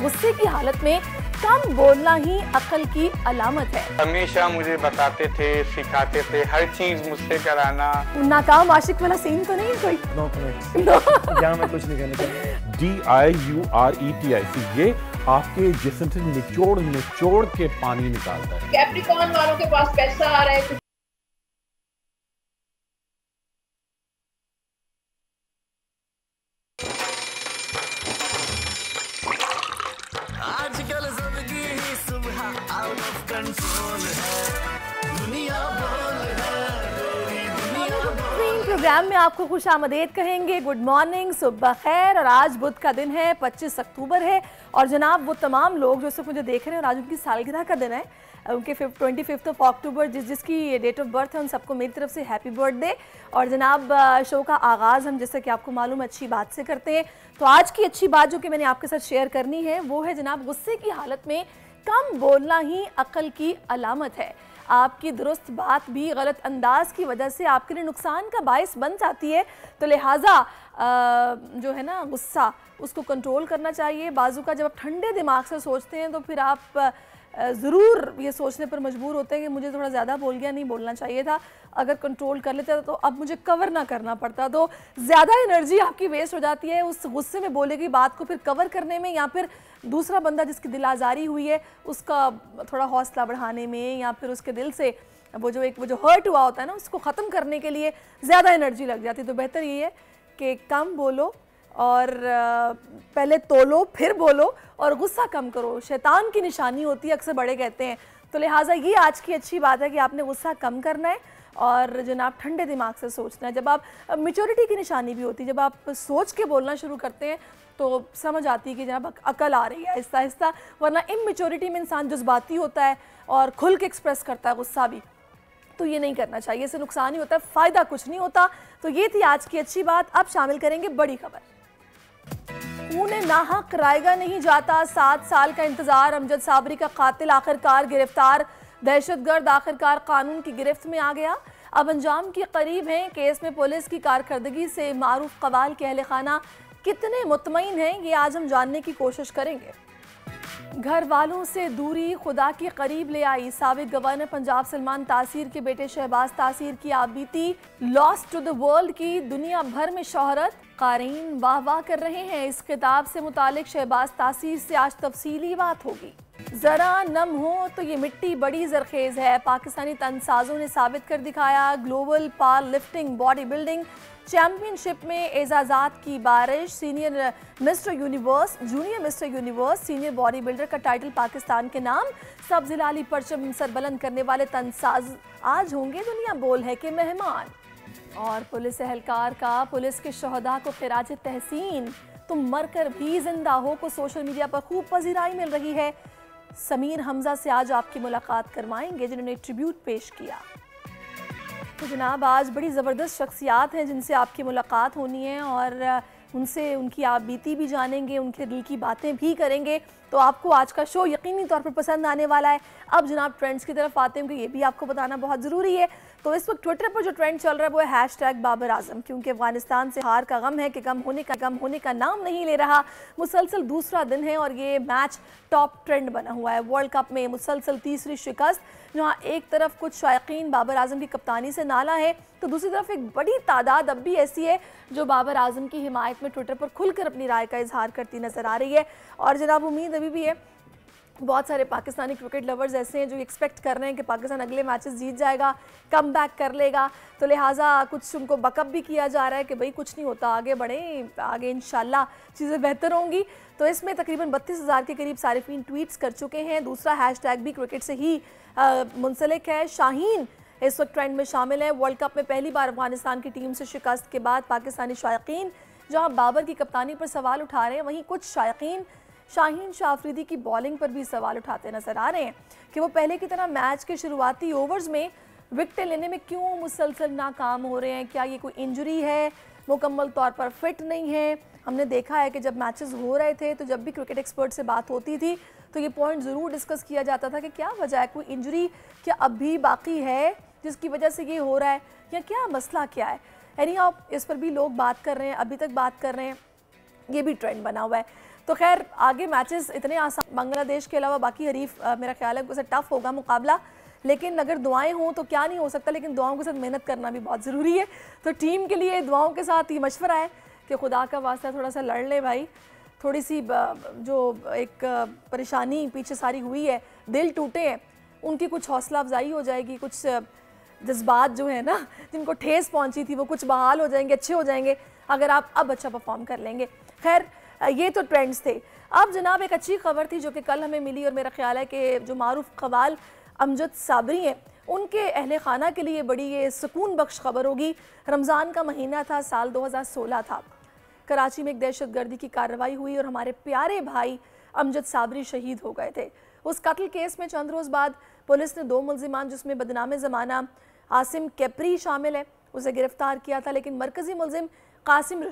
गुस्से की हालत में कम बोलना ही अक्ल की अलामत है। हमेशा मुझे बताते थे, सिखाते थे, हर चीज मुझसे कराना। नाकाम आशिक वाला सीन तो नहीं कोई? No comments. यहाँ मैं कुछ नहीं कहना चाहता। DIURETIC ये आपके जिस्म से निचोड़ के पानी निकालता है। कैप्रिकॉर्न वालों के पास पैसा आ रहा है। आजकल जिंदगी ही सुबह आउट ऑफ कंट्रोल है, दुनिया बोल है। प्रोग्राम में आपको खुश आमदेद कहेंगे। गुड मॉर्निंग, सुबह खैर। और आज बुध का दिन है, 25 अक्टूबर है। और जनाब वो तमाम लोग जो सिर्फ मुझे देख रहे हैं और आज उनकी सालगिरह का दिन है, उनके 25 अक्टूबर जिसकी डेट ऑफ बर्थ है, उन सबको मेरी तरफ से हैप्पी बर्थडे। और जनाब शो का आगाज़ हम जैसे कि आपको मालूम अच्छी बात से करते हैं, तो आज की अच्छी बात जो कि मैंने आपके साथ शेयर करनी है वो है जनाब गुस्से की हालत में कम बोलना ही अक्ल की अलामत है। आपकी दुरुस्त बात भी गलत अंदाज की वजह से आपके लिए नुकसान का बायस बन जाती है, तो लिहाजा जो है ना गुस्सा उसको कंट्रोल करना चाहिए। बाजू का जब आप ठंडे दिमाग से सोचते हैं तो फिर आप ज़रूर ये सोचने पर मजबूर होते हैं कि मुझे थोड़ा ज़्यादा बोल गया, नहीं बोलना चाहिए था। अगर कंट्रोल कर लेता तो अब मुझे कवर ना करना पड़ता। तो ज़्यादा एनर्जी आपकी वेस्ट हो जाती है उस गुस्से में बोले गई बात को फिर कवर करने में, या फिर दूसरा बंदा जिसकी दिल आज़ारी हुई है उसका थोड़ा हौसला बढ़ाने में, या फिर उसके दिल से वो जो हर्ट हुआ होता है ना उसको ख़त्म करने के लिए ज़्यादा एनर्जी लग जाती है। तो बेहतर ये है कि कम बोलो और पहले तोलो फिर बोलो और गुस्सा कम करो। शैतान की निशानी होती है, अक्सर बड़े कहते हैं। तो लिहाजा ये आज की अच्छी बात है कि आपने गुस्सा कम करना है और जनाब ठंडे दिमाग से सोचना है। जब आप मैच्योरिटी की निशानी भी होती है, जब आप सोच के बोलना शुरू करते हैं तो समझ आती है कि जनाब अकल आ रही है आहिस्ता आहिस्ता। वरना इमैच्योरिटी में इंसान जज्बाती होता है और खुल के एक्सप्रेस करता है गुस्सा भी, तो ये नहीं करना चाहिए, इससे नुकसान ही होता है, फ़ायदा कुछ नहीं होता। तो ये थी आज की अच्छी बात। अब शामिल करेंगे बड़ी खबर। खून नाहक रायगा नहीं जाता, 7 साल का इंतजार। अमजद साबरी का कातिल आखिरकार गिरफ्तार, दहशतगर्द आखिरकार कानून की गिरफ्त में आ गया। अब अंजाम के करीब हैं। केस में पुलिस की कारकर्दगी से मारूफ कवाल के अहले खाना कितने मुतमईन हैं, ये आज हम जानने की कोशिश करेंगे। घर वालों से दूरी खुदा के करीब ले आई। साबिक गवर्नर पंजाब सलमान तासीर के बेटे शहबाज तासीर की आप बीती लॉस्ट टू द वर्ल्ड की दुनिया भर में शोहरत। क़ारीन वाह वाह कर रहे हैं। इस किताब से मुतालिक शहबाज तासीर से आज तफसीली बात होगी। जरा नम हो तो ये मिट्टी बड़ी जरखेज है। पाकिस्तानी तनसाजों ने साबित कर दिखाया। Global power lifting body building championship में एजाज़ात की बारिश। Senior mister universe, junior mister universe, senior body builder का टाइटल पाकिस्तान के नाम। सब जिलाली परचम सरबलंद करने वाले तनसाज आज होंगे दुनिया बोल है के मेहमान। और पुलिस एहलकार का पुलिस के शहदा को खिराज तहसीन, तुम मरकर भी जिंदा हो को सोशल मीडिया पर खूब पजीराई मिल रही है। समीर हमजा से आज आपकी मुलाकात करवाएंगे जिन्होंने ट्रिब्यूट पेश किया। तो जनाब आज बड़ी ज़बरदस्त शख्सियात हैं जिनसे आपकी मुलाकात होनी है और उनसे उनकी आप बीती भी जानेंगे, उनके दिल की बातें भी करेंगे। तो आपको आज का शो यकीनी तौर पर पसंद आने वाला है। अब जनाब ट्रेंड्स की तरफ आते हैं कि ये भी आपको बताना बहुत ज़रूरी है। तो इस वक्त ट्विटर पर जो ट्रेंड चल रहा है वो है हैशटैग बाबर आजम, क्योंकि अफगानिस्तान से हार का गम है कि गम होने का नाम नहीं ले रहा। मुसलसल दूसरा दिन है और ये मैच टॉप ट्रेंड बना हुआ है। वर्ल्ड कप में मुसलसल तीसरी शिकस्त, जहाँ एक तरफ कुछ शायकीन बाबर आजम की कप्तानी से नाला है तो दूसरी तरफ एक बड़ी तादाद अब भी ऐसी है जो बाबर आजम की हिमायत में ट्विटर पर खुलकर अपनी राय का इजहार करती नजर आ रही है। और जनाब उम्मीद अभी भी है, बहुत सारे पाकिस्तानी क्रिकेट लवर्स ऐसे हैं जो एक्सपेक्ट कर रहे हैं कि पाकिस्तान अगले मैचेस जीत जाएगा, कम बैक कर लेगा। तो लिहाजा कुछ उनको बकअप भी किया जा रहा है कि भाई कुछ नहीं होता, आगे बढ़ें, आगे इंशाल्लाह चीज़ें बेहतर होंगी। तो इसमें तकरीबन 32,000 के करीब सारिफीन ट्वीट्स कर चुके हैं। दूसरा हैशटैग भी क्रिकेट से ही मुंसलिक है। शाहीन इस वक्त ट्रेंड में शामिल है। वर्ल्ड कप में पहली बार अफगानिस्तान की टीम से शिकस्त के बाद पाकिस्तानी शायकीन जहाँ बाबर की कप्तानी पर सवाल उठा रहे हैं, वहीं कुछ शायकीन शाहीन शाह अफरीदी की बॉलिंग पर भी सवाल उठाते नजर आ रहे हैं कि वो पहले की तरह मैच के शुरुआती ओवर्स में विकेटें लेने में क्यों मुसलसल नाकाम हो रहे हैं। क्या ये कोई इंजरी है, मुकम्मल तौर पर फिट नहीं है। हमने देखा है कि जब मैचेस हो रहे थे तो जब भी क्रिकेट एक्सपर्ट से बात होती थी तो ये पॉइंट ज़रूर डिस्कस किया जाता था कि क्या वजह है, कोई इंजरी क्या अब भी बाकी है जिसकी वजह से ये हो रहा है, या क्या मसला क्या है। यानी आप इस पर भी लोग बात कर रहे हैं, अभी तक बात कर रहे हैं, ये भी ट्रेंड बना हुआ है। तो खैर आगे मैचेस इतने आसान, बांग्लादेश के अलावा बाकी हरीफ मेरा ख्याल है उसे टफ होगा मुकाबला, लेकिन अगर दुआएं हों तो क्या नहीं हो सकता, लेकिन दुआओं के साथ मेहनत करना भी बहुत ज़रूरी है। तो टीम के लिए दुआओं के साथ ये मशवरा है कि खुदा का वास्ता थोड़ा सा लड़ ले भाई, थोड़ी सी जो एक परेशानी पीछे सारी हुई है, दिल टूटे हैं, उनकी कुछ हौसला अफजाई हो जाएगी, कुछ जज्बात जो है ना जिनको ठेस पहुंची थी वो कुछ बहाल हो जाएंगे, अच्छे हो जाएंगे अगर आप अब अच्छा परफॉर्म कर लेंगे। खैर ये तो ट्रेंड्स थे। अब जनाब एक अच्छी खबर थी जो कि कल हमें मिली, और मेरा ख्याल है कि जो मारूफ कवाल अमजद साबरी हैं उनके अहले खाना के लिए बड़ी ये सुकून बख्श खबर होगी। रमज़ान का महीना था, साल 2016 था, कराची में एक दहशतगर्दी की कार्रवाई हुई और हमारे प्यारे भाई अमजद साबरी शहीद हो गए थे। उस कत्ल केस में चंद रोज़ बाद पुलिस ने 2 मुल्जिमान जिसमें बदनाम ज़माना आसिम कैपरी शामिल है उसे गिरफ्तार किया था, लेकिन मरकज़ी मुल्जिम कासिम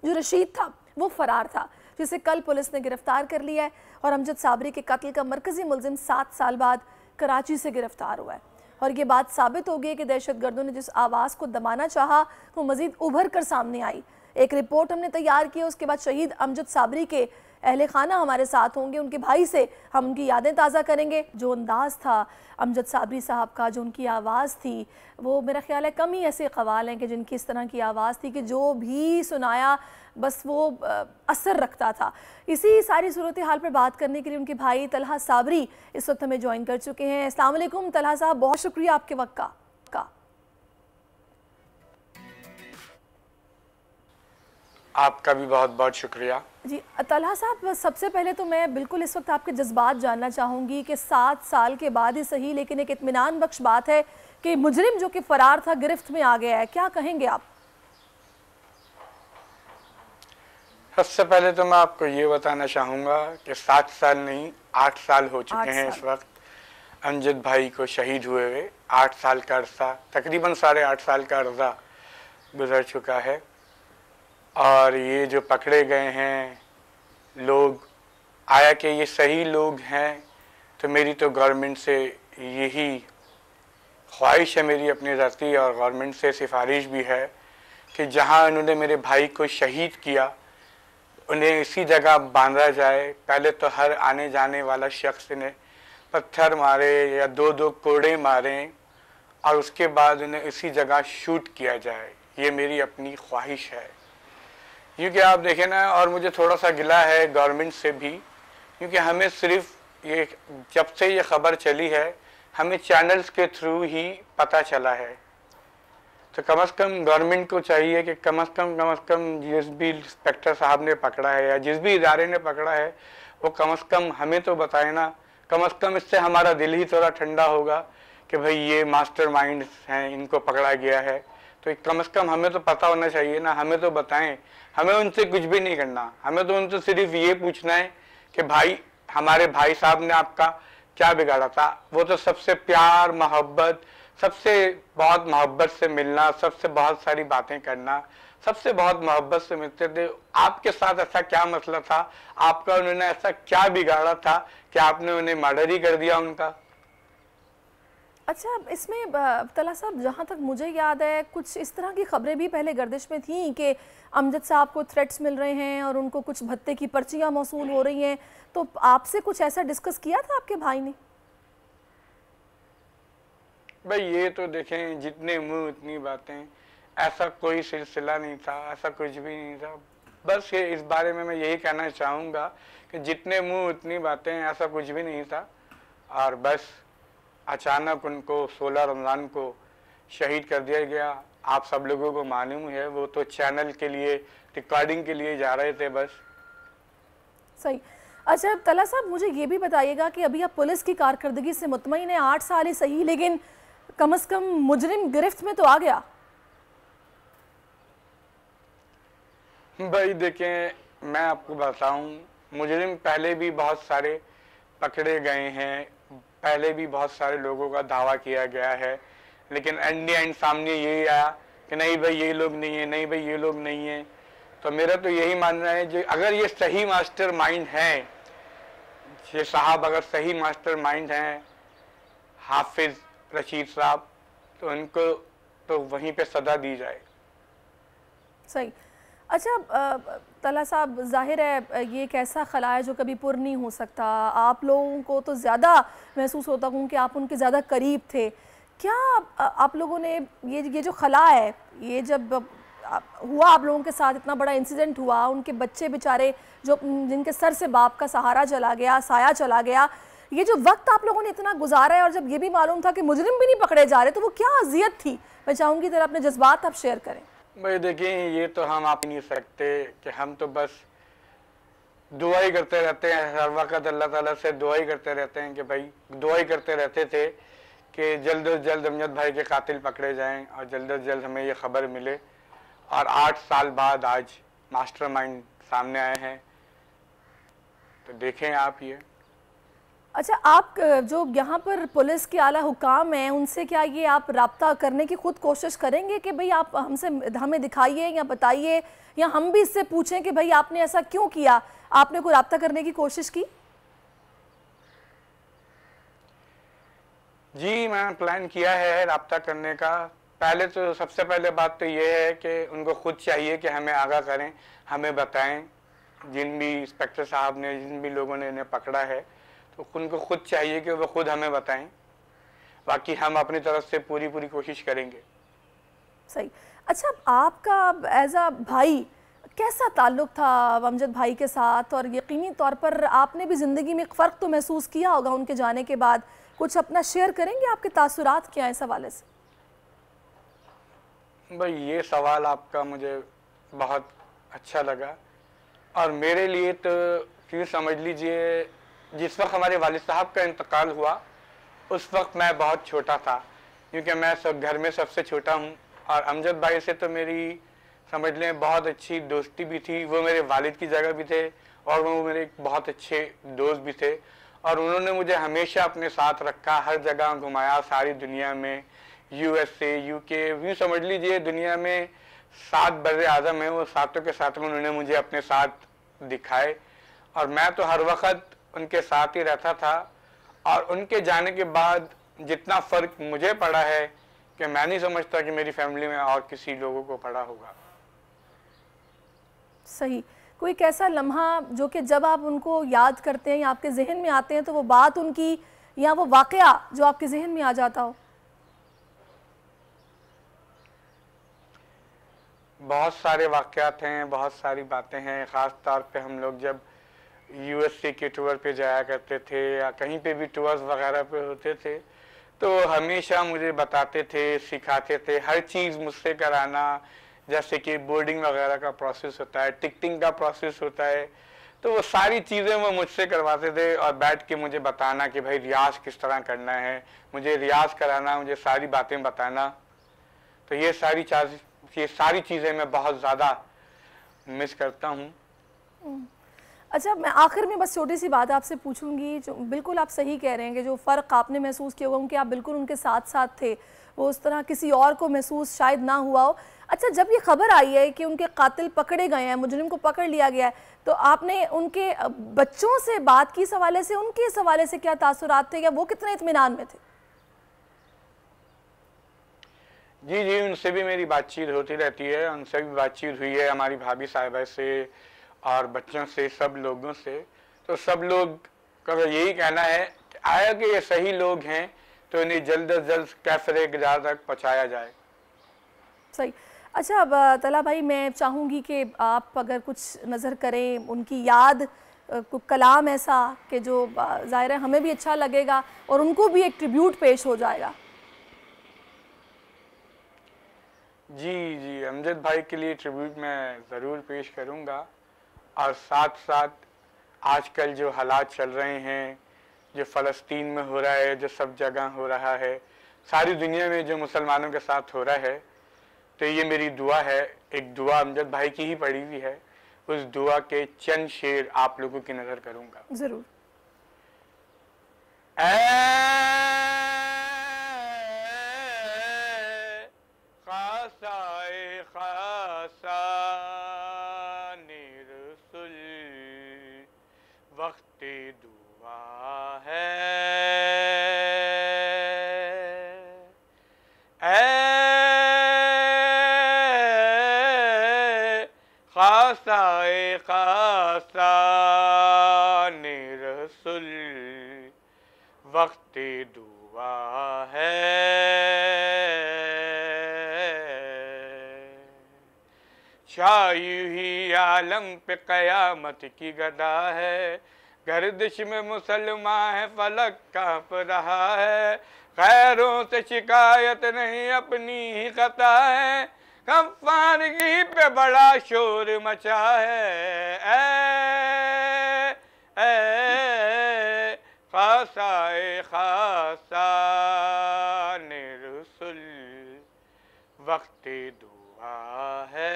जो रशीद था वो फ़रार था, जिसे कल पुलिस ने गिरफ्तार कर लिया है। और अमजद साबरी के कत्ल का मरकज़ी मुल्जिम 7 साल बाद कराची से गिरफ्तार हुआ है। और ये बात साबित हो गई कि दहशतगर्दों ने जिस आवाज़ को दबाना चाहा वो मज़ीद उभर कर सामने आई। एक रिपोर्ट हमने तैयार की, उसके बाद शहीद अमजद साबरी के अहले खाना हमारे साथ होंगे, उनके भाई से हम उनकी यादें ताज़ा करेंगे। जो अंदाज़ था अमजद साबरी साहब का, जो उनकी आवाज़ थी, वो मेरा ख्याल है कम ही ऐसे कवाल हैं कि जिनकी इस तरह की आवाज़ थी कि जो भी सुनाया बस वो असर रखता था। इसी सारी सूरत हाल पर बात करने के लिए उनके भाई तलहा साबरी इस वक्त हमें ज्वाइन कर चुके हैं। अस्सलाम वालेकुम तलहा साहब, बहुत शुक्रिया आपके वक्त का। आपका भी बहुत बहुत शुक्रिया जी। तलहा साहब, सबसे पहले तो मैं बिल्कुल इस वक्त आपके जज्बात जानना चाहूँगी कि 7 साल के बाद ही सही, लेकिन एक इत्मीनान बख्श बात है कि मुजरिम जो कि फ़रार था गिरफ्त में आ गया है, क्या कहेंगे आप? सबसे पहले तो मैं आपको ये बताना चाहूँगा कि 7 साल नहीं 8 साल हो चुके हैं इस वक्त अमजद भाई को शहीद हुए हुए। 8 साल का अरसा, तकरीबन 8.5 साल का अरसा गुजर चुका है। और ये जो पकड़े गए हैं लोग, आया कि ये सही लोग हैं, तो मेरी तो गवर्नमेंट से यही ख्वाहिश है, मेरी अपनी रती और गवर्नमेंट से सिफारिश भी है कि जहां उन्होंने मेरे भाई को शहीद किया उन्हें इसी जगह बांधा जाए। पहले तो हर आने जाने वाला शख्स ने पत्थर मारे या 2-2 कोड़े मारे और उसके बाद उन्हें इसी जगह शूट किया जाए, ये मेरी अपनी ख्वाहिश है। क्योंकि आप देखें ना, और मुझे थोड़ा सा गिला है गवर्नमेंट से भी, क्योंकि हमें सिर्फ ये जब से ये खबर चली है हमें चैनल्स के थ्रू ही पता चला है। तो कम से कम गवर्नमेंट को चाहिए कि कम से कम जिस भी इंस्पेक्टर साहब ने पकड़ा है या जिस भी इदारे ने पकड़ा है वो कम से कम हमें तो बताए ना। कम से कम इससे हमारा दिल ही थोड़ा ठंडा होगा कि भाई ये मास्टरमाइंड हैं, इनको पकड़ा गया है। तो कम से कम हमें तो पता होना चाहिए ना, हमें तो बताएं। हमें उनसे कुछ भी नहीं करना, हमें तो उनसे सिर्फ ये पूछना है कि भाई हमारे भाई साहब ने आपका क्या बिगाड़ा था। वो तो सबसे प्यार मोहब्बत, सबसे बहुत मोहब्बत से मिलना, सबसे बहुत सारी बातें करना, सबसे बहुत मोहब्बत से मिलते थे। आपके साथ ऐसा क्या मसला था, आपका उन्होंने ऐसा क्या बिगाड़ा था कि आपने उन्हें मर्डर ही कर दिया उनका। अच्छा, इसमें तलहा साहब जहाँ तक मुझे याद है कुछ इस तरह की खबरें भी पहले गर्दिश में थी कि अमजद साहब को थ्रेट्स मिल रहे हैं और उनको कुछ भत्ते की पर्चियाँ मौसूल हो रही हैं। तो आपसे कुछ ऐसा डिस्कस किया था आपके भाई ने? भाई ये तो देखें, जितने मुंह उतनी बातें, ऐसा कोई सिलसिला नहीं था, ऐसा कुछ भी नहीं था। बस ये इस बारे में मैं यही कहना चाहूँगा कि जितने मुंह उतनी बातें, ऐसा कुछ भी नहीं था। और बस अचानक उनको 16 रमज़ान को शहीद कर दिया गया। आप सब लोगों को मालूम है, वो तो चैनल के लिए रिकॉर्डिंग के लिए जा रहे थे बस। सही। अच्छा तलहा साहब, मुझे ये भी बताइएगा कि अभी आप पुलिस की कारकर्दगी से मुतमईन है, 8 साल ही सही, लेकिन कम से कम मुजरिम गिरफ्त में तो आ गया। भाई देखें, मैं आपको बताऊं, मुजरिम पहले भी बहुत सारे पकड़े गए हैं, पहले भी बहुत सारे लोगों का दावा किया गया है, लेकिन एंड सामने यही आया कि नहीं भाई ये लोग नहीं है, नहीं भाई ये लोग नहीं है। तो मेरा तो यही मानना है कि अगर ये सही मास्टर माइंड हैं, ये साहब अगर सही मास्टर माइंड हैं हाफिज रशीद साहब, तो उनको तो वहीं पे सजा दी जाए। सही। अच्छा तला साहब, जाहिर है ये एक ऐसा खला है जो कभी पुर नहीं हो सकता। आप लोगों को तो ज़्यादा महसूस होता हूँ कि आप उनके ज़्यादा करीब थे। क्या आप लोगों ने ये जो खला है, ये जब हुआ आप लोगों के साथ, इतना बड़ा इंसिडेंट हुआ, उनके बच्चे बेचारे जो जिनके सर से बाप का सहारा चला गया, साया चला गया, ये जो वक्त आप लोगों ने इतना गुजारा है और जब ये भी मालूम था कि मुजरिम भी नहीं पकड़े जा रहे, तो वो क्या अजियत थी? मैं चाहूँगी जरा अपने जज्बात आप शेयर करें। भाई देखिए, ये तो हम आप नहीं सकते कि हम तो बस दुआ ही करते रहते हैं हर वक्त, अल्लाह ताला से दुआ ही करते रहते हैं कि भाई दुआ ही करते रहते थे कि जल्द से जल्द अमजद भाई के कातिल पकड़े जाएं और जल्द से जल्द हमें ये खबर मिले। और 8 साल बाद आज मास्टरमाइंड सामने आए हैं, तो देखें आप ये। अच्छा, आप जो यहाँ पर पुलिस के आला हुकाम हैं, उनसे क्या ये आप राब्ता करने की खुद कोशिश करेंगे कि भाई आप हमें दिखाइए या बताइए, या हम भी इससे पूछें कि भाई आपने ऐसा क्यों किया? आपने कोई राब्ता करने की कोशिश की? जी, मैंने प्लान किया है राब्ता करने का। पहले तो सबसे पहले बात तो ये है कि उनको खुद चाहिए कि हमें आगाह करें, हमें बताएं। जिन भी इंस्पेक्टर साहब ने, जिन भी लोगों ने इन्हें पकड़ा है, तो उनको खुद चाहिए कि वो खुद हमें बताएं। बाकी हम अपनी तरफ से पूरी कोशिश करेंगे। सही। अच्छा, आपका एज अ भाई कैसा ताल्लुक़ था अमजद भाई के साथ? और यकीनी तौर पर आपने भी ज़िंदगी में एक फ़र्क तो महसूस किया होगा उनके जाने के बाद। कुछ अपना शेयर करेंगे, आपके तासुरात क्या हैं इस हवाले से? भाई ये सवाल आपका मुझे बहुत अच्छा लगा, और मेरे लिए तो क्यों समझ लीजिए, जिस वक्त हमारे वालिद साहब का इंतकाल हुआ उस वक्त मैं बहुत छोटा था, क्योंकि मैं सब घर में सबसे छोटा हूँ। और अमजद भाई से तो मेरी समझ लें बहुत अच्छी दोस्ती भी थी। वो मेरे वालिद की जगह भी थे और वो मेरे बहुत अच्छे दोस्त भी थे, और उन्होंने मुझे हमेशा अपने साथ रखा, हर जगह घुमाया सारी दुनिया में, USA, UK, यूँ समझ लीजिए दुनिया में 7 बर्रे आज़म हैं, वो सातों के साथ उन्होंने मुझे अपने साथ दिखाए, और मैं तो हर वक्त उनके साथ ही रहता था। और उनके जाने के बाद जितना फ़र्क मुझे पड़ा है कि मैं नहीं समझता कि मेरी फैमिली में और किसी लोगों को पड़ा होगा। सही। कोई कैसा लम्हा जो कि जब आप उनको याद करते हैं या आपके जहन में आते हैं, तो वो बात उनकी या वो वाक़या जो आपके जहन में आ जाता हो? बहुत सारे वाक़यात हैं, बहुत सारी बातें हैं। ख़ास तौर पे हम लोग जब USA के टूर पे जाया करते थे या कहीं पे भी टूर्स वगैरह पे होते थे, तो हमेशा मुझे बताते थे, सिखाते थे हर चीज़ मुझसे कराना। जैसे कि बोर्डिंग वगैरह का प्रोसेस होता है, टिकटिंग का प्रोसेस होता है, तो वो सारी चीज़ें वो मुझसे करवाते थे, और बैठ के मुझे बताना कि भाई रियाज किस तरह करना है, मुझे रियाज कराना, मुझे सारी बातें बताना। तो ये सारी चीज़ें मैं बहुत ज़्यादा मिस करता हूँ। अच्छा, मैं आखिर में बस छोटी सी बात आपसे पूछूंगी, जो बिल्कुल आप सही कह रहे हैं कि जो फ़र्क आपने महसूस किया होगा कि आप बिल्कुल उनके साथ साथ थे, वो उस तरह किसी और को महसूस शायद ना हुआ हो। अच्छा, जब ये खबर आई है कि उनके कातिल पकड़े गए हैं, मुजरिम को पकड़ लिया गया है, तो आपने उनके बच्चों से बात की इस हवाले से? उनके इस हवाले से क्या तासुरात थे, या वो कितने इत्मीनान में थे? जी, उनसे भी मेरी बातचीत होती रहती है, उनसे भी बातचीत हुई है, हमारी भाभी साहिबा से और बच्चों से, सब लोगों से। तो सब लोग का यही कहना है कि आया कि ये सही लोग हैं, तो इन्हें जल्द से जल्द कैफरे गजार तक पहुँचाया जाए। सही। अच्छा, अब तला भाई, मैं चाहूँगी कि आप अगर कुछ नज़र करें उनकी याद, कलाम ऐसा कि जो ज़ाहिर है हमें भी अच्छा लगेगा और उनको भी एक ट्रिब्यूट पेश हो जाएगा। जी, अमजद भाई के लिए ट्रिब्यूट मैं ज़रूर पेश करूँगा। और साथ साथ आजकल जो हालात चल रहे हैं, जो फ़लस्तीन में हो रहा है, जो सब जगह हो रहा है, सारी दुनिया में जो मुसलमानों के साथ हो रहा है, तो ये मेरी दुआ है, एक दुआ अमजद भाई की ही पड़ी हुई है, उस दुआ के चंद शेर आप लोगों की नज़र करूँगा। ज़रूर। वक्ते दुआ है, खास खासाए खासा ने रसूल वक्ते दुआ है, शायू ही आलम पे कयामत की गदा है, गर्दिश में मुसलमान है फलक कांप रहा है, खैरों से शिकायत नहीं अपनी ही खता है, गफ्फारगी पे बड़ा शोर मचा है, ए खासाए खासा ने रसूल वक्ते दुआ है,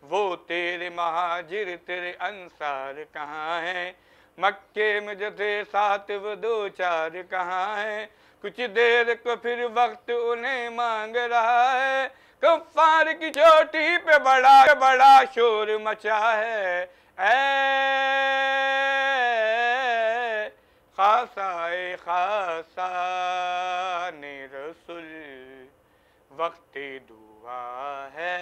वो तेरे महाजिर तेरे अंसार कहाँ हैं, मक्के में जो थे साथ वो दो चार कहाँ हैं, कुछ देर को फिर वक्त उन्हें मांग रहा है, कुफ्फार की चोटी पे बड़ा बड़ा शोर मचा है, ए खासाए खासा ने रसूल वक्ते दुआ है।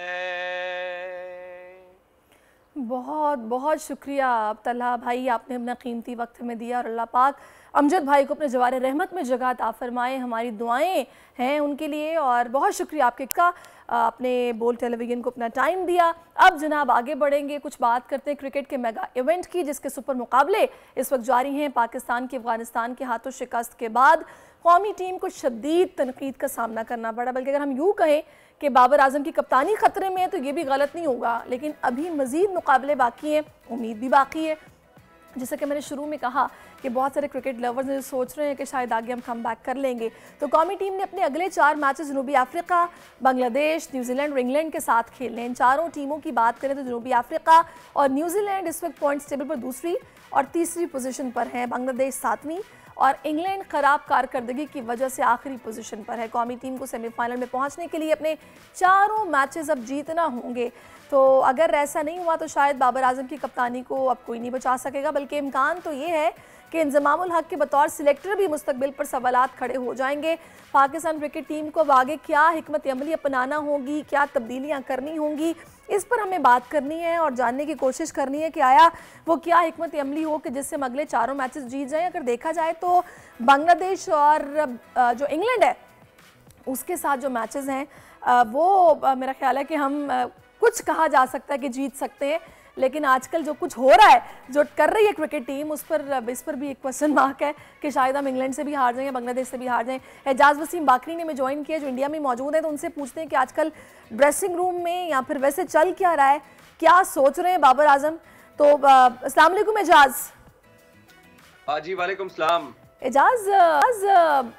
बहुत बहुत शुक्रिया तलहा भाई, आपने अपना कीमती वक्त हमें दिया और अल्लाह पाक अमजद भाई को अपने जवार रहमत में जगह अता फरमाए। हमारी दुआएं हैं उनके लिए और बहुत शुक्रिया आपके का आपने बोल टेलीविज़न को अपना टाइम दिया। अब जनाब आगे बढ़ेंगे, कुछ बात करते हैं क्रिकेट के मेगा इवेंट की, जिसके सुपर मुकाबले इस वक्त जारी हैं। पाकिस्तान की अफगानिस्तान के हाथों शिकस्त के बाद कौमी टीम को शदीद तनकीद का सामना करना पड़ा, बल्कि अगर हम यूँ कहें कि बाबर आजम की कप्तानी खतरे में है तो ये भी गलत नहीं होगा, लेकिन अभी मज़ीद मुकाबले बाकी हैं, उम्मीद भी बाकी है। जैसा कि मैंने शुरू में कहा कि बहुत सारे क्रिकेट लवर्स जो सोच रहे हैं कि शायद आगे हम कम बैक कर लेंगे, तो कौमी टीम ने अपने अगले 4 मैचेस जनूबी अफ्रीका, बांग्लादेश, न्यूजीलैंड और इंग्लैंड के साथ खेलने। इन चारों टीमों की बात करें तो जनूबी अफ्रीका और न्यूजीलैंड इस वक्त पॉइंट्स टेबल पर दूसरी और तीसरी पोजीशन पर हैं, बांग्लादेश 7वीं और इंग्लैंड ख़राब कारकर्दगी की वजह से आखिरी पोजीशन पर है। कौमी टीम को सेमीफाइनल में पहुंचने के लिए अपने चारों मैचेस अब जीतना होंगे, तो अगर ऐसा नहीं हुआ तो शायद बाबर आजम की कप्तानी को अब कोई नहीं बचा सकेगा, बल्कि इम्कान तो ये है कि इंजमामुल हक के बतौर सिलेक्टर भी मुस्तकबिल पर सवालात खड़े हो जाएंगे। पाकिस्तान क्रिकेट टीम को अब आगे क्या हिकमत अमली अपनाना होगी, क्या तब्दीलियाँ करनी होंगी, इस पर हमें बात करनी है और जानने की कोशिश करनी है कि आया वो क्या हिकमत अमली हो कि जिससे हम अगले चारों मैचेस जीत जाएं। अगर देखा जाए तो बांग्लादेश और जो इंग्लैंड है उसके साथ जो मैचेस हैं वो मेरा ख्याल है कि हम कुछ कहा जा सकता है कि जीत सकते हैं, लेकिन आजकल जो कुछ हो रहा है, जो कर रही है क्रिकेट टीम, इस पर भी एक क्वेश्चन मार्क है कि शायद हम इंग्लैंड से भी हार जाएं या बांग्लादेश से भी हार जाएं। एजाज वसीम बाकरी ने हमें ज्वाइन किया जो इंडिया में मौजूद है, तो उनसे पूछते हैं कि आजकल ड्रेसिंग रूम में या फिर वैसे चल क्या रहा है, क्या सोच रहे हैं बाबर आजम। तो अस्सलाम वालेकुम एजाज। जी वालेकुम सलाम। एजाज,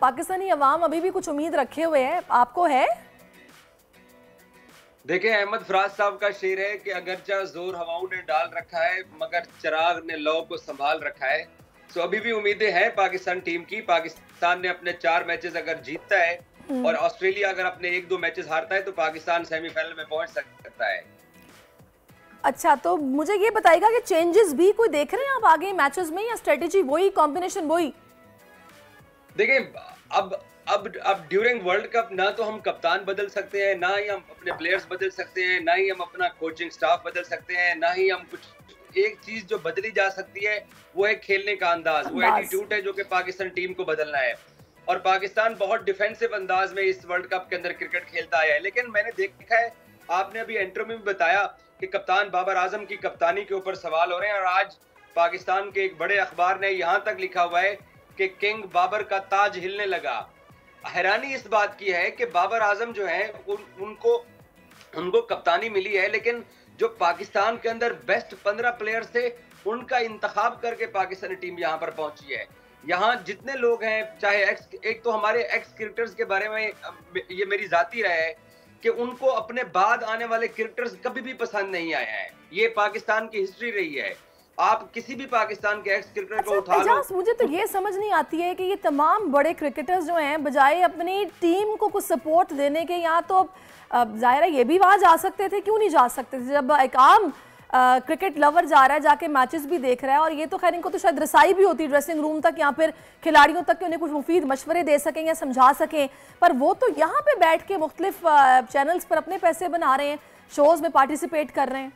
पाकिस्तानी अवाम अभी भी कुछ उम्मीद रखे हुए है, आपको है? देखें, अहमद फराज साहब का शेर है कि अगरचा जोर हवाओं ने डाल रखा है मगर चिराग ने लौ को संभाल रखा है। तो अभी भी उम्मीदें हैं पाकिस्तान टीम की। पाकिस्तान ने अपने 4 मैचेस अगर जीतता है और ऑस्ट्रेलिया अगर अपने 1-2 मैचेस हारता है तो पाकिस्तान सेमीफाइनल में पहुंच सकता है। अच्छा, तो मुझे ये बताइएगा कि चेंजेस भी कोई देख रहे हैं आप आगे मैचेस में, या स्ट्रेटेजी वही, कॉम्बिनेशन वही? देखिए, अब ड्यूरिंग वर्ल्ड कप ना तो हम कप्तान बदल सकते हैं, ना ही हम अपने प्लेयर्स बदल सकते हैं, ना ही हम अपना कोचिंग स्टाफ बदल सकते हैं, ना ही हम कुछ। एक चीज जो बदली जा सकती है वो है खेलने का अंदाज, वो एटीट्यूड है जो कि पाकिस्तान टीम को बदलना है। और पाकिस्तान बहुत डिफेंसिव अंदाज में इस वर्ल्ड कप के अंदर क्रिकेट खेलता आया है, लेकिन मैंने देखा है, आपने अभी इंटरव्यू में बताया कि कप्तान बाबर आजम की कप्तानी के ऊपर सवाल हो रहे हैं, और आज पाकिस्तान के एक बड़े अखबार ने यहाँ तक लिखा हुआ है कि किंग बाबर का ताज हिलने लगा। हैरानी इस बात की है कि बाबर आजम जो है उनको कप्तानी मिली है, लेकिन जो पाकिस्तान के अंदर बेस्ट 15 प्लेयर्स थे उनका इंतखाब करके पाकिस्तानी टीम यहाँ पर पहुंची है। यहाँ जितने लोग हैं, चाहे एक तो हमारे एक्स क्रिकेटर्स के बारे में ये मेरी जाती राय है कि उनको अपने बाद आने वाले क्रिकेटर्स कभी भी पसंद नहीं आए हैं। ये पाकिस्तान की हिस्ट्री रही है। आप किसी भी पाकिस्तान के एक्स क्रिकेटर को उठा लो। मुझे तो ये समझ नहीं आती है कि ये तमाम बड़े क्रिकेटर्स जो हैं, बजाय अपनी टीम को कुछ सपोर्ट देने के, यहाँ तो जाहिर है ये भी वहाँ जा सकते थे, क्यों नहीं जा सकते थे? जब एक आम क्रिकेट लवर जा रहा है, जाके मैचेस भी देख रहा है, और ये तो खैर इनको तो शायद रसाई भी होती है ड्रेसिंग रूम तक या फिर खिलाड़ियों तक कि उन्हें कुछ मुफीद मशवरे दे सकें या समझा सकें, पर वो तो यहाँ पे बैठ के मुख्तलिफ चैनल्स पर अपने पैसे बना रहे हैं। शोज में पार्टिसिपेट कर रहे हैं।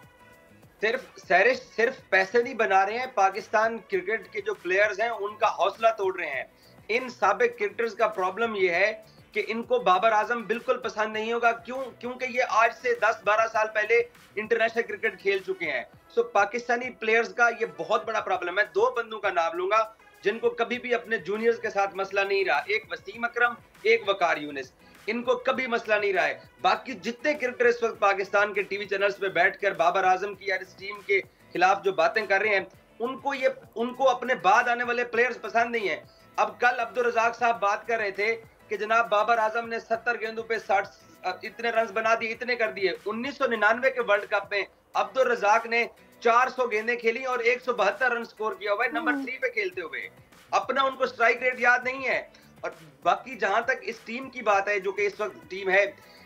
सिर्फ पैसे नहीं बना रहे हैं, पाकिस्तान क्रिकेट के जो प्लेयर्स हैं उनका हौसला तोड़ रहे हैं। इन साबिक क्रिकेटर्स का प्रॉब्लम ये है कि इनको बाबर आजम बिल्कुल पसंद नहीं होगा। क्योंकि ये आज से 10-12 साल पहले इंटरनेशनल क्रिकेट खेल चुके हैं। सो पाकिस्तानी प्लेयर्स का ये बहुत बड़ा प्रॉब्लम है। 2 बंदों का नाम लूंगा जिनको कभी भी अपने जूनियर्स के साथ मसला नहीं रहा, एक वसीम अकरम, एक वकार यूनिस। इनको कभी मसला नहीं रहा है। बाकी जितने क्रिकेटर इस वक्त पाकिस्तान के टीवी चैनल्स पे बैठकर बाबर आजम की या इस टीम के खिलाफ जो बातें कर रहे हैं, उनको अपने बाद आने वाले प्लेयर्स पसंद नहीं है। अब कल अब्दुल रजाक साहब बात कर रहे थे कि जनाब बाबर आजम ने 70 गेंदों पे 60 इतने रन बना दिए, इतने कर दिए। 1999 के वर्ल्ड कप में अब्दुल रजाक ने 400 गेंदें खेली और 172 रन स्कोर किया हुआ है, नंबर 3 पे खेलते हुए। अपना उनको स्ट्राइक रेट याद नहीं है। और बाकी जहां तक इस टीम की बात है, जो कि इस वक्त टीम है,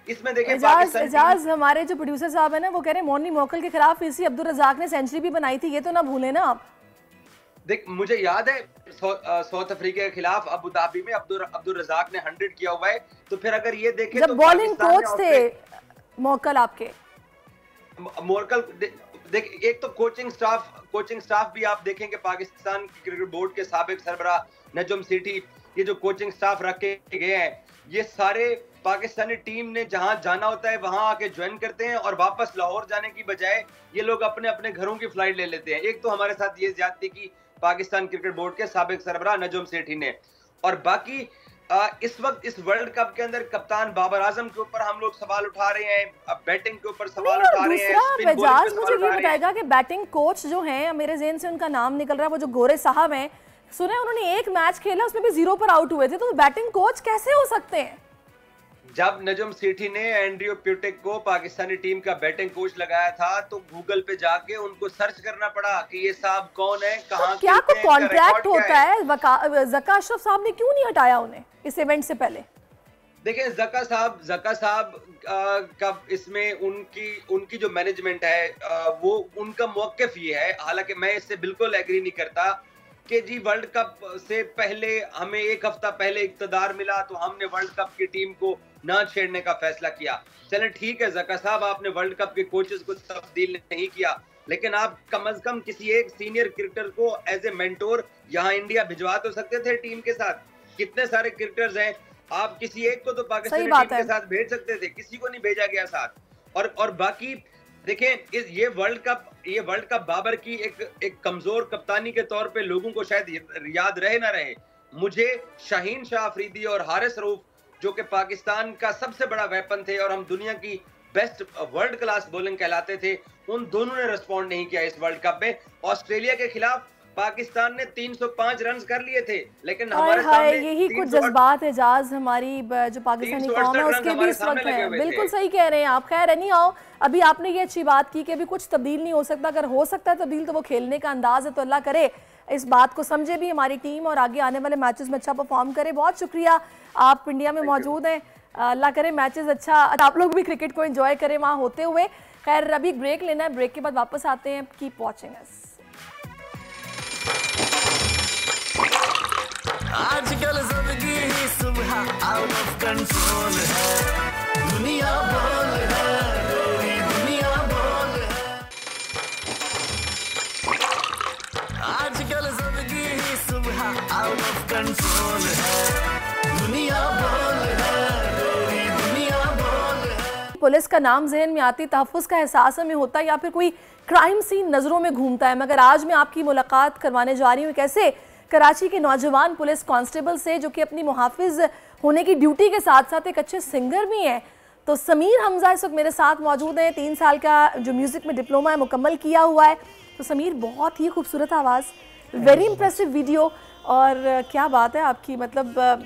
इसमें देखें एजाज हमारे जो प्रोड्यूसर साहब है ना, वो कह रहे हैं मोनी मोकल के खिलाफ इसी अब्दुल रजाक ने सेंचुरी भी बनाई थी, ये तो ना भूले ना आप। देख, मुझे याद है साउथ अफ्रीका के खिलाफ अबू धाबी में अब्दुल रजाक ने 100 किया हुआ है। तो फिर अगर ये देखें जब तो बॉलिंग कोच थे मोकल आपके, मोकल देख, एक तो कोचिंग स्टाफ भी आप देखेंगे पाकिस्तान क्रिकेट बोर्ड के साबिक सरबराह नजम सेठी, ये जो कोचिंग स्टाफ रखे गए हैं, ये सारे पाकिस्तानी टीम ने जहां जाना होता है वहां आके ज्वाइन करते हैं और वापस लाहौर जाने की बजाय ये लोग अपने अपने घरों की फ्लाइट ले लेते हैं। एक तो हमारे साथ ये ज्यादती की पाकिस्तान क्रिकेट बोर्ड के साबिक सरबराह नजम सेठी ने, और बाकी इस वक्त इस वर्ल्ड कप के अंदर कप्तान बाबर आजम के ऊपर हम लोग सवाल उठा रहे हैं, बैटिंग के ऊपर सवाल उठा रहे हैं। मुझे ये बताएगा कि बैटिंग कोच जो हैं, मेरे ज़हन से उनका नाम निकल रहा है, वो जो गोरे साहब हैं, सुने उन्होंने एक मैच खेला उसमें भी 0 पर आउट हुए थे, तो बैटिंग कोच कैसे हो सकते हैं? जब नजम सेठी ने एंड्रयू प्यूटेक को पाकिस्तानी टीम का बैटिंग कोच लगाया था, तो गूगल पे जाके उनको सर्च करना पड़ा कि ये साहब कौन है, कहां क्या कोई कॉन्ट्रैक्ट होता है? ज़का अशरफ साहब ने क्यों नहीं हटाया उन्हें इस इवेंट से पहले? देखिए, ज़का साहब का इसमें उनकी जो मैनेजमेंट है वो उनका मौक़िफ़ ये है। हालांकि मैं इससे बिल्कुल एग्री नहीं करता कि जी वर्ल्ड कप से पहले हमें 1 हफ्ता पहले इक़्तिदार मिला तो हमने वर्ल्ड कप की टीम को ना छेड़ने का फैसला किया। चलें ठीक है ज़का साहब, आपने वर्ल्ड कप के कोचेस को तब्दील नहीं किया, लेकिन आप कम अज कम किसी एक सीनियर क्रिकेटर को एज ए मेंटोर यहाँ इंडिया भिजवा तो सकते थे टीम के साथ। कितने सारे क्रिकेटर्स हैं, आप किसी एक को तो पाकिस्तानी टीम के साथ भेज सकते थे, किसी को नहीं भेजा गया साथ। और बाकी देखें, ये वर्ल्ड कप बाबर की एक कमजोर कप्तानी के तौर पे लोगों को शायद याद रहे ना रहे, मुझे शाहीन शाह अफरीदी और हारिस रऊफ, जो कि पाकिस्तान का सबसे बड़ा वेपन थे और हम दुनिया की बेस्ट वर्ल्ड क्लास बॉलिंग कहलाते थे, उन दोनों ने रिस्पॉन्ड नहीं किया इस वर्ल्ड कप में। ऑस्ट्रेलिया के खिलाफ पाकिस्तान ने 305 रन कर लिए थे, लेकिन हमारे सामने यही कुछ जज्बात एजाज हमारी जो पाकिस्तानी कौम है उसके भी इस वक्त है। बिल्कुल सही कह रहे हैं आप। खैर नहीं आओ, अभी आपने ये अच्छी बात की कि अभी कुछ तब्दील नहीं हो सकता, अगर हो सकता है तब्दील तो वो खेलने का अंदाज है, तो अल्लाह करे इस बात को समझे भी हमारी टीम और आगे आने वाले मैचेस में अच्छा परफॉर्म करे। बहुत शुक्रिया, आप इंडिया में मौजूद हैं, अल्लाह करे मैचेस अच्छा, आप लोग भी क्रिकेट को एंजॉय करें वहाँ होते हुए। खैर अभी ब्रेक लेना है, ब्रेक के बाद वापस आते हैं। Keep watching us. आजकल सबकी ही सुबह आउट ऑफ कंट्रोल है, दुनिया बोल है, पूरी दुनिया बोल है। आजकल सबकी ही सुबह आउट ऑफ कंट्रोल है, दुनिया बोल है, पूरी दुनिया बोल है। पुलिस का नाम जहन में आती, तहफ़्फ़ुज़ का एहसास हमें होता है या फिर कोई क्राइम सीन नज़रों में घूमता है। मगर आज मैं आपकी मुलाकात करवाने जा रही हूँ कैसे कराची के नौजवान पुलिस कांस्टेबल से, जो कि अपनी मुहाफिज होने की ड्यूटी के साथ साथ एक अच्छे सिंगर भी हैं। तो समीर हमजा इस वक्त मेरे साथ मौजूद हैं, 3 साल का जो म्यूज़िक में डिप्लोमा है मुकम्मल किया हुआ है। तो समीर, बहुत ही खूबसूरत आवाज़, वेरी इंप्रेसिव वीडियो, और क्या बात है आपकी। मतलब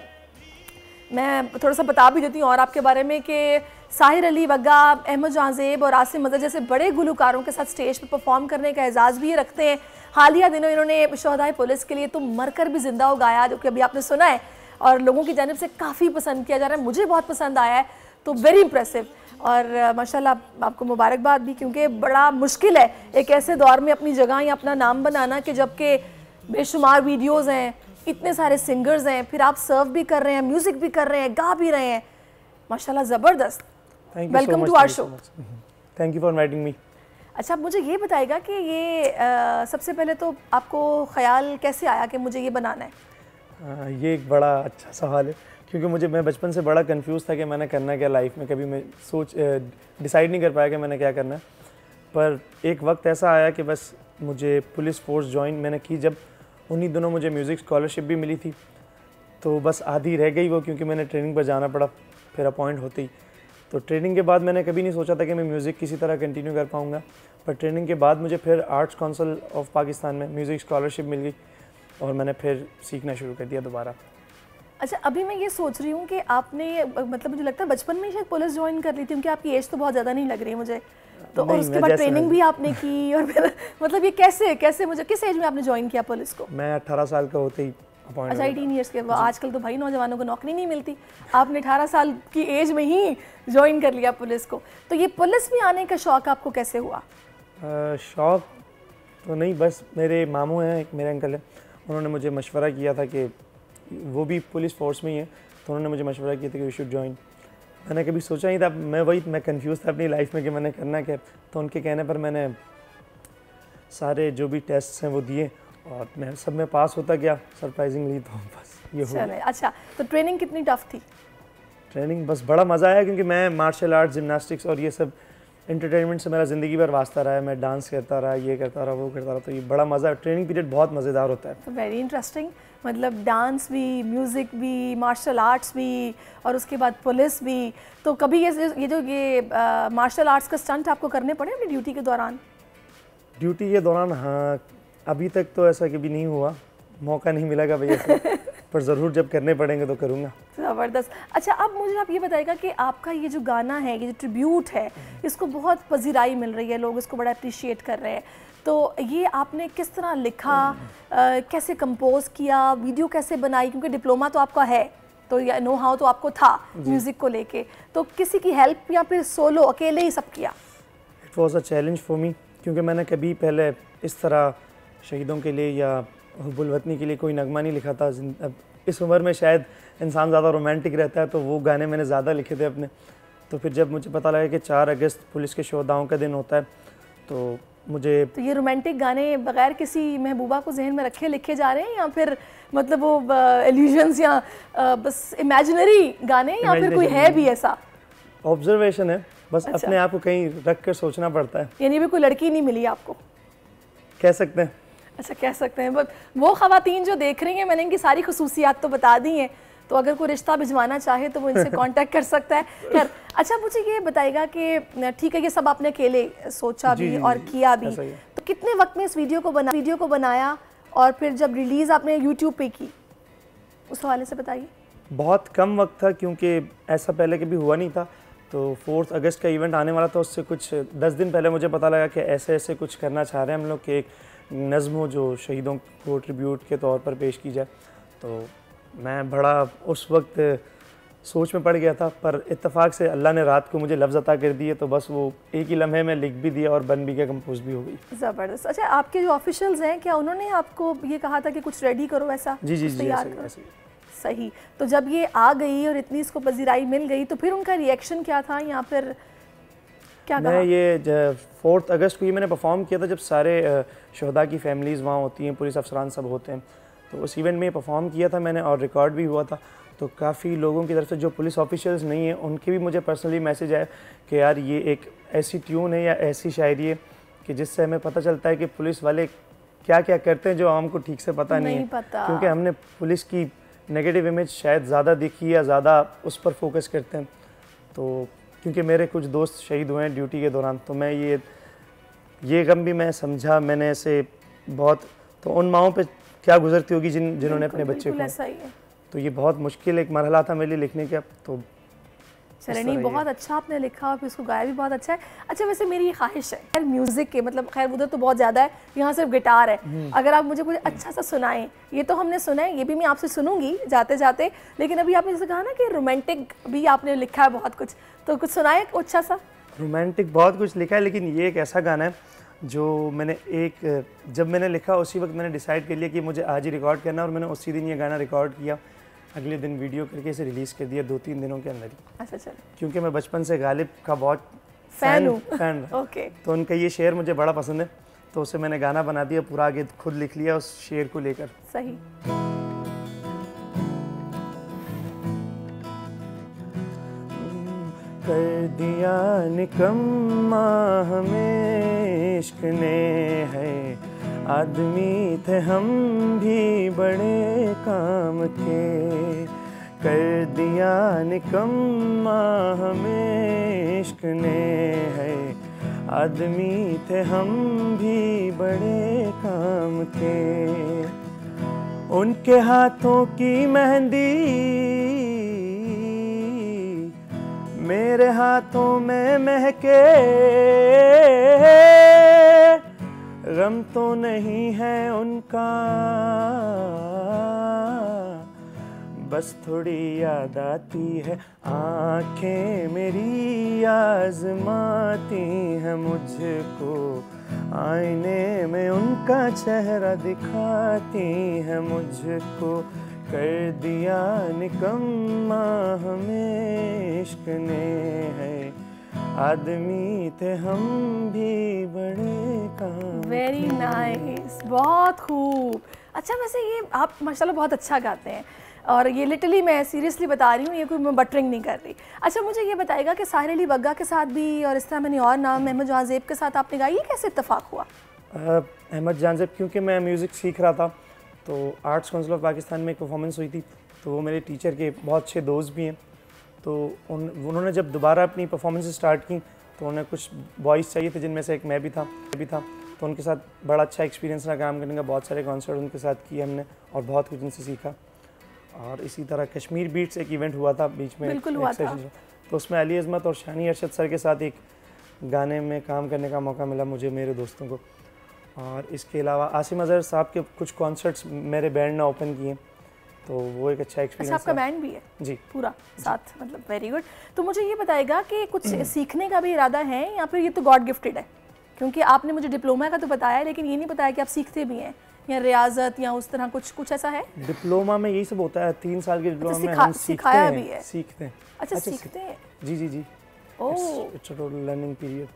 मैं थोड़ा सा बता भी देती हूँ और आपके बारे में कि साहिर अली वग्गा, अहमद जहांजेब और आसिम मजहर जैसे बड़े गुलकारों के साथ स्टेज पर परफॉर्म करने का एजाज़ भी रखते हैं। हालिया दिनों इन्होंने शोहदाए पुलिस के लिए तुम मरकर भी जिंदा हो गाया, जो कि अभी आपने सुना है और लोगों की जानिब से काफ़ी पसंद किया जा रहा है, मुझे बहुत पसंद आया है। तो वेरी इंप्रेसिव, और माशाल्लाह आपको मुबारकबाद भी, क्योंकि बड़ा मुश्किल है एक ऐसे दौर में अपनी जगह या अपना नाम बनाना कि जबकि बेशुमार वीडियोज़ हैं, इतने सारे सिंगर्स हैं, फिर आप सर्व भी कर रहे हैं, म्यूज़िक भी कर रहे हैं, गा भी रहे हैं, माशाल्लाह ज़बरदस्त। Welcome to our show. Thank you for inviting me. अच्छा, आप मुझे ये बताइएगा कि ये सबसे पहले तो आपको ख्याल कैसे आया कि मुझे ये बनाना है? ये एक बड़ा अच्छा सवाल है, क्योंकि मैं बचपन से बड़ा कंफ्यूज था कि मैंने करना क्या लाइफ में। कभी मैं डिसाइड नहीं कर पाया कि मैंने क्या करना है। पर एक वक्त ऐसा आया कि बस मुझे पुलिस फोर्स ज्वाइन मैंने की, जब उन्हीं दिनों मुझे म्यूज़िक स्कॉलरशिप भी मिली थी। तो बस आधी रह गई वो, क्योंकि मैंने ट्रेनिंग पर जाना पड़ा फिर अपॉइंट होते ही। तो ट्रेनिंग के बाद मैंने कभी नहीं सोचा था कि मैं म्यूज़िक किसी तरह कंटिन्यू कर पाऊँगा। पर ट्रेनिंग के बाद मुझे फिर आर्ट्स काउंसिल ऑफ पाकिस्तान में म्यूज़िक स्कॉलरशिप मिल गई और मैंने फिर सीखना शुरू कर दिया दोबारा। अच्छा, अभी मैं ये सोच रही हूँ कि आपने मतलब मुझे लगता है बचपन में ही शायद पुलिस ज्वाइन कर ली थी, क्योंकि आपकी एज तो बहुत ज़्यादा नहीं लग रही है मुझे। तो और उसके बाद ट्रेनिंग भी आपने की, और फिर मतलब ये कैसे मुझे किस एज में आपने ज्वाइन किया पुलिस को? मैं 18 साल का होते ही अपॉइंट। अच्छा, 18 ईयर्स के। आजकल तो भाई नौजवानों को नौकरी नहीं मिलती, आपने 18 साल की एज में ही ज्वाइन कर लिया पुलिस को। तो ये पुलिस में आने का शौक आपको कैसे हुआ? शौक तो नहीं, बस मेरे मामू हैं, एक मेरे अंकल हैं, उन्होंने मुझे मशवरा किया था कि वो भी पुलिस फोर्स में ही है, तो उन्होंने मुझे मशवरा किया था कि यू शुड ज्वाइन। मैंने कभी सोचा नहीं था, मैं कंफ्यूज था अपनी लाइफ में कि मैंने करना क्या। तो उनके कहने पर मैंने सारे जो भी टेस्ट हैं वो दिए और मैं सब में पास होता गया सरप्राइजिंगली। तो बस ये हो गया। अच्छा, तो ट्रेनिंग कितनी टफ थी? ट्रेनिंग बस बड़ा मज़ा आया, क्योंकि मैं मार्शल आर्ट, जिम्नास्टिक्स और ये सब एंटरटेनमेंट से मेरा ज़िंदगी भर वास्ता रहा है। मैं डांस करता रहा, ये करता रहा, वो करता रहा, तो ये बड़ा मज़ा है। ट्रेनिंग पीरियड बहुत मज़ेदार होता है। तो वेरी इंटरेस्टिंग, मतलब डांस भी, म्यूज़िक भी, मार्शल आर्ट्स भी, और उसके बाद पुलिस भी। तो कभी ये मार्शल आर्ट्स का स्टंट आपको करने पड़े अपनी ड्यूटी के दौरान? ड्यूटी के दौरान हाँ, अभी तक तो ऐसा कभी नहीं हुआ, मौका नहीं मिलेगा भैया पर ज़रूर जब करने पड़ेंगे तो करूँगा। ज़बरदस्त। अच्छा, अब मुझे आप ये बताइएगा कि आपका ये जो गाना है, ये जो ट्रिब्यूट है, इसको बहुत पजीराई मिल रही है, लोग इसको बड़ा अप्रिशिएट कर रहे हैं। तो ये आपने किस तरह लिखा, कैसे कंपोज किया, वीडियो कैसे बनाई? क्योंकि डिप्लोमा तो आपका है, तो या नो हाउ तो आपको था म्यूज़िक को लेके, तो किसी की हेल्प या फिर सोलो अकेले ही सब किया? It was a challenge for me, क्योंकि मैंने कभी पहले इस तरह शहीदों के लिए या हुब्बुल वतनी के लिए कोई नगमा नहीं लिखा था। अब इस उम्र में शायद इंसान ज़्यादा रोमांटिक रहता है, तो वो गाने मैंने ज़्यादा लिखे थे अपने। तो फिर जब मुझे पता लगा कि 4 अगस्त पुलिस के शोहदाओं का दिन होता है, तो मुझे तो ये रोमांटिक गाने बगैर किसी महबूबा को जहन में रखे लिखे जा रहे हैं, या फिर मतलब वो इल्यूजन्स या बस इमेजिनरी गाने, या फिर कोई है भी ऐसा? ऑब्जर्वेशन है बस। अच्छा। अपने आप को कहीं रख कर सोचना पड़ता है। यानी भी कोई लड़की नहीं मिली आपको, कह सकते हैं? अच्छा, कह सकते हैं। बट वो ख़वातीन जो देख रही हैं, मैंने इनकी सारी खसूसियात तो बता दी हैं, तो अगर कोई रिश्ता भिजवाना चाहे तो वो इनसे कांटेक्ट कर सकता है। खैर, अच्छा मुझे ये बताइएगा कि ठीक है, ये सब आपने अकेले सोचा भी और किया भी, तो कितने वक्त में इस वीडियो को बनाया और फिर जब रिलीज़ आपने यूट्यूब पे की, उस हवाले से बताइए। बहुत कम वक्त था, क्योंकि ऐसा पहले कभी हुआ नहीं था। तो 4 अगस्त का इवेंट आने वाला था, उससे कुछ 10 दिन पहले मुझे पता लगा कि ऐसे ऐसे कुछ करना चाह रहे हैं हम लोग कि एक नज़्म हो जो शहीदों को ट्रिब्यूट के तौर पर पेश की जाए। तो मैं बड़ा उस वक्त सोच में पड़ गया था, पर इत्तेफाक से अल्लाह ने रात को मुझे लफ्ज़ अता कर दिए, तो बस वो एक ही लम्हे में लिख भी दिया और बन भी गया, कंपोज भी हो गई। ज़बरदस्त। अच्छा, आपके जो ऑफिशियल्स हैं, क्या उन्होंने आपको ये कहा था कि कुछ रेडी करो ऐसा? जी जी जी, ऐसे। सही। तो जब ये आ गई और इतनी इसको पजीराई मिल गई, तो फिर उनका रिएक्शन क्या था, या फिर क्या कहा? मैं ये 4 अगस्त को ये मैंने परफॉर्म किया था, जब सारे शहदा की फैमिलीज़ वहाँ होती हैं, पुलिस अफसरान सब होते हैं, तो उस इवेंट में परफॉर्म किया था मैंने और रिकॉर्ड भी हुआ था। तो काफ़ी लोगों की तरफ से जो पुलिस ऑफिशियल्स नहीं हैं, उनके भी मुझे पर्सनली मैसेज आया कि यार ये एक ऐसी ट्यून है या ऐसी शायरी है कि जिससे हमें पता चलता है कि पुलिस वाले क्या क्या करते हैं जो आम को ठीक से पता नहीं है। क्योंकि हमने पुलिस की नेगेटिव इमेज शायद ज़्यादा देखी या ज़्यादा उस पर फोकस करते हैं। तो क्योंकि मेरे कुछ दोस्त शहीद हुए हैं ड्यूटी के दौरान, तो मैं ये गम भी मैं समझा मैंने ऐसे बहुत, तो उन माओं पे क्या गुजरती होगी जिन्होंने अपने बच्चे को। ऐसा ही है। तो ये बहुत मुश्किल एक मरहला था मेरे लिए लिखने का। तो चले नहीं, बहुत अच्छा आपने लिखा और फिर उसको गाया भी बहुत अच्छा है। अच्छा, वैसे मेरी ये ख्वाहिश है खैर म्यूज़िक के, मतलब खैर उधर तो बहुत ज़्यादा है, यहाँ सिर्फ गिटार है, अगर आप मुझे कुछ अच्छा सा सुनाएं। ये तो हमने सुना है, ये भी मैं आपसे सुनूंगी जाते जाते, लेकिन अभी आपने जैसे कहा ना कि रोमांटिक भी आपने लिखा है बहुत कुछ, तो कुछ सुनाए अच्छा सा। रोमांटिक बहुत कुछ लिखा है, लेकिन ये एक ऐसा गाना है जो जब मैंने लिखा उसी वक्त मैंने डिसाइड कर लिया कि मुझे आज ही रिकॉर्ड करना, और मैंने उसी दिन ये गाना रिकॉर्ड किया, अगले दिन वीडियो करके इसे रिलीज़ कर दिया 2-3 दिनों के अंदर ही। अच्छा चलो। क्योंकि मैं बचपन से गालिब का बहुत फैन हूँ। Fan okay. तो उनका ये शेर मुझे बड़ा पसंद है, तो उसे मैंने गाना बना दिया, पूरा आगे खुद लिख लिया उस शेर को लेकर। सही। कर दिया निकम्मा हमें इश्क ने है, आदमी थे हम भी बड़े काम के। कर दिया निकम्मा हमें इश्क ने है, आदमी थे हम भी बड़े काम के। उनके हाथों की मेहंदी मेरे हाथों में महके, गम तो नहीं है उनका, बस थोड़ी याद आती है। आंखें मेरी आजमाती हैं मुझको, आईने में उनका चेहरा दिखाती हैं मुझको। कर दिया निकम्मा हमें इश्क ने है, आदमी थे हम भी बड़े काम। वेरी नाइस, बहुत खूब। अच्छा वैसे ये आप माशाल्लाह बहुत अच्छा गाते हैं, और ये लिटरली मैं सीरियसली बता रही हूँ, ये कोई मैं बटरिंग नहीं कर रही। अच्छा मुझे ये बताएगा कि साहिर अली बग्गा के साथ भी, और इस तरह मैंने और नाम अहमद जहां ज़ेब के साथ आपने गाई, ये कैसे इत्तेफाक हुआ? अहमद जहां ज़ेब, क्योंकि मैं म्यूज़िक सीख रहा था, तो आर्ट्स काउंसिल ऑफ पाकिस्तान में एक परफॉर्मेंस हुई थी, तो वो मेरे टीचर के बहुत अच्छे दोस्त भी हैं। तो उन्होंने जब दोबारा अपनी परफॉर्मेंस स्टार्ट की, तो उन्हें कुछ बॉयज़ चाहिए थे, जिनमें से एक मैं भी था। तो उनके साथ बड़ा अच्छा एक्सपीरियंस रहा काम करने का, बहुत सारे कॉन्सर्ट उनके साथ किए हमने, और बहुत कुछ उनसे सीखा। और इसी तरह कश्मीर बीट्स एक इवेंट हुआ था बीच में, बिल्कुल हुआ था। तो उसमें अली अज़मत और शानी अरशद सर के साथ एक गाने में काम करने का मौका मिला मुझे, मेरे दोस्तों को। और इसके अलावा आसिम अज़हर साहब के कुछ कॉन्सर्ट्स मेरे बैंड ने ओपन किए, तो वो एक अच्छा एक्सपीरियंस। अच्छा आपका बैंड भी है? जी पूरा साथ, मतलब वेरी गुड। तो मुझे ये बताएगा कि कुछ सीखने का भी इरादा है, या फिर ये तो गॉड गिफ्टेड है? क्योंकि आपने मुझे डिप्लोमा का तो बताया, लेकिन ये नहीं बताया कि आप सीखते भी हैं, या रियाजत या उस तरह कुछ ऐसा है? डिप्लोमा में यही सब होता है, 3 साल के डिप्लोमा में हम सिखाया भी है? सीखते हैं। अच्छा सीखते हैं। जी। Oh, it's a total learning period.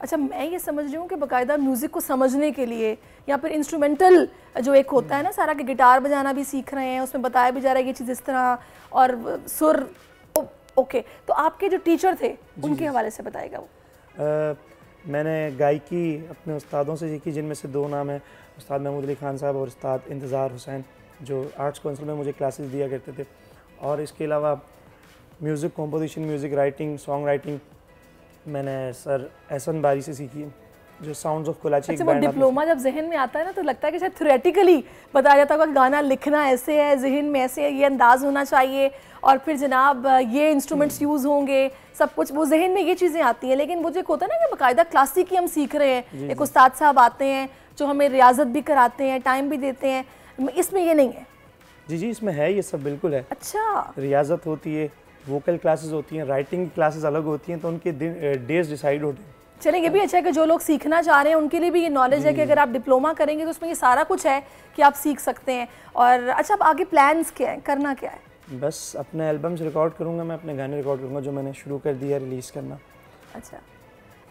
अच्छा मैं ये समझ रही हूँ कि बाकायदा म्यूज़िक को समझने के लिए, या फिर इंस्ट्रूमेंटल जो एक होता है ना सारा, कि गिटार बजाना भी सीख रहे हैं, उसमें बताया भी जा रहा है ये चीज़ इस तरह, और सुर। ओके, तो आपके जो टीचर थे उनके हवाले से बताएगा वो। मैंने गायकी अपने उस्तादों से सीखी, जिनमें से 2 नाम हैं, उस्ताद महमूद अली खान साहब और उस्ताद इंतज़ार हुसैन, जो आर्ट्स काउंसिल में मुझे क्लासेस दिया करते थे। और इसके अलावा music composition, music writing, song writing मैंने सर एहसन बारी से सीखी है, जो साउंड्स ऑफ कोलाची। अच्छा वो डिप्लोमा जब जहन में आता है ना, तो लगता है कि शायद थ्योरेटिकली बताया जाता होगा, गाना लिखना ऐसे है, जहन में ऐसे है, ये अंदाज होना चाहिए, और फिर जनाब ये इंस्ट्रूमेंट्स यूज़ होंगे, सब कुछ वो जहन में ये चीज़ें आती हैं। लेकिन वो जो होता है ना कि बाकायदा क्लासिक ही हम सीख रहे हैं, एक उस्ताद साहब आते हैं जो हमें रियाजत भी कराते हैं, टाइम भी देते हैं, इसमें ये नहीं है? जी इसमें है, ये सब बिल्कुल है। अच्छा, रियाजत होती है, वोकल क्लासेस होती हैं, राइटिंग की क्लासेस अलग होती हैं, तो उनके डेज डिसाइड होते हैं। चलें, ये भी अच्छा है कि जो लोग सीखना चाह रहे हैं उनके लिए भी ये नॉलेज है कि अगर आप डिप्लोमा करेंगे तो उसमें ये सारा कुछ है कि आप सीख सकते हैं। और अच्छा, अब आगे प्लान्स क्या है, करना क्या है? बस अपने एल्बम्स रिकॉर्ड करूँगा, मैं अपने गाने रिकॉर्ड करूँगा, जो मैंने शुरू कर दिया रिलीज़ करना। अच्छा,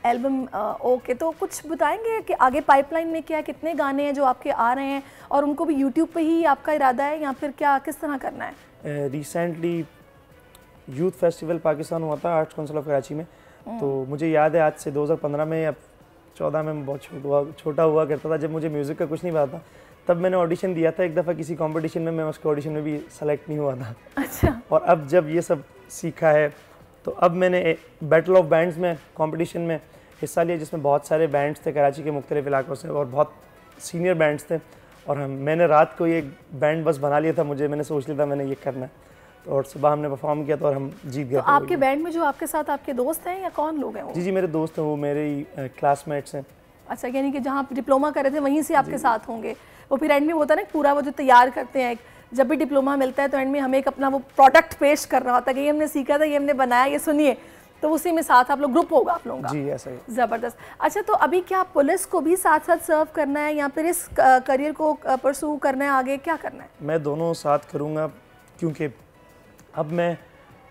एल्बम, ओके। तो कुछ बताएंगे कि आगे पाइपलाइन में क्या है, कितने गाने हैं जो आपके आ रहे हैं, और उनको भी यूट्यूब पे ही आपका इरादा है, या फिर क्या, किस तरह करना है? रिसेंटली यूथ फेस्टिवल पाकिस्तान हुआ था आर्ट्स काउंसिल ऑफ कराची में, तो मुझे याद है आज से 2015 में या 14 में, मैं बहुत छोटा हुआ करता था, जब मुझे म्यूज़िक का कुछ नहीं पता था, तब मैंने ऑडिशन दिया था एक दफ़ा किसी कंपटीशन में, मैं उसके ऑडिशन में भी सेलेक्ट नहीं हुआ था। अच्छा। और अब जब ये सब सीखा है, तो अब मैंने बैटल ऑफ बैंड्स में कंपटीशन में हिस्सा लिया, जिसमें बहुत सारे बैंड्स थे कराची के मुख्तलिफ इलाकों से, और बहुत सीनियर बैंड्स थे, और मैंने रात को ये बैंड बस बना लिया था, मैंने सोच लिया था मैंने ये करना है, और सुबह हमने परफॉर्म किया था और हम जीत गए। तो आपके बैंड में जो आपके साथ आपके दोस्त हैं, या कौन लोग हैं वो? जी मेरे दोस्त हैं, वो मेरे ही क्लासमेट्स हैं। अच्छा, यानी कि जहाँ आप डिप्लोमा कर रहे थे वहीं से आपके साथ होंगे वो? फिर एंड में होता है ना पूरा वो जो तैयार करते हैं, जब भी डिप्लोमा मिलता है तो एंड में हमें एक अपना वो प्रोडक्ट पेश करना होता है कि ये हमने सीखा था, ये हमने बनाया, ये सुनिए, तो उसी में साथ आप लोग ग्रुप होगा आप लोगों का। जी ऐसा ही। ज़बरदस्त। अच्छा, तो अभी क्या पुलिस को भी साथ साथ सर्व करना है, या फिर इस करियर को परसू करना है, आगे क्या करना है? मैं दोनों साथ करूँगा, क्योंकि अब मैं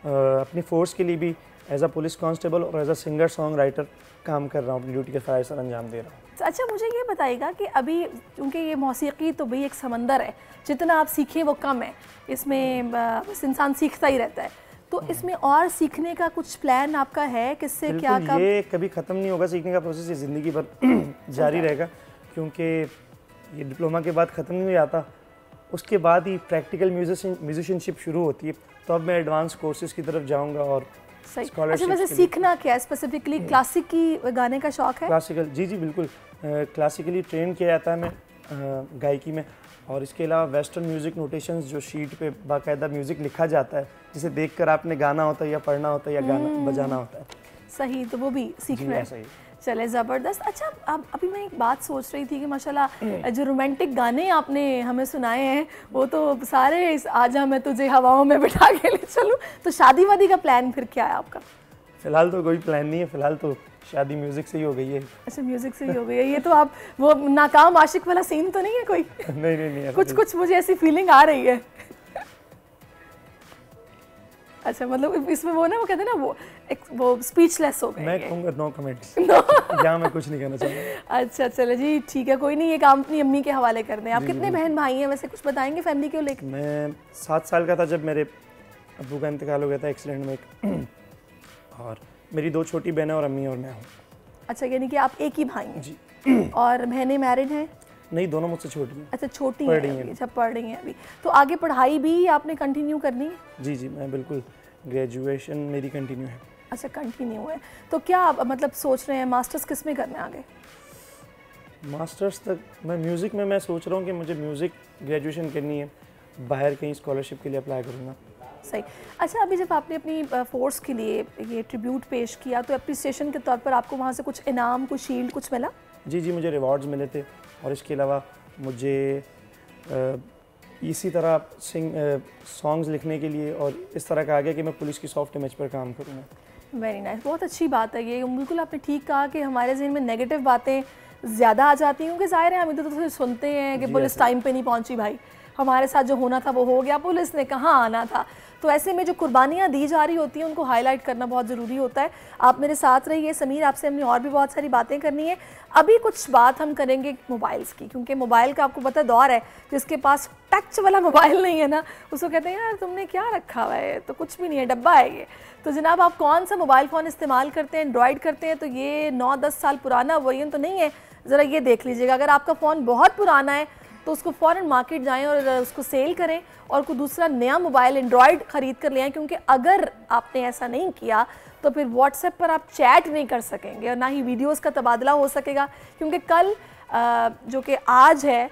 अपनी फ़ोर्स के लिए भी एज अ पुलिस कांस्टेबल और as a singer songwriter काम कर रहा हूँ, अपनी ड्यूटी के फ़राइज़ सर अंजाम दे रहा हूँ। अच्छा, मुझे ये बताइएगा कि अभी क्योंकि ये मौसीकी तो भाई एक समंदर है, जितना आप सीखें वो कम है, इसमें बस इंसान सीखता ही रहता है, तो इसमें और सीखने का कुछ प्लान आपका है? किससे क्या बिल्कुल, ये कभी ख़त्म नहीं होगा सीखने का प्रोसेस, ये ज़िंदगी भर जारी रहेगा, क्योंकि ये डिप्लोमा के बाद ख़त्म नहीं आता, उसके बाद ही प्रैक्टिकल म्यूजिशियनशिप शुरू होती है। तो अब मैं एडवांस कोर्सेज की तरफ जाऊंगा और सही। अच्छा, वैसे सीखना क्या है स्पेसिफिकली? क्लासिकी गाने का शौक है? क्लासिकल, जी जी बिल्कुल, क्लासिकली ट्रेन किया जाता है मैं गायकी में, और इसके अलावा वेस्टर्न म्यूज़िक नोटेशंस जो शीट पे बाकायदा म्यूज़िक लिखा जाता है, जिसे देखकर आपने गाना होता है या पढ़ना होता है या गाना बजाना होता है। सही, तो वो भी सीखना है। सही। चले, ज़बरदस्त। अच्छा, अब अभी मैं एक बात सोच रही थी कि माशाल्लाह जो रोमांटिक गाने आपने हमें सुनाए हैं वो तो सारे इस आजा मैं तुझे हवाओं में बिठा के ले चलूं, तो शादी वादी का प्लान फिर क्या है आपका? फिलहाल तो कोई प्लान नहीं है, फिलहाल तो शादी म्यूज़िक से ही हो गई है। अच्छा, म्यूज़िक से ही हो गई है। ये तो आप वो नाकाम आशिक वाला सीन तो नहीं है कोई? नहीं कुछ मुझे ऐसी फीलिंग आ रही है। अच्छा, मतलब इसमें वो ना, वो कहते हैं ना, वो स्पीचलेस हो गए। मैं कहूँगा नो कमेंट्स, यहाँ मैं कुछ नहीं कहना चाहूँगा। अच्छा, चलो जी, ठीक है, कोई नहीं, ये काम अपनी अम्मी के हवाले कर दें। आप कितने बहन भाई हैं वैसे, कुछ बताएंगे फैमिली को लेकर? मैं 7 साल का था जब मेरे अब्बू का इंतकाल हो गया था एक्सीडेंट में, और मेरी 2 छोटी बहनें और अम्मी और मैं हूँ। अच्छा, यानी कि आप एक ही भाई हैं? जी। और बहनें मैरिड हैं? नहीं, दोनों मुझसे छोटी हैं। अच्छा, छोटी हैं अभी। अच्छा, पढ़ रही हैं अभी। तो आगे पढ़ाई भी आपने कंटिन्यू करनी है? जी जी, मैं बिल्कुल, ग्रेजुएशन मेरी कंटिन्यू है। अच्छा, कंटिन्यू है। तो क्या आप मतलब सोच रहे हैं मास्टर्स किस में करना है आगे? मास्टर्स तक मैं म्यूज़िक में, मैं सोच रहा हूँ कि मुझे म्यूज़िक ग्रेजुएशन करनी है, बाहर कहीं स्कॉलरशिप के लिए अप्लाई करूँगा। सही। अच्छा, अभी जब आपने अपनी फोर्स के लिए ये ट्रिब्यूट पेश किया तो अप्रिसिएशन के तौर पर आपको वहाँ से कुछ इनाम, कुछ शील्ड, कुछ मिला? जी जी, मुझे रिवॉर्ड्स मिले थे, और इसके अलावा मुझे इसी तरह सॉन्ग्स लिखने के लिए और इस तरह कहा गया कि मैं पुलिस की सॉफ्ट इमेज पर काम करूँगा। वेरी नाइस, बहुत अच्छी बात है ये। बिल्कुल आपने ठीक कहा कि हमारे ज़हन में नेगेटिव बातें ज़्यादा आ जाती हैं, क्योंकि ज़ाहिर है हम इधर तो सुनते हैं कि पुलिस टाइम पे नहीं पहुंची, भाई हमारे साथ जो होना था वो हो गया, पुलिस ने कहाँ आना था। तो ऐसे में जो कुर्बानियाँ दी जा रही होती हैं उनको हाईलाइट करना बहुत ज़रूरी होता है। आप मेरे साथ रहिए समीर, आपसे हमने और भी बहुत सारी बातें करनी है। अभी कुछ बात हम करेंगे मोबाइल्स की, क्योंकि मोबाइल का आपको पता दौर है, जिसके पास टच वाला मोबाइल नहीं है ना, उसको कहते हैं यार तुमने क्या रखा हुआ है, तो कुछ भी नहीं है, डब्बा है ये। तो जनाब, आप कौन सा मोबाइल फ़ोन इस्तेमाल करते हैं? एंड्रॉयड करते हैं तो ये 9-10 साल पुराना वर्जन तो नहीं है, ज़रा ये देख लीजिएगा। अगर आपका फ़ोन बहुत पुराना है तो उसको फ़ौरन मार्केट जाएं और उसको सेल करें और कोई दूसरा नया मोबाइल एंड्रॉयड ख़रीद कर ले आएँ, क्योंकि अगर आपने ऐसा नहीं किया तो फिर व्हाट्सएप पर आप चैट नहीं कर सकेंगे और ना ही वीडियोस का तबादला हो सकेगा, क्योंकि कल जो कि आज है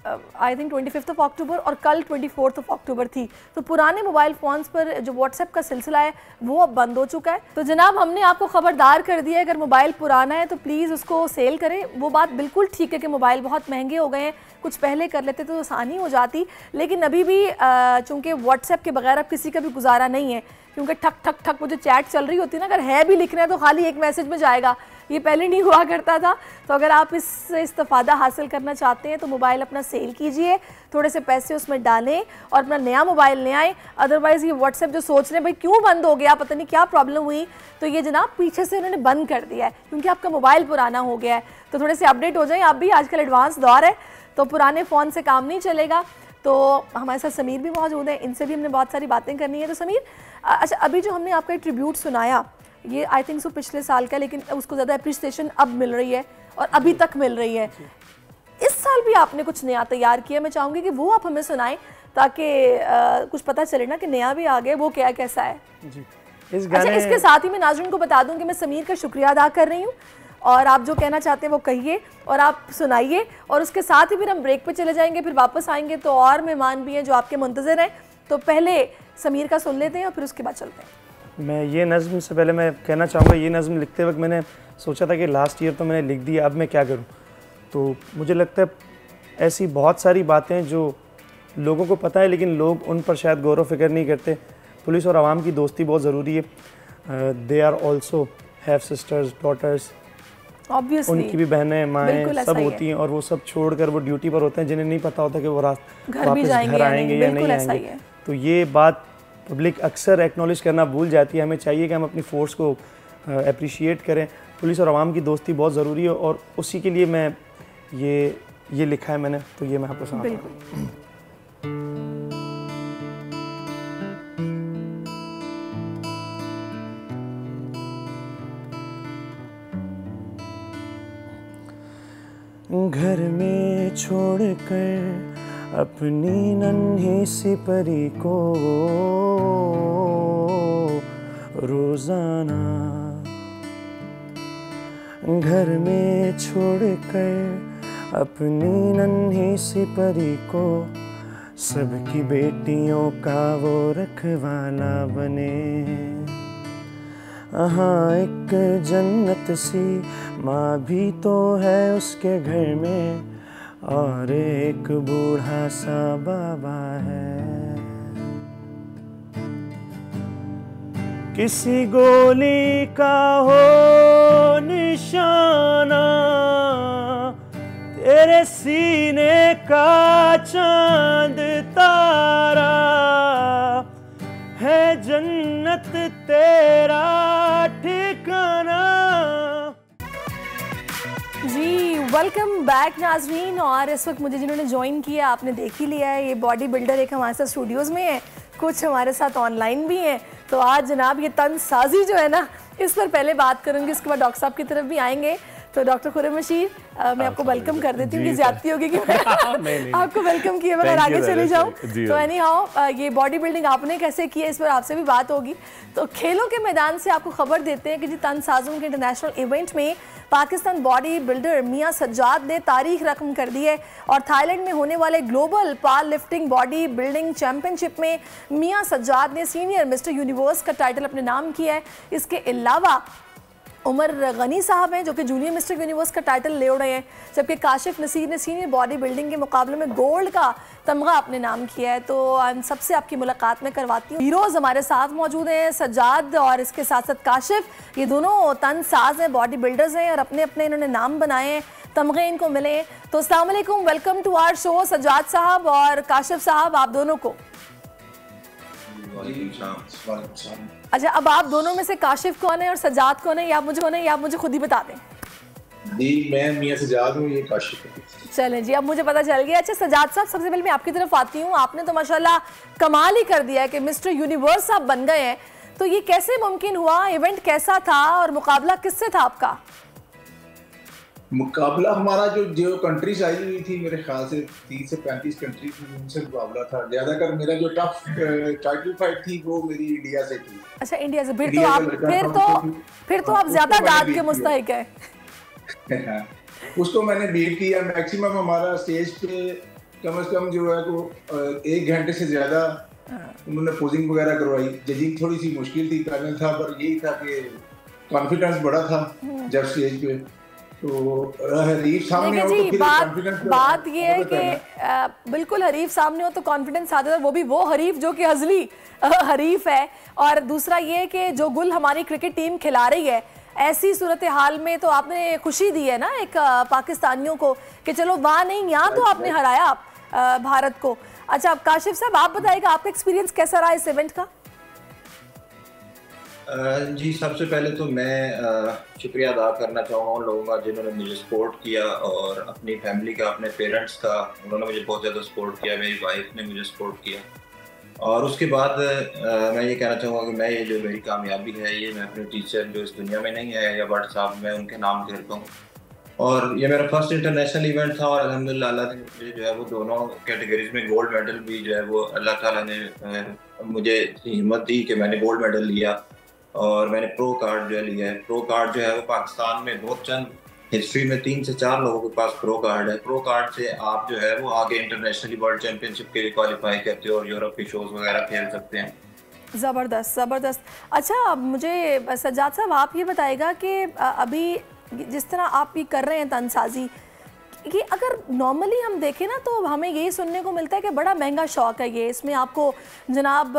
आई थिंक 25 अक्टूबर और कल 24 अक्टूबर थी, तो पुराने मोबाइल फ़ोन्स पर जो व्हाट्सएप का सिलसिला है वो अब बंद हो चुका है। तो जनाब, हमने आपको ख़बरदार कर दिया है, अगर मोबाइल पुराना है तो प्लीज़ उसको सेल करें। वो बात बिल्कुल ठीक है कि मोबाइल बहुत महंगे हो गए हैं, कुछ पहले कर लेते तो आसानी हो जाती, लेकिन अभी भी चूँकि व्हाट्सएप के बगैर अब किसी का भी गुजारा नहीं है, क्योंकि ठक ठक ठक वो जो चैट चल रही होती है ना, अगर है भी लिखना है तो खाली एक मैसेज में जाएगा, ये पहले नहीं हुआ करता था। तो अगर आप इससे इस्तेफादा हासिल करना चाहते हैं तो मोबाइल अपना सेल कीजिए, थोड़े से पैसे उसमें डालें और अपना नया मोबाइल ले आएँ। अदरवाइज़ ये व्हाट्सएप जो सोच रहे हैं भाई क्यों बंद हो गया, पता नहीं क्या प्रॉब्लम हुई, तो ये जनाब पीछे से उन्होंने बंद कर दिया है, क्योंकि आपका मोबाइल पुराना हो गया है। तो थोड़े से अपडेट हो जाएँ आप भी, आजकल एडवांस दौर है, तो पुराने फ़ोन से काम नहीं चलेगा। तो हमारे साथ समीर भी मौजूद है, इनसे भी हमने बहुत सारी बातें करनी है। तो समीर, अच्छा, अभी जो हमने आपका ट्रिब्यूट सुनाया ये आई थिंक सो पिछले साल का, लेकिन उसको ज़्यादा अप्रिसिएशन अब मिल रही है और अभी तक मिल रही है। इस साल भी आपने कुछ नया तैयार किया, मैं चाहूँगी कि वो आप हमें सुनाएं ताकि कुछ पता चले ना कि नया भी आ गया, वो क्या कैसा है जी। इस गाने अच्छा, इसके साथ ही मैं नाज़रीन को बता दूँ कि मैं समीर का शुक्रिया अदा कर रही हूँ, और आप जो कहना चाहते हैं वो कहिए और आप सुनाइए, और उसके साथ ही फिर हम ब्रेक पे चले जाएंगे, फिर वापस आएंगे तो और मेहमान भी हैं जो आपके मुंतज़िर हैं। तो पहले समीर का सुन लेते हैं और फिर उसके बाद चलते हैं। मैं ये नज़्म से पहले मैं कहना चाहूँगा, ये नज़्म लिखते वक्त मैंने सोचा था कि लास्ट ईयर तो मैंने लिख दी, अब मैं क्या करूँ। तो मुझे लगता है ऐसी बहुत सारी बातें जो लोगों को पता है लेकिन लोग उन पर शायद गौर व फिक्र नहीं करते। पुलिस और आवाम की दोस्ती बहुत ज़रूरी है। They are also have sisters, daughters, उनकी भी बहनें, माएँ सब होती हैं, और वो सब छोड़कर वो ड्यूटी पर होते हैं, जिन्हें नहीं पता होता कि वो वापस घर आएंगे या नहीं आएंगे। तो ये बात पब्लिक अक्सर एक्नॉलेज करना भूल जाती है। हमें चाहिए कि हम अपनी फ़ोर्स को अप्रिशिएट करें। पुलिस और आवाम की दोस्ती बहुत ज़रूरी है और उसी के लिए मैं ये लिखा है मैंने, तो ये मैं आपको सुनाता हूँ। घर में छोड़कर अपनी नन्ही सी परी को रोजाना, घर में छोड़कर अपनी नन्ही सी परी को सबकी बेटियों का वो रखवाला बने। हाँ एक जन्नत सी माँ भी तो है उसके घर में और एक बूढ़ा सा बाबा है। किसी गोली का हो निशाना, तेरे सीने का चांद तारा है जन्नत तेरा ठिकाना। जी वेलकम बैक नाजरीन। और इस वक्त मुझे जिन्होंने ज्वाइन किया आपने देख ही लिया है, ये बॉडी बिल्डर एक हमारे साथ स्टूडियोज़ में है, कुछ हमारे साथ ऑनलाइन भी हैं। तो आज जनाब ये तनसाजी जो है ना, इस पर पहले बात करूँगी, उसके बाद डॉक्टर साहब की तरफ भी आएंगे। तो डॉक्टर खुर्रम रशीद, मैं आपको वेलकम कर देती हूँ कि ज्यादती होगी कि मैं आपको वेलकम किया मगर आगे चले जाऊँ। तो एनी हाउ ये बॉडी बिल्डिंग आपने कैसे की है इस पर आपसे भी बात होगी। तो खेलों के मैदान से आपको खबर देते हैं कि जी तनसाजों के इंटरनेशनल इवेंट में पाकिस्तान बॉडी बिल्डर मियां सज्जाद ने तारीख रकम कर दी है और थाईलैंड में होने वाले global power lifting body building championship में मियां सज्जाद ने सीनियर मिस्टर यूनिवर्स का टाइटल अपने नाम किया है। इसके अलावा उमर गनी साहब हैं जो कि जूनियर मिस्टर यूनिवर्स का टाइटल ले उड़े हैं, जबकि काशिफ नसीर ने सीनियर बॉडी बिल्डिंग के मुकाबले में गोल्ड का तमगा अपने नाम किया है। तो सबसे आपकी मुलाकात में करवाती हूँ। हीरोज़ हमारे साथ मौजूद हैं, सज्जाद और इसके साथ साथ काशिफ, ये दोनों तनसाज हैं, बॉडी बिल्डर्स हैं और अपने अपने इन्होंने नाम बनाए हैं, तमगे इनको मिले हैं। तो अस्सलाम वालेकुम, welcome to our show Sajjad sahab और काशिफ साहब, आप दोनों को। अच्छा, अब आप दोनों में से काशिफ कौन है और सज्जाद कौन है, या आप मुझे खुद ही बता दें। जी मैं मियां सज्जाद हूँ, ये काशिफ है। चलें जी, अब मुझे पता चल गया। अच्छा सज्जाद साहब, सबसे पहले मैं आपकी तरफ आती हूँ। आपने तो माशाल्लाह कमाल ही कर दिया है कि मिस्टर यूनिवर्स आप बन गए हैं। तो ये कैसे मुमकिन हुआ, इवेंट कैसा था और मुकाबला किससे था आपका? मुकाबला हमारा जो कंट्रीज आई हुई थी, मेरे ख्याल से 30 से 35 कंट्रीज में उनसे मुकाबला था। ज्यादातर मेरा जो टफ टाइटल फाइट थी वो मेरी इंडिया से थी। अच्छा, इंडिया से। फिर तो आप ज्यादा दाद के मुस्तहिक हैं। उसको मैंने बीट किया। मैक्सिमम हमारा स्टेज पे कम से कम जो है वो 1 घंटे से ज्यादा उन्होंने पोजिंग वगैरह करवाई। जजिंग थोड़ी सी मुश्किल थी, पैनल था, पर यही था कि कॉन्फिडेंस बड़ा था जब स्टेज पे। तो हरीफ सामने हो तो फिर कॉन्फिडेंस। बात ये है कि बिल्कुल हरीफ सामने हो तो कॉन्फिडेंस आता है, वो भी वो हरीफ जो कि हजली हरीफ है। और दूसरा ये कि जो गुल हमारी क्रिकेट टीम खिला रही है, ऐसी सूरत हाल में तो आपने खुशी दी है ना एक पाकिस्तानियों को कि चलो वहाँ नहीं यहाँ तो आपने हराया भारत को। अच्छा, अब काशिफ साहब आप बताइएगा आपका एक्सपीरियंस कैसा रहा इस इवेंट का? जी सबसे पहले तो मैं शुक्रिया अदा करना चाहूँगा उन लोगों का जिन्होंने मुझे सपोर्ट किया और अपनी फैमिली का, अपने पेरेंट्स का, उन्होंने मुझे बहुत ज़्यादा सपोर्ट किया। मेरी वाइफ ने मुझे सपोर्ट किया। और उसके बाद मैं ये कहना चाहूँगा कि मैं ये जो मेरी कामयाबी है ये मैं अपने टीचर जो इस दुनिया में नहीं है या बट साहब, मैं उनके नाम करता हूँ। और ये मेरा फर्स्ट इंटरनेशनल इवेंट था और अल्हम्दुलिल्लाह अल्लाह ने मुझे जो है वो दोनों कैटेगरीज में गोल्ड मेडल भी जो है वो अल्लाह ताला ने मुझे हिम्मत दी कि मैंने गोल्ड मेडल लिया और मैंने प्रो कार्ड जो है लिया है। प्रो कार्ड जो है वो पाकिस्तान में बहुत चंद हिस्ट्री में 3 से 4 लोगों के पास प्रो कार्ड है। प्रो कार्ड से आप जो है वो आगे इंटरनेशनली वर्ल्ड चैंपियनशिप के लिए क्वालिफाई करते हो और यूरोप के शोज वगैरह खेल सकते हैं। ज़बरदस्त ज़बरदस्त। अच्छा, मुझे सज्जाद साहब आप ये बताइएगा कि अभी जिस तरह आप ये कर रहे हैं तनसाजी, कि अगर नॉर्मली हम देखें ना तो हमें यही सुनने को मिलता है कि बड़ा महंगा शौक़ है ये, इसमें आपको जनाब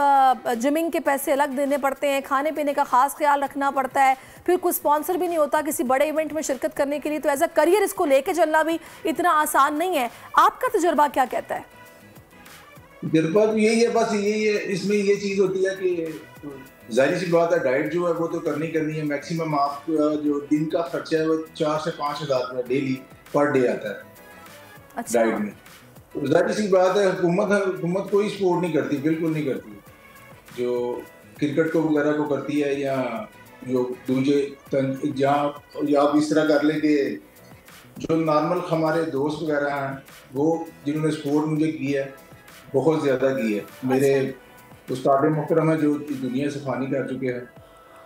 जिमिंग के पैसे अलग देने पड़ते हैं, खाने पीने का ख़ास ख्याल रखना पड़ता है, फिर कोई स्पॉन्सर भी नहीं होता किसी बड़े इवेंट में शिरकत करने के लिए। तो एज अ करियर इसको लेके चलना भी इतना आसान नहीं है। आपका तजुर्बा क्या कहता है? तजर्बा तो यही है, बस यही है। इसमें ये चीज़ होती है कि जाहिर सी बात है, डाइट जो है वो तो करनी है। मैक्सिमम आपका जो दिन का खर्चा है वो 4 से 5 हज़ार रुपया डेली पर डे आता है। अच्छा। डाइट में तो जाहिर सी बात है, हुकूमत कोई सपोर्ट नहीं करती, बिल्कुल नहीं करती। जो क्रिकेट को वगैरह को करती है, या जो दूसरे जहाँ या आप इस तरह कर लें कि जो नॉर्मल हमारे दोस्त वगैरह हैं, वो जिन्होंने सपोर्ट मुझे की है, बहुत ज़्यादा की है। मेरे उस्ताद मुहतरम है जो दुनिया से फ़ानी कर चुके हैं,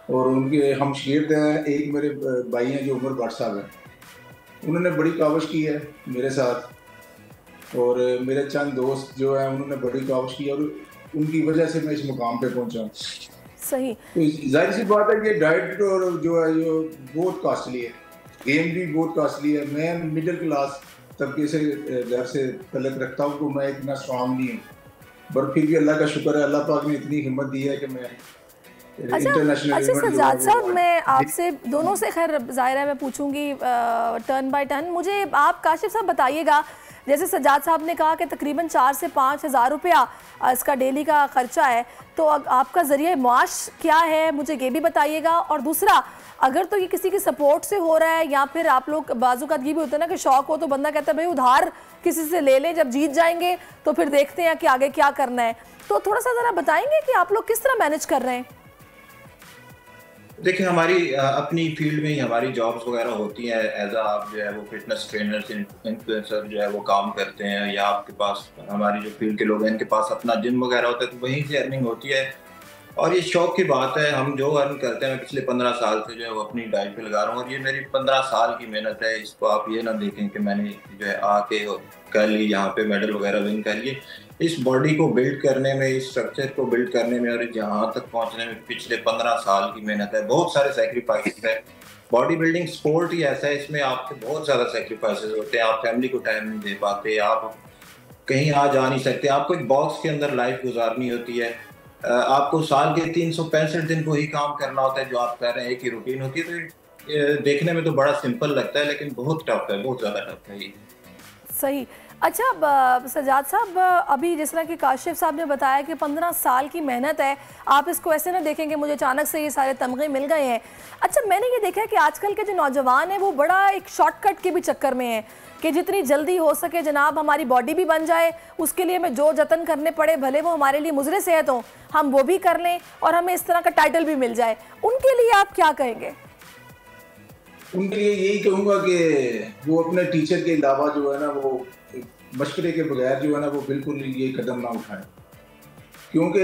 और उनके हम शागिर्द हैं। एक मेरे भाई हैं जो उमर भट्ट साहब हैं, उन्होंने बड़ी काविश की है मेरे साथ, और मेरे चंद दोस्त जो हैं उन्होंने बड़ी काविश की, और उनकी वजह से मैं इस मुकाम पे पहुंचा हूँ। सही। तो जाहिर सी बात है कि डाइट और जो है ये बहुत कॉस्टली है, गेम भी बहुत कॉस्टली है। मैं मिडिल क्लास तबके से घर से तलक रखता हूँ, तो मैं इतना स्ट्रांग नहीं हूँ, पर फिर भी अल्लाह का शुक्र है, अल्लाह पाक ने इतनी हिम्मत दी है कि मैं अच्छा सज्जाद साहब, मैं आपसे दोनों से खैर ज़ाहिर है मैं पूछूंगी टर्न बाय टर्न। मुझे आप काशिफ साहब बताइएगा, जैसे सज्जाद साहब ने कहा कि तकरीबन 4 से 5 हज़ार रुपया इसका डेली का ख़र्चा है, तो आपका ज़रिए मुआश क्या है, मुझे ये भी बताइएगा। और दूसरा, अगर तो ये किसी की सपोर्ट से हो रहा है, या फिर आप लोग बाजू का ये भी होता है ना कि शौक हो तो बंदा कहता है भाई उधार किसी से ले लें, जब जीत जाएंगे तो फिर देखते हैं कि आगे क्या करना है। तो थोड़ा सा ज़रा बताएंगे कि आप लोग किस तरह मैनेज कर रहे हैं? देखिए, हमारी अपनी फील्ड में ही हमारी जॉब्स वगैरह होती हैं। एज आप जो है वो फिटनेस ट्रेनर, इन्फ्लुएंसर जो है वो काम करते हैं, या आपके पास हमारी जो फील्ड के लोग हैं इनके पास अपना जिम वगैरह होता है, तो वहीं से अर्निंग होती है। और ये शौक की बात है, हम जो अर्न करते हैं, मैं पिछले 15 साल से जो है वो अपनी डाइट पे लगा रहा हूँ, और ये मेरी 15 साल की मेहनत है। इसको आप ये ना देखें कि मैंने जो है आके कर ली, यहाँ पे मेडल वगैरह विन कर लिए। इस बॉडी को बिल्ड करने में, इस स्ट्रक्चर को बिल्ड करने में, और जहाँ तक पहुँचने में पिछले 15 साल की मेहनत है। बहुत सारे सेक्रीफाइस है। बॉडी बिल्डिंग स्पोर्ट ही ऐसा है, इसमें आपके बहुत ज़्यादा सेक्रीफाइसेस होते हैं। आप फैमिली को टाइम नहीं दे पाते, आप कहीं आ जा नहीं सकते, आपको एक बॉक्स के अंदर लाइफ गुजारनी होती है। आपको साल के 365 दिन को ही काम करना होता है, जो आप कर रहे हैं, एक ही रूटीन होती है। तो देखने में तो बड़ा सिंपल लगता है, लेकिन बहुत टफ है, बहुत ज़्यादा टफ है ये। सही। अच्छा सज्जाद साहब, अभी जिस तरह कि काशिफ साहब ने बताया कि 15 साल की मेहनत है, आप इसको ऐसे ना देखेंगे मुझे अचानक से ये सारे तमगे मिल गए हैं। अच्छा, मैंने ये देखा है कि आजकल के जो नौजवान हैं वो बड़ा एक शॉर्टकट के भी चक्कर में हैं कि जितनी जल्दी हो सके जनाब हमारी बॉडी भी बन जाए, उसके लिए हमें जो जतन करने पड़े, भले वो हमारे लिए मुज़रे सेहत हो, हम वो भी कर लें और हमें इस तरह का टाइटल भी मिल जाए। उनके लिए आप क्या कहेंगे? उनके लिए यही कहूँगा कि वो अपने टीचर के अलावा जो है ना, वो मशवरे के बगैर जो है ना, वो बिल्कुल ये कदम ना उठाएं। क्योंकि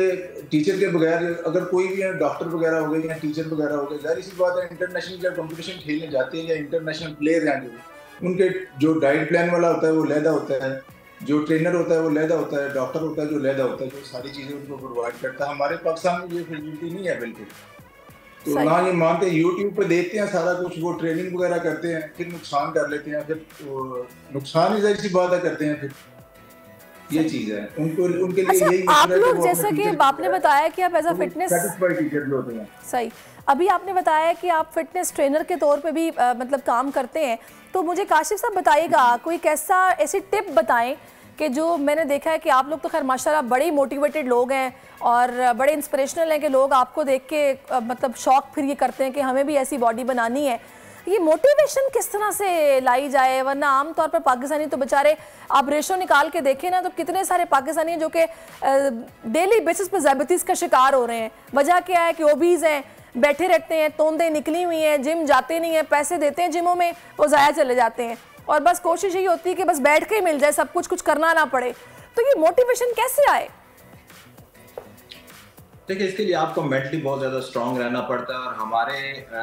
टीचर के बगैर अगर कोई भी डॉक्टर वगैरह हो गए या टीचर वगैरह हो गए, जाहिर सी बात है इंटरनेशनल जब कंपटीशन खेलने जाते हैं या इंटरनेशनल प्लेयर हैं, उनके जो डाइट प्लान वाला होता है वो लहदा होता है, जो ट्रेनर होता है वो लहदा होता है, डॉक्टर होता है जो लहदा होता है, जो सारी चीज़ें उनको प्रोवाइड करता है। हमारे पाकिस्तान में ये फैसिलिटी नहीं है बिल्कुल। तो ना ये मानते हैं, यूट्यूब पे देखते हैं सारा कुछ, वो ट्रेनिंग वगैरह करते हैं, फिर नुकसान कर लेते हैं, फिर नुकसान ही जाहिर सी बात है करते हैं। फिर ये चीज है उनके लिए। अच्छा, यही आप लोग जैसा कि आपने बताया कि आप एज अ फिटनेस होते हैं। सही, अभी आपने बताया कि आप फिटनेस ट्रेनर के तौर पे भी मतलब काम करते हैं, तो मुझे काशिफ साहब बताइएगा कोई कैसा ऐसी टिप बताएं कि जो मैंने देखा है कि आप लोग तो खैर माशाल्लाह बड़े मोटिवेटेड लोग हैं और बड़े इंस्पिरेशनल हैं कि लोग आपको देख के मतलब शौक फिर ये करते हैं कि हमें भी ऐसी बॉडी बनानी है। ये मोटिवेशन किस तरह से लाई जाए? वरना आमतौर पर पाकिस्तानी तो बेचारे, आप रेशो निकाल के देखें ना तो कितने सारे पाकिस्तानी हैं जो कि डेली बेसिस पर डायबिटीज़ का शिकार हो रहे हैं। वजह क्या है कि ओबीज़ हैं, बैठे रहते हैं, तोंदे निकली हुई हैं, जिम जाते नहीं हैं, पैसे देते हैं जिमों में, वो ज़ाया चले जाते हैं और बस कोशिश यही होती है कि बस बैठ के ही मिल जाए सब कुछ करना ना पड़े। तो ये मोटिवेशन कैसे आए? देखिए, इसके लिए आपको मेंटली बहुत ज़्यादा स्ट्रांग रहना पड़ता है। और हमारे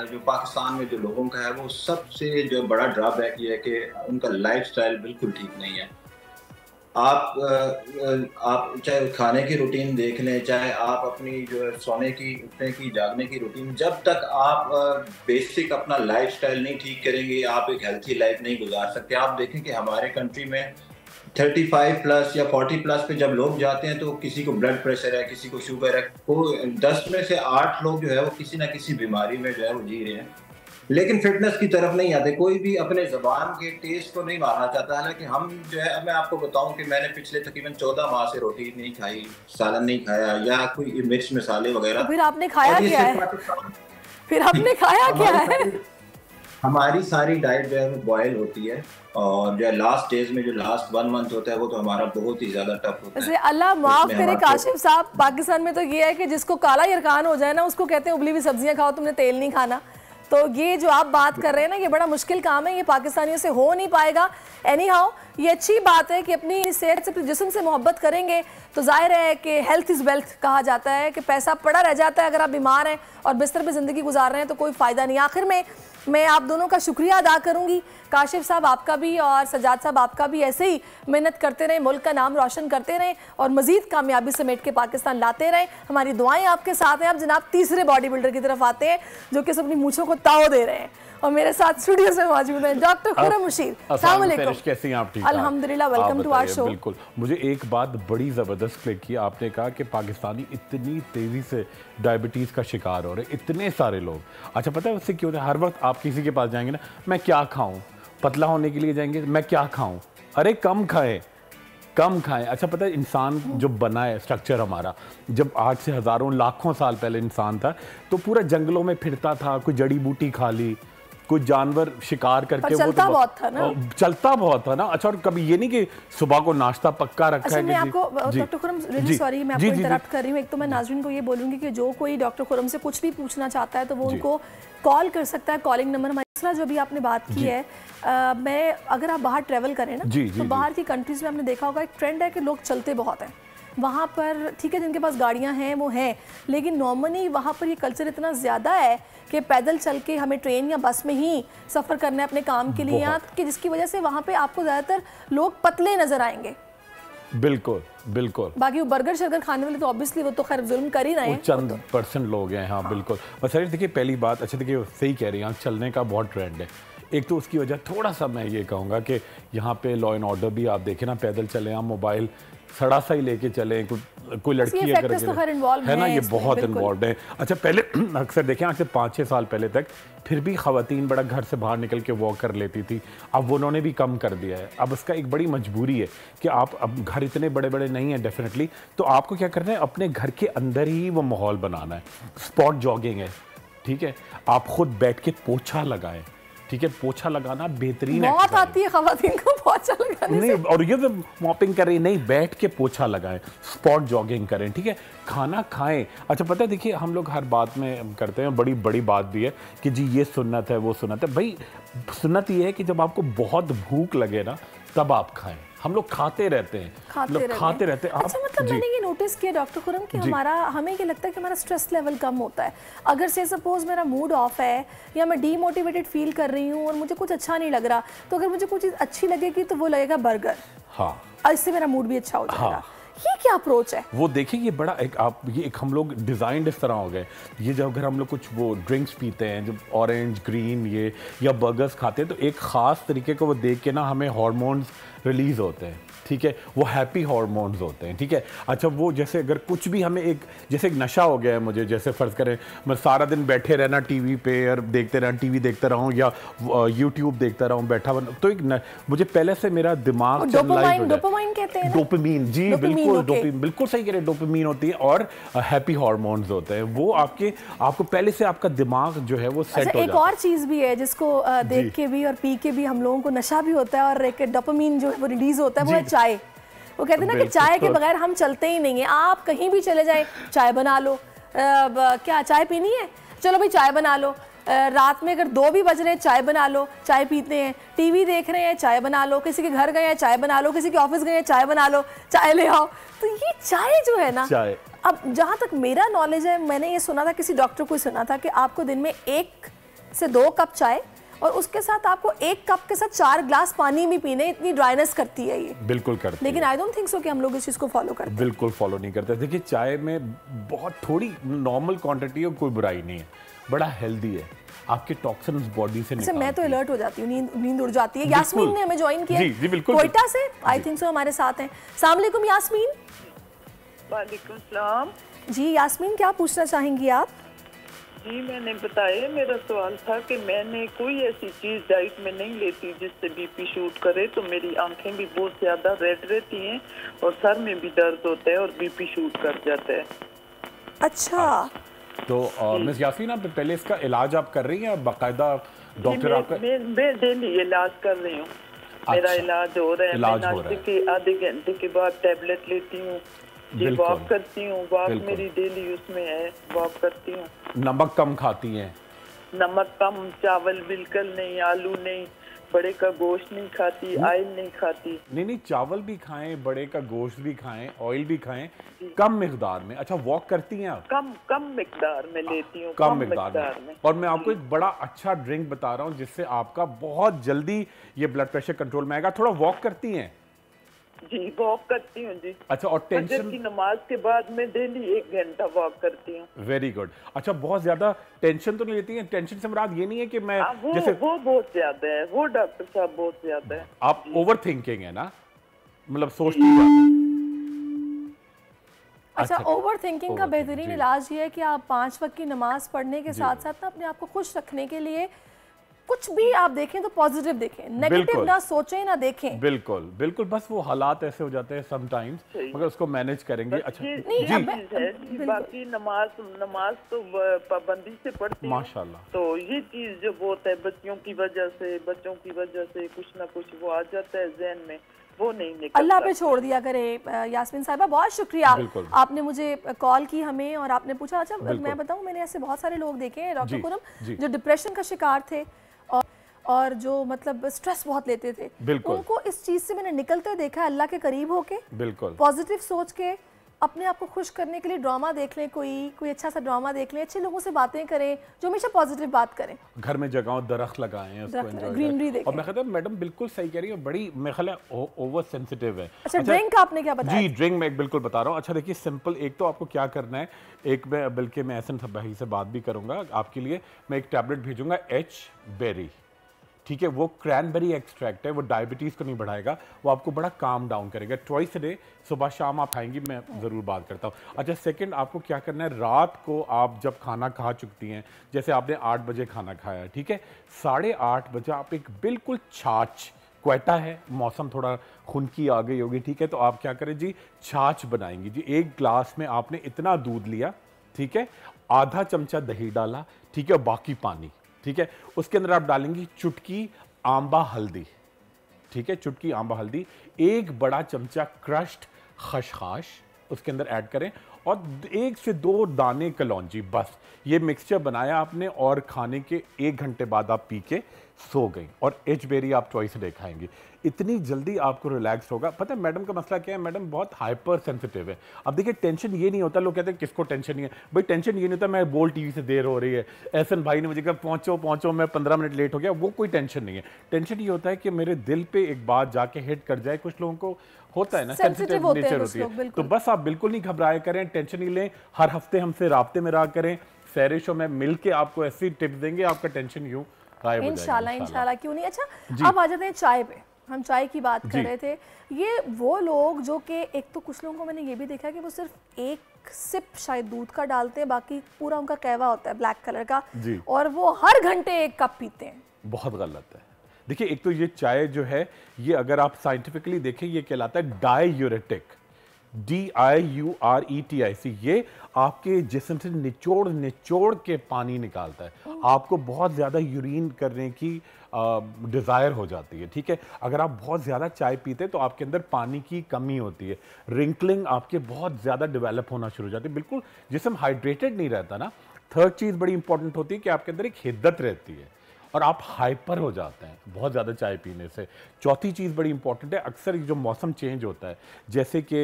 जो पाकिस्तान में जो लोगों का है वो सबसे जो बड़ा ड्रॉबैक ये है कि उनका लाइफस्टाइल बिल्कुल ठीक नहीं है। आप चाहे खाने की रूटीन देख लें, चाहे आप अपनी जो है सोने की, उठने की, जागने की रूटीन, जब तक आप बेसिक अपना लाइफस्टाइल नहीं ठीक करेंगे आप एक हेल्थी लाइफ नहीं गुजार सकते। आप देखें कि हमारे कंट्री में 35 प्लस या 40 प्लस पे जब लोग जाते हैं तो किसी को ब्लड प्रेशर है, किसी को शुगर है, वो 10 में से 8 लोग जो है वो किसी ना किसी बीमारी में जो है वो जी रहे हैं। लेकिन फिटनेस की तरफ नहीं आते। कोई भी अपने ज़बान के टेस्ट को नहीं मारना चाहता। हालांकि हम जो है, अब मैं आपको बताऊं कि मैंने पिछले तकरीबन 14 माह से रोटी नहीं खाई, सालन नहीं खाया या कोई मिर्च मसाले वगैरह। तो फिर आपने खाया क्या है? फिर आपने खाया क्या है? हमारी सारी डाइट जो है वो बॉयल होती है, और जो लास्ट डेज में जो लास्ट 1 मंथ होता है वो तो हमारा बहुत ही ज्यादा टफ होता है। अल्लाह माफ करे काशिफ साहब, पाकिस्तान में तो ये है कि जिसको काला यरकान हो जाए ना उसको कहते हैं उबली हुई सब्जियां खाओ, तुमने तेल नहीं खाना। तो ये जो आप बात कर रहे हैं ना, ये बड़ा मुश्किल काम है, ये पाकिस्तानियों से हो नहीं पाएगा। एनी हाउ, ये अच्छी बात है कि अपनी सेहत से, अपने जिस्म से मोहब्बत करेंगे तो जाहिर है कि हेल्थ इज़ वेल्थ कहा जाता है कि पैसा पड़ा रह जाता है अगर आप बीमार हैं और बिस्तर पे ज़िंदगी गुजार रहे हैं तो कोई फ़ायदा नहीं। आखिर में मैं आप दोनों का शुक्रिया अदा करूंगी, काशिफ साहब आपका भी और सजाद साहब आपका भी। ऐसे ही मेहनत करते रहें, मुल्क का नाम रोशन करते रहें और मजीद कामयाबी समेट के पाकिस्तान लाते रहें। हमारी दुआएं आपके साथ हैं। अब जनाब तीसरे बॉडी बिल्डर की तरफ आते हैं जो कि अपनी मूंछों को ताव दे रहे हैं और मेरे साथ स्टूडियो में मौजूद हैं डॉक्टर खुर्रम मुशीर। अस्सलाम वालेकुम। कैसी हैं आप? ठीक, अल्हम्दुलिल्लाह। Welcome to our show. बिल्कुल, मुझे एक बात बड़ी ज़बरदस्त क्लिक की, आपने कहा कि पाकिस्तानी इतनी तेज़ी से डायबिटीज़ का शिकार हो रहे, इतने सारे लोग। अच्छा, पता है उससे क्यों? हर वक्त आप किसी के पास जाएंगे ना, मैं क्या खाऊं, पतला होने के लिए जाएंगे, मैं क्या खाऊं, अरे कम खाएं, कम खाएं। अच्छा, पता है इंसान जो बना है स्ट्रक्चर हमारा, जब आज से हज़ारों लाखों साल पहले इंसान था तो पूरा जंगलों में फिरता था, कोई जड़ी बूटी खा ली, कोई जानवर शिकार करके, चलता बहुत था ना, चलता बहुत था ना। अच्छा, और कभी ये नहीं कि सुबह को नाश्ता पक्का रखा अच्छा, है। मैं आपको डॉक्टर खुर्रम रियली सॉरी, मैं आपको इंटरप्ट कर रही हूँ। एक तो मैं नाज़रीन को ये बोलूँगी कि जो कोई डॉक्टर खुर्रम से कुछ भी पूछना चाहता है तो वो उनको कॉल कर सकता है, कॉलिंग नंबर। दूसरा जो भी आपने बात की है, मैं अगर आप बाहर ट्रैवल करें ना तो बाहर की कंट्रीज़ में आपने देखा होगा एक ट्रेंड है कि लोग चलते बहुत हैं वहाँ पर। ठीक है, जिनके पास गाड़ियाँ हैं वो हैं, लेकिन नॉर्मली वहाँ पर ये कल्चर इतना ज़्यादा है कि पैदल चल के हमें ट्रेन या बस में ही सफ़र करना है अपने काम के लिए, यहाँ कि जिसकी वजह से वहाँ पे आपको ज़्यादातर लोग पतले नज़र आएंगे। बिल्कुल बिल्कुल। बाकी वो बर्गर शर्गर खाने वाले तो ऑब्वियसली वो तो खैर जुल्म कर ही रहे हैं, चंद % लोग हैं। हाँ बिल्कुल। बस देखिए, पहली बात, अच्छा देखिए सही कह रही हैं, चलने का बहुत ट्रेंड है। एक तो उसकी वजह थोड़ा सा मैं ये कहूँगा कि यहाँ पे लॉ एंड ऑर्डर भी आप देखें ना, पैदल चले, हम मोबाइल सड़ा सा ही लेके चले, कोई लड़की अगर है ना, ये बहुत इन्वॉल्व है। अच्छा, पहले अक्सर देखें आज से 5-6 साल पहले तक फिर भी ख़वातीन बड़ा घर से बाहर निकल के वॉक कर लेती थी, अब वो उन्होंने भी कम कर दिया है। अब उसका एक बड़ी मजबूरी है कि आप अब घर इतने बड़े बड़े नहीं हैं डेफिनेटली, तो आपको क्या करना है, अपने घर के अंदर ही वो माहौल बनाना है। स्पॉट जॉगिंग है, ठीक है, आप खुद बैठ के पोछा लगाएं, ठीक है, पोछा लगाना बेहतरीन बहुत आती है ख़वातीन को पोछा लगाने नहीं, और ये तो मॉपिंग कर रही नहीं, बैठ के पोछा लगाएं, स्पॉट जॉगिंग करें, ठीक है, खाना खाएं। अच्छा, पता है देखिए हम लोग हर बात में करते हैं, बड़ी बड़ी बात भी है कि जी ये सुन्नत है वो सुन्नत है। भाई सुन्नत ये है कि जब आपको बहुत भूख लगे ना तब आप खाएं। हम लोग खाते रहते हैं, खाते रहते हैं। अच्छा, मतलब मैंने ये नोटिस किया डॉक्टर खुर्रम कि हमें ये लगता है कि हमारा स्ट्रेस लेवल कम होता है अगर से सपोज मेरा मूड ऑफ है या मैं डीमोटिवेटेड फील कर रही हूँ और मुझे कुछ अच्छा नहीं लग रहा, तो अगर मुझे कुछ चीज़ अच्छी लगेगी तो वो लगेगा बर्गर, हाँ, इससे मेरा मूड भी अच्छा हो जाएगा। ये क्या अप्रोच है? वो देखिए, ये बड़ा एक हम लोग डिज़ाइंड इस तरह हो गए। ये जब अगर हम लोग कुछ वो ड्रिंक्स पीते हैं, जब ऑरेंज ग्रीन ये या बर्गर्स खाते हैं, तो एक ख़ास तरीके को वो देख के ना हमें हार्मोन्स रिलीज़ होते हैं, ठीक है, वो हैप्पी हार्मोन्स होते हैं, ठीक है। अच्छा, वो जैसे अगर कुछ भी हमें जैसे एक नशा हो गया है मुझे, जैसे फ़र्ज़ करें मैं सारा दिन बैठे रहना टीवी पे और टीवी देखते रहूँ या यूट्यूब देखता रहूँ बैठा, तो मुझे पहले से मेरा दिमाग डोपामाइन कहते हैं, डोपामीन, जी बिल्कुल, डोपामीन बिल्कुल सही कह रहे, डोपामीन होती है और हैप्पी हार्मोन्स होते हैं, वो आपको पहले से आपका दिमाग जो है वो सेट हो जाता है। एक और चीज़ भी है जिसको देख के भी और पी के भी हम लोगों को नशा भी होता है और एक डोपामीन जो वो रिलीज होता है, वो है चाय। वो कहते हैं ना कि चाय के बगैर हम चलते ही नहीं है। आप कहीं भी चले जाएं, चाय बना लो, क्या चाय पीनी है, चलो भाई चाय बना लो, रात में अगर 2 भी बज रहे हैं चाय बना लो, चाय पीते हैं, टीवी देख रहे हैं चाय बना लो, किसी के घर गए हैं चाय बना लो, किसी के ऑफिस गए हैं चाय बना लो, चाय ले आओ। तो ये चाय जो है ना, अब जहाँ तक मेरा नॉलेज है, मैंने ये सुना था, किसी डॉक्टर को सुना था कि आपको दिन में 1 से 2 कप चाय और उसके साथ आपको 1 कप के साथ 4 ग्लास पानी भी पीने, इतनी ड्राइनेस करती है ये। बिल्कुल करती है, लेकिन आई डोंट थिंक सो कि हम लोग इस चीज़ को फॉलो करते हैं। बिल्कुल फॉलो नहीं करते। देखिए चाय में बहुत थोड़ी नॉर्मल क्वांटिटी है, कोई बुराई नहीं है, बड़ा हेल्दी है, आपके टॉक्सिन्स बॉडी से निकालती है। मैं तो अलर्ट हो जाती हूँ, नींद उड़ जाती है। यास्मीन ने हमें ज्वाइन किया कोयटा से, आई थिंक सो हमारे साथ हैं। अस्सलाम वालेकुम यास्मीन। वालेकुम सलाम। जी यास्मीन, क्या पूछना चाहेंगी आप? जी मैंने बताया, मेरा सवाल था कि मैंने कोई ऐसी चीज डाइट में नहीं लेती जिससे बीपी शूट करे, तो मेरी आंखें भी बहुत ज्यादा रेड रहती हैं और सर में भी दर्द होता है और बीपी शूट कर जाता है। अच्छा, तो मिस यासीन आप पहले इसका इलाज आप कर रही हैं बाकायदा? डॉक्टर आपका मैं डेली इलाज कर रही हूँ। मेरा इलाज हो रहा है। मैं नाश्ते के आधे घंटे के बाद टैबलेट लेती हूँ, वॉक करती हूँ। वॉक मेरी डेली उसमें है, वॉक करती हूँ। नमक कम खाती हैं? नमक कम, चावल बिल्कुल नहीं, आलू नहीं, बड़े का गोश्त नहीं खाती, ऑयल नहीं खाती। नहीं, चावल भी खाएं, बड़े का गोश्त भी खाएं, ऑयल भी खाएं, कम मिकदार में। अच्छा, वॉक करती हैं आप? कम मिकदार में लेती हूँ, कम मिकदार में। और मैं आपको एक बड़ा अच्छा ड्रिंक बता रहा हूँ जिससे आपका बहुत जल्दी ये ब्लड प्रेशर कंट्रोल में आएगा। थोड़ा वॉक करती हैं? जी वॉक करती हूँ जी। अच्छा, और टेंशन की नमाज के बाद मैं डेली 1 घंटा वॉक करती हूँ। Very good. अच्छा, बहुत ज्यादा टेंशन तो नहीं लेती हैं? टेंशन से मुराद ये नहीं है कि मैं जैसे वो बहुत ज्यादा है, वो डॉक्टर साहब बहुत ज्यादा है। आप ओवर थिंकिंग है ना, मतलब सोचती हैं। अच्छा, ओवर थिंकिंग का बेहतरीन इलाज ये है कि आप 5 वक्त की नमाज पढ़ने के साथ साथ ना अपने आप को खुश रखने के लिए कुछ भी आप देखें तो पॉजिटिव देखें, नेगेटिव ना सोचें ना देखें। बिल्कुल बिल्कुल, बस वो हालात ऐसे हो जाते हैं समटाइम्स, मगर उसको मैनेज करेंगे। अच्छा जी, बाकी नमाज तो पाबंदी से पढ़ती हूं माशाल्लाह। तो ये चीज जो बहुत है बच्चों की वजह से कुछ ना कुछ वो आ जाता है ज़हन में, वो नहीं निकलता। अल्लाह पे छोड़ दिया करे। यास्मीन साहिबा, बहुत शुक्रिया, आपने मुझे कॉल की हमें और आपने पूछा। अच्छा, मैं बताऊं, मैंने ऐसे बहुत सारे लोग देखे हैं डॉक्टर कुरम जो डिप्रेशन का शिकार थे और जो मतलब स्ट्रेस बहुत लेते थे, उनको इस चीज से मैंने निकलते देखा है, अल्लाह के करीब होके, बिल्कुल पॉजिटिव सोच के अपने आप को खुश करने के लिए ड्रामा देख लें, कोई अच्छा सा ड्रामा देख लें, अच्छे लोगों से बातें करें जो हमेशा पॉजिटिव बात करें, घर में जगहों दरख्त लगाएं, उसको एंजॉय ग्रीनरी देखें। और मैं कहता हूं मैडम बिल्कुल सही कह रही है, बड़ी मेरे ख्याल है ओवर सेंसिटिव है। अच्छा, ड्रिंक आपने क्या बताया? जी, ड्रिंक मैं बिल्कुल बता रहा हूँ। अच्छा देखिए, सिंपल एक तो आपको क्या करना है, एक बल्कि मैं एहसन भाई से बात भी करूंगा आपके लिए, मैं एक टैबलेट भेजूंगा एच बेरी, ठीक है, वो क्रैनबेरी एक्सट्रैक्ट है, वो डायबिटीज़ को नहीं बढ़ाएगा, वो आपको बड़ा काम डाउन करेगा। ट्वाइस डे सुबह शाम आप खाएंगी, मैं ज़रूर बात करता हूँ। अच्छा, सेकंड आपको क्या करना है, रात को आप जब खाना खा चुकती हैं, जैसे आपने 8 बजे खाना खाया, ठीक है, 8:30 बजे आप एक बिल्कुल छाछ, क्वेटा है, मौसम थोड़ा खुनकी आ गई होगी, ठीक है, तो आप क्या करें जी, छाछ बनाएंगी जी। 1 ग्लास में आपने इतना दूध लिया, ठीक है, आधा चमचा दही डाला, ठीक है, बाकी पानी, ठीक है, उसके अंदर आप डालेंगी चुटकी आंबा हल्दी, ठीक है, चुटकी आंबा हल्दी, 1 बड़ा चमचा क्रश्ड खसखस उसके अंदर ऐड करें और 1 से 2 दाने कलौंजी, बस ये मिक्सचर बनाया आपने और खाने के 1 घंटे बाद आप पी के सो गई। और एच बेरी आप ट्वाइस डे खाएंगी, इतनी जल्दी आपको रिलैक्स होगा। पता है मैडम का मसला क्या है, मैडम बहुत हाइपर सेंसिटिव है। अब देखिए, टेंशन ये नहीं होता, लोग कहते हैं किसको टेंशन नहीं है, भाई टेंशन ये नहीं होता मैं बोल टीवी से देर हो रही है, एहसन भाई ने मुझे कहा पहुंचो मैं 15 मिनट लेट हो गया, वो कोई टेंशन नहीं है। टेंशन ये होता है कि मेरे दिल पे एक बात जाके हिट कर जाए, कुछ लोगों को होता है ना, सेंसिटिव नेचर होती है, तो बस आप बिल्कुल नहीं घबराए करें, टेंशन नहीं लें, हर हफ्ते हमसे राब्ते में रहा करें, सैरे शो में मिल के आपको ऐसी टिप्स देंगे, आपका टेंशन यूं गायब हो जाएगा इंशाल्लाह, क्यों नहीं। अच्छा, अब आ जाते हैं चाय पे, हम चाय की बात कर रहे थे। ये वो लोग जो कि एक तो कुछ लोगों को मैंने ये भी देखा कि वो सिर्फ 1 सिप शायद दूध का डालते हैं, बाकी पूरा उनका कहवा होता है ब्लैक कलर का, और वो हर घंटे 1 कप पीते हैं। बहुत गलत है। देखिए, एक तो ये चाय जो है, ये अगर आप साइंटिफिकली देखें, ये कहलाता है डाययूरेटिक, DIURETIC, ये आपके जिस्म से निचोड़ के पानी निकालता है, आपको बहुत ज़्यादा यूरिन करने की डिज़ायर हो जाती है, ठीक है। अगर आप बहुत ज़्यादा चाय पीते हैं तो आपके अंदर पानी की कमी होती है, रिंकलिंग आपके बहुत ज़्यादा डेवलप होना शुरू हो जाती है, बिल्कुल जिस्म हाइड्रेटेड नहीं रहता ना। थर्ड चीज़ बड़ी इंपॉर्टेंट होती है कि आपके अंदर एक हिद्दत रहती है और आप हाइपर हो जाते हैं बहुत ज़्यादा चाय पीने से। चौथी चीज़ बड़ी इंपॉर्टेंट है, अक्सर जो मौसम चेंज होता है, जैसे कि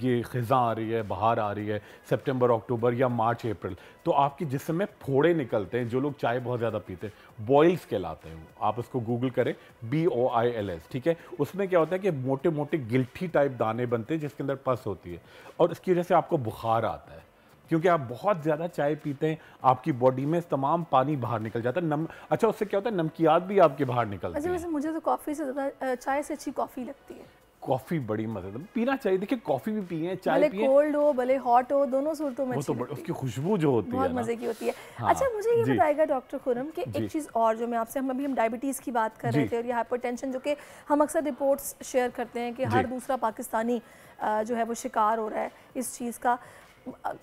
ये ख़िज़ां आ रही है, बहार आ रही है, सितंबर अक्टूबर या मार्च अप्रैल, तो आपके जिस्म में फोड़े निकलते हैं। जो लोग चाय बहुत ज़्यादा पीते हैं, बॉइल्स कहलाते हैं, आप उसको गूगल करें, BOILS, ठीक है। उसमें क्या होता है कि मोटे मोटे गिल्ठी टाइप दाने बनते हैं जिसके अंदर पस होती है, और इसकी वजह से आपको बुखार आता है, क्योंकि आप बहुत ज़्यादा चाय पीते हैं, आपकी बॉडी में तमाम पानी बाहर निकल जाता है। अच्छा, उससे क्या होता है, नमकियात भी आपके बाहर निकलते हैं। वैसे मुझे तो कॉफ़ी से ज़्यादा चाय से अच्छी कॉफ़ी लगती है। कॉफी बड़ी मजेदार पीना चाहिए। देखिए कॉफी भी पिए, चाय भले पिए, कोल्ड हो भले हॉट हो, दोनों सूरतों में वो अच्छी तो लगती है। उसकी खुशबू जो होती है बहुत ना, मजे की होती है। हाँ, अच्छा मुझे ये जी। बताएगा डॉक्टर खुरम कि जी। एक चीज़ और जो मैं आपसे हम डायबिटीज़ की बात कर रहे जी। थे और ये हाइपरटेंशन जो कि हम अक्सर रिपोर्ट्स शेयर करते हैं कि हर जी। दूसरा पाकिस्तानी जो है वो शिकार हो रहा है इस चीज़ का।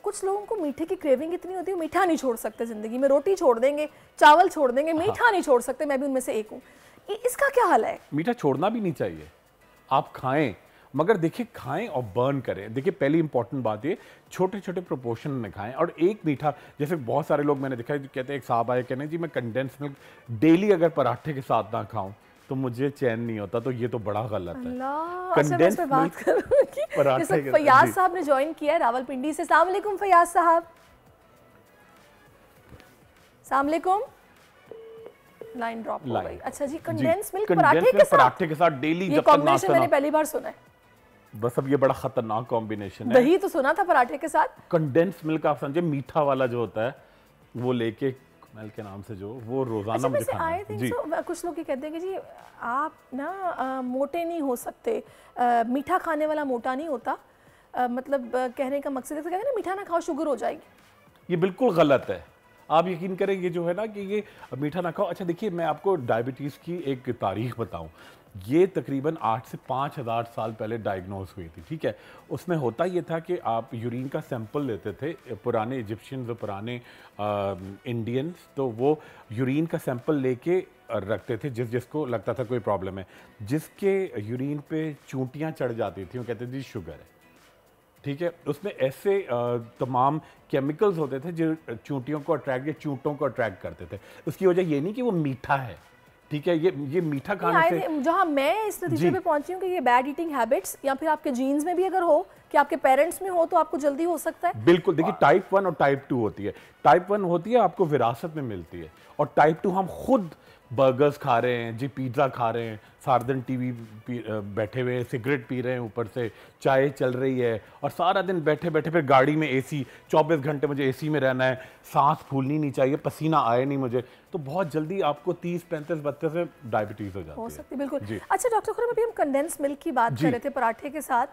कुछ लोगों को मीठे की क्रेविंग इतनी होती है, मीठा नहीं छोड़ सकते ज़िंदगी में, रोटी छोड़ देंगे, चावल छोड़ देंगे, मीठा नहीं छोड़ सकते। मैं भी उनमें से एक हूँ। इसका क्या हल है? मीठा छोड़ना भी नहीं चाहिए, आप खाएं, मगर देखिए खाएं और बर्न करें। देखिए पहली इंपॉर्टेंट बात ये, छोटे छोटे प्रोपोर्शन में खाएं। और एक मीठा, जैसे बहुत सारे लोग मैंने देखा है जो कहते हैं, एक साहब आए कहने जी मैं कंडेंस मिल्क डेली अगर पराठे के साथ ना खाऊं तो मुझे चैन नहीं होता, तो ये तो बड़ा गलत है। अच्छा मैं इस पे बात करूंगी। जैसे फयाज साहब ने ज्वाइन किया है रावलपिंडी से। अस्सलाम वालेकुम फयाज साहब। अस्सलाम वालेकुम। लाइन ड्रॉप हो गई। अच्छा जी, कंडेंस मिल्क पराठे के साथ डेली, ये जब तक कॉम्बिनेशन मैंने पहली बार सुना है। बस अब ये बड़ा खतरनाक कॉम्बिनेशन है। दही तो सुना था पराठे के साथ। कंडेंस मिल्क आप समझे मीठा वाला जो होता है वो लेके मिल्क के नाम से जो वो रोजाना मुझे खाना है। जी। कुछ लोग ये कहते हैं कि जी आप ना मोटे नहीं हो सकते, मीठा खाने वाला मोटा नहीं होता। मतलब कहने का मकसद है, कहते हैं ना मीठा ना खाओ शुगर हो जाएगी। ये बिल्कुल गलत है। आप यकीन करें ये जो है ना कि ये मीठा ना खाओ। अच्छा देखिए मैं आपको डायबिटीज़ की एक तारीख बताऊं, ये तकरीबन 8 से 5,000 साल पहले डायग्नोज हुई थी। ठीक है, उसमें होता ये था कि आप यूरिन का सैंपल लेते थे, पुराने इजिप्शियंस और पुराने इंडियंस, तो वो यूरिन का सैंपल लेके रखते थे जिसको लगता था कोई प्रॉब्लम है। जिसके यूरिन पे चूंटियाँ चढ़ जाती थी वो कहते थे शुगर है। ठीक है, उसमें ऐसे तमाम केमिकल्स होते थे जो चूंटियों को अट्रैक्ट या चूंटों को अट्रैक्ट करते थे। उसकी वजह ये नहीं कि वो मीठा है। ठीक है, ये मीठा खाने से जहाँ मैं इस नतीजे पे पहुंची हूँ कि ये बैड ईटिंग हैबिट्स या फिर आपके जीन्स में भी अगर हो कि आपके पेरेंट्स में हो तो आपको जल्दी हो सकता है। बिल्कुल, देखिए टाइप 1 और टाइप 2 होती है। टाइप 1 होती है आपको विरासत में मिलती है, और टाइप 2 हम खुद बर्गर्स खा रहे हैं जी, पिज्ज़ा खा रहे हैं, सारा दिन टीवी बैठे हुए, सिगरेट पी रहे हैं, ऊपर से चाय चल रही है, और सारा दिन बैठे बैठे फिर गाड़ी में एसी, 24 घंटे मुझे एसी में रहना है, सांस फूलनी नहीं चाहिए, पसीना आए नहीं मुझे, तो बहुत जल्दी आपको 30, 35, 32 में डायबिटीज़ हो सकती है। बिल्कुल। अच्छा डॉक्टर खुरम, अभी हम कंडेंस मिल्क की बात कर रहे थे पराठे के साथ,